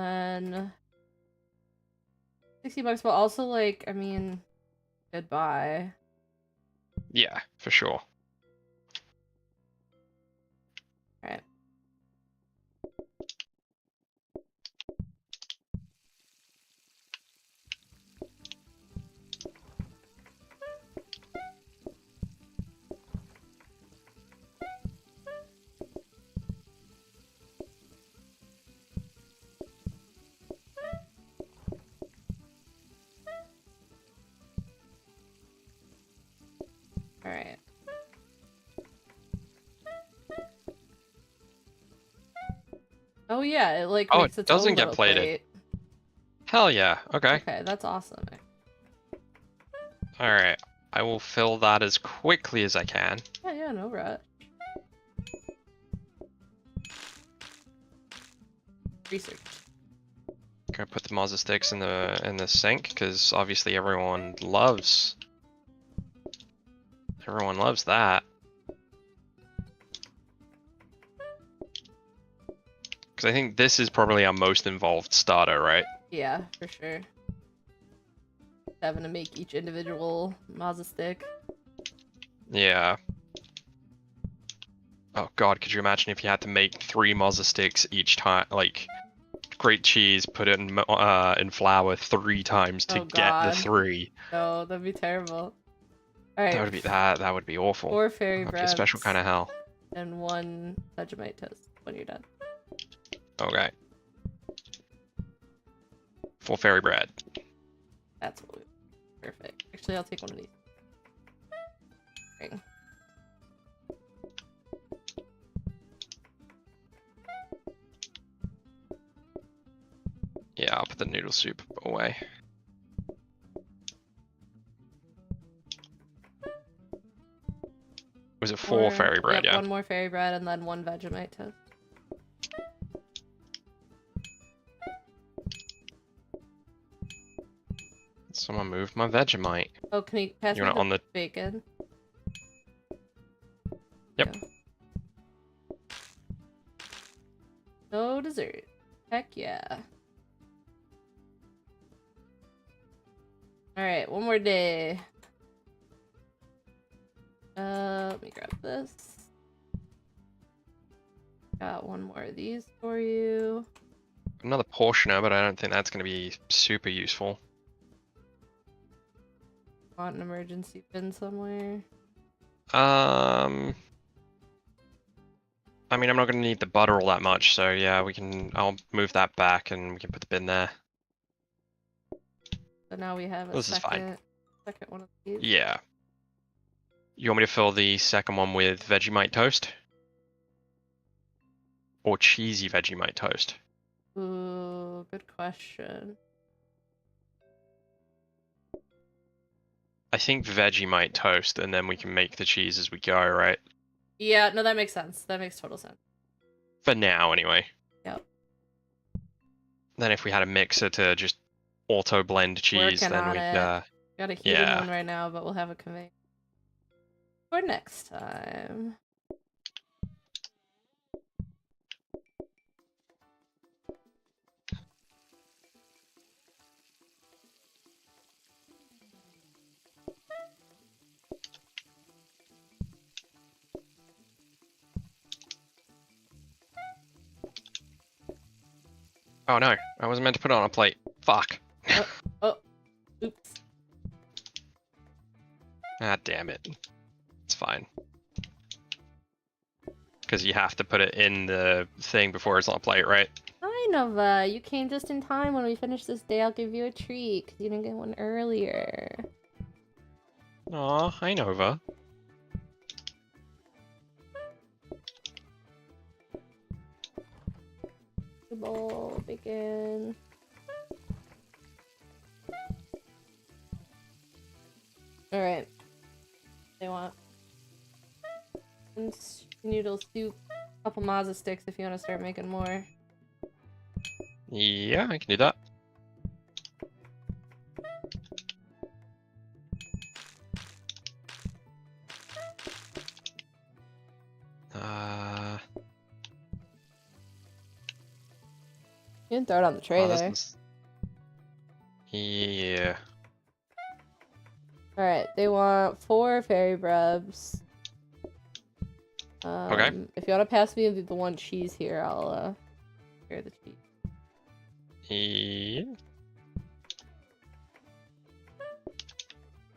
And $60, but also like, I mean, goodbye. Yeah, for sure. Alright. Alright. Oh yeah, it like Oh, makes it its own doesn't get little plated. plate. Hell yeah. Okay. Okay, that's awesome. Alright. I will fill that as quickly as I can. Yeah, no rush. Research. Gonna put the Mazda sticks in the sink because obviously everyone loves that. Because I think this is probably our most involved starter, right? Yeah, for sure. Having to make each individual Mazda stick. Yeah. Oh god, could you imagine if you had to make 3 Mazda sticks each time? Like, grate cheese, put it in flour 3 times to Oh get the god. 3. No, that'd be terrible. Alright. That would be awful. 4 fairy That'd be a special breads kind of hell. and 1 Vegemite toast when you're done. Okay. 4 fairy bread. That's what we... Perfect. Actually, I'll take one of these. Ring. Yeah, I'll put the noodle soup away. Was it 4 fairy bread? Yep, Yeah. 1 more fairy bread and then 1 Vegemite toast. Someone moved my Vegemite. Oh, can you pass You me want it on the bacon? Yep. Yeah. No dessert. Heck yeah. Alright, one more day. Let me grab this. Got 1 more of these for you. another portioner, but I don't think that's going to be super useful. Want an emergency bin somewhere? I mean, I'm not going to need the butter all that much, so yeah, I'll move that back and we can put the bin there. So now we have a This is fine. second one of these. Yeah. You want me to fill the second one with Vegemite toast? Or cheesy Vegemite toast? Ooh, good question. I think Vegemite toast, and then we can make the cheese as we go, right? Yeah, no, that makes sense. That makes total sense. For now, anyway. Yep. Then if we had a mixer to just auto blend cheese, Working then on we'd it. Got a heated yeah. one right now, but we'll have a conveyor for next time. Oh no, I wasn't meant to put it on a plate. Fuck. Oh, oops. Ah, damn it. It's fine. Because you have to put it in the thing before it's on a plate, right? Hi, Nova. You came just in time. When we finish this day, I'll give you a treat, because you didn't get one earlier. Aw, hi Nova. Bowl, bacon. Alright. They want noodle soup, a couple Mazda sticks if you want to start making more. Yeah, I can do that. You can throw it on the tray there. Yeah. Alright, they want 4 fairy breads. Okay. If you want to pass me the 1 cheese here, I'll share the cheese. Yeah.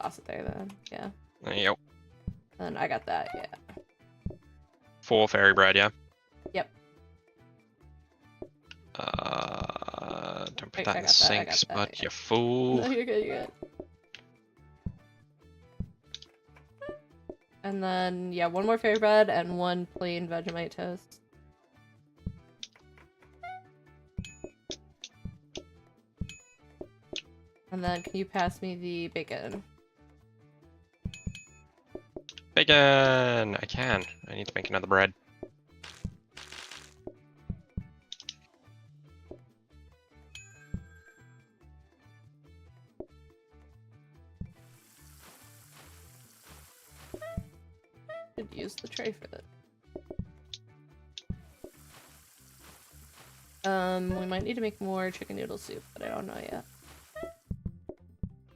Toss it there then, yeah. Yep. And I got that, yeah. 4 fairy bread, yeah? Yep. Don't put Wait, that in the sink, Spud, you fool. No, you're good, you're good. And then, yeah, 1 more fairy bread and 1 plain Vegemite toast. And then, can you pass me the bacon? Bacon! I can. I need to make another bread. Could use the tray for that. We might need to make more chicken noodle soup, but I don't know yet.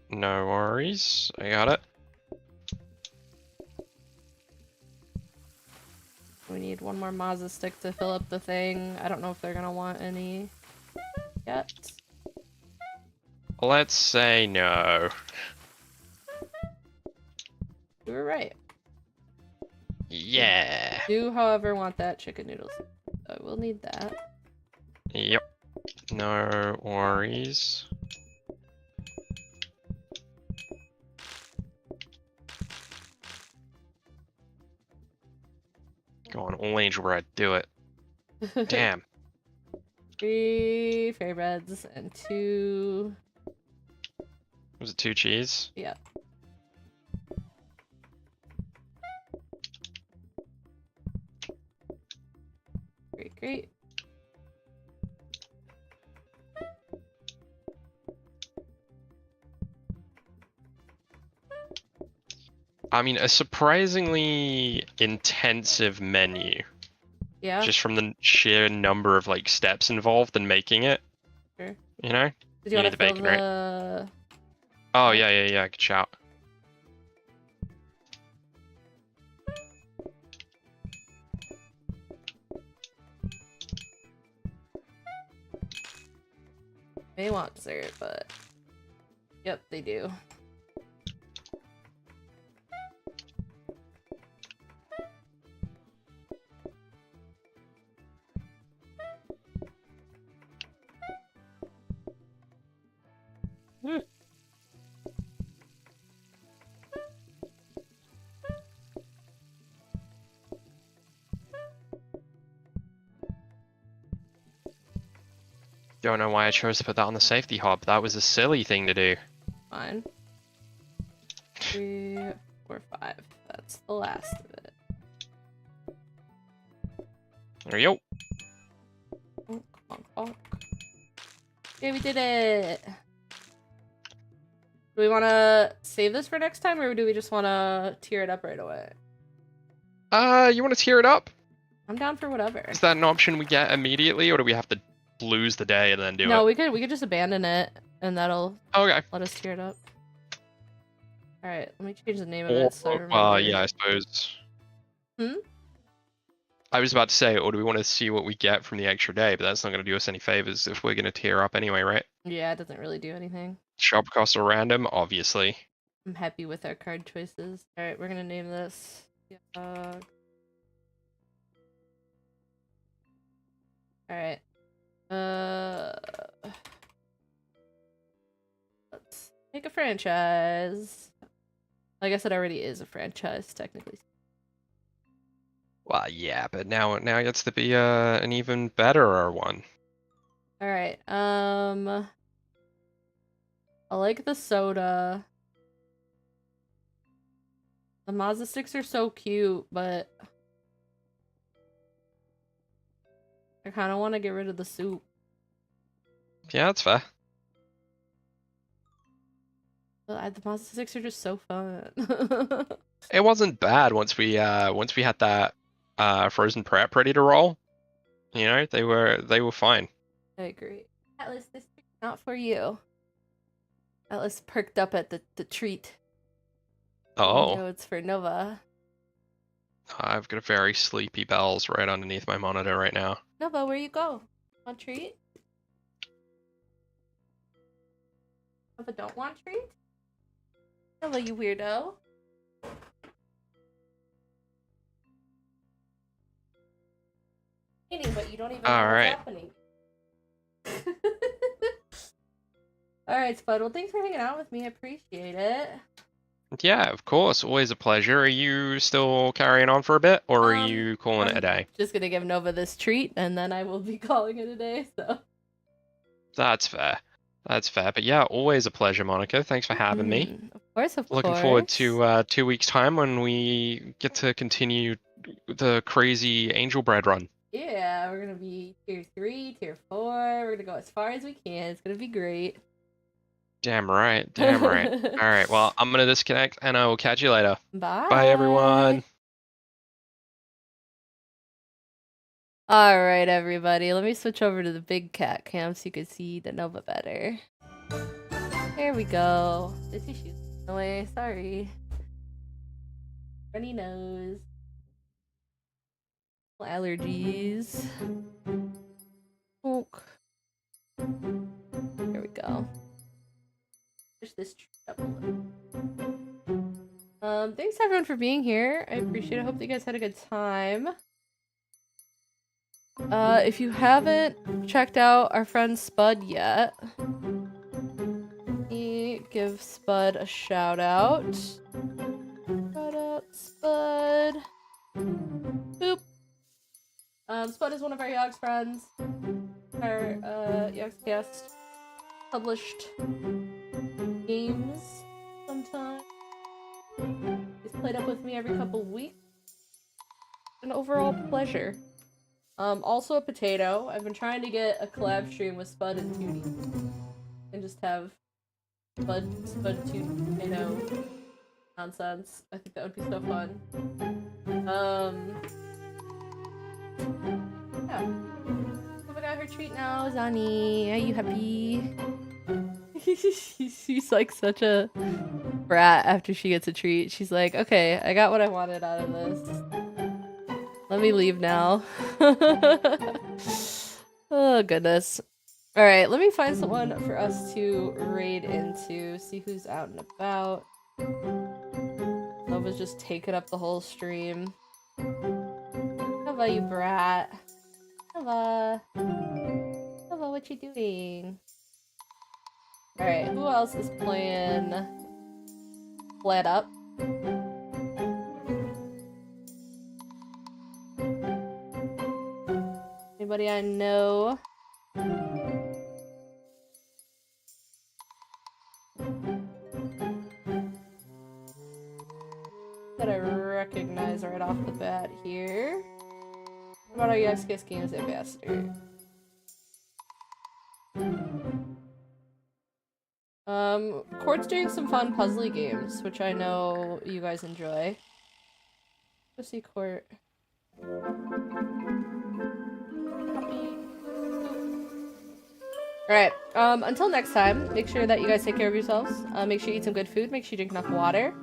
No worries. I got it. We need 1 more Mazza stick to fill up the thing. I don't know if they're gonna want any yet. Let's say no. You were right. Yeah. Do, however, want that chicken noodle soup. So we'll need that. Yep. No worries. Go on, all angel bread, do it. Damn. 3 fairy breads and 2. Was it 2 cheese? Yeah. Great, great. I mean, a surprisingly intensive menu. Yeah. Just from the sheer number of like steps involved in making it. Sure. You know? Did you want need to the fill bacon, the... right? Oh yeah, good shout. They want dessert, but... Yep, they do. Don't know why I chose to put that on the safety hob. That was a silly thing to do. Fine. 3, 4, 5. That's the last of it. There we go. Honk, honk, honk. Yeah, we did it! Do we want to save this for next time, or do we just want to tear it up right away? You want to tear it up? I'm down for whatever. Is that an option we get immediately, or do we have to lose the day and then do it? No, we could just abandon it, and that'll Okay. let us tear it up. Alright, let me change the name of it so I remember. Well, yeah, I suppose. Hmm? I was about to say, or do we want to see what we get from the extra day? But that's not going to do us any favors if we're going to tear up anyway, right? Yeah, it doesn't really do anything. Shop costs are random, obviously. I'm happy with our card choices. Alright, we're gonna name this. Alright. Let's make a franchise. I guess it already is a franchise, technically. Well, yeah, but now it gets to be an even better one. Alright, I like the soda. The Mazda sticks are so cute, but I kind of want to get rid of the soup. Yeah, that's fair. The Mazda sticks are just so fun. It wasn't bad once we had that frozen prep ready to roll. You know, they were fine. I agree. Atlas, this treat's not for you. Atlas perked up at the treat. Oh. No, it's for Nova. I've got a very sleepy bells right underneath my monitor right now. Nova, where you go? Want treat? Nova don't want treat? Nova, you weirdo. But you don't even know what's happening. Alright, Spud. Well, thanks for hanging out with me. I appreciate it. Yeah, of course. Always a pleasure. Are you still carrying on for a bit, or are you calling it a day? Just gonna give Nova this treat, and then I will be calling it a day, so. That's fair. That's fair. But yeah, always a pleasure, Monica. Thanks for having me. Of course, of course. Looking forward to 2 weeks' time when we get to continue the crazy Angel Bread run. Yeah, we're gonna be tier 3, tier 4. We're gonna go as far as we can. It's gonna be great. Damn right. Damn right. All right. Well, I'm gonna disconnect, and I will catch you later. Bye. Bye, everyone. All right, everybody. Let me switch over to the big cat cam so you can see the Nova better. There we go. The tissue's away. Sorry. Runny nose. Allergies. Smoke. There we go. Push this up a little. Thanks everyone for being here. I appreciate it. I hope that you guys had a good time. If you haven't checked out our friend Spud yet, let me give Spud a shout out. Shout out, Spud. Boop. Spud is one of our Yogs friends. Our Yogscast published games sometimes. He's played up with me every couple weeks. An overall pleasure. Also a potato. I've been trying to get a collab stream with Spud and Tootie. And just have Spud, Tootie, potato nonsense. I think that would be so fun. Yeah. Nova got her treat now, Zani. Are you happy? She's like such a brat after she gets a treat. She's like, okay, I got what I wanted out of this. Let me leave now. Oh, goodness. Alright, let me find someone for us to raid into. See who's out and about. Nova's just taking up the whole stream. Nova, you brat. Nova. Nova, what you doing? Alright, who else is playing PlateUp? Anybody I know? That I recognize right off the bat here. What about our YogsHub Games ambassador? Court's doing some fun puzzly games, which I know you guys enjoy. Go see Court. Alright, until next time, make sure that you guys take care of yourselves. Make sure you eat some good food, make sure you drink enough water.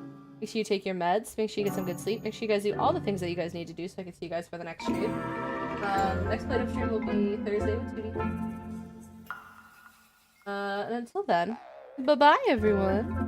Make sure you take your meds, make sure you get some good sleep, make sure you guys do all the things that you guys need to do so I can see you guys for the next stream. Next PlateUp stream will be Thursday with Tootie. And until then, bye-bye everyone!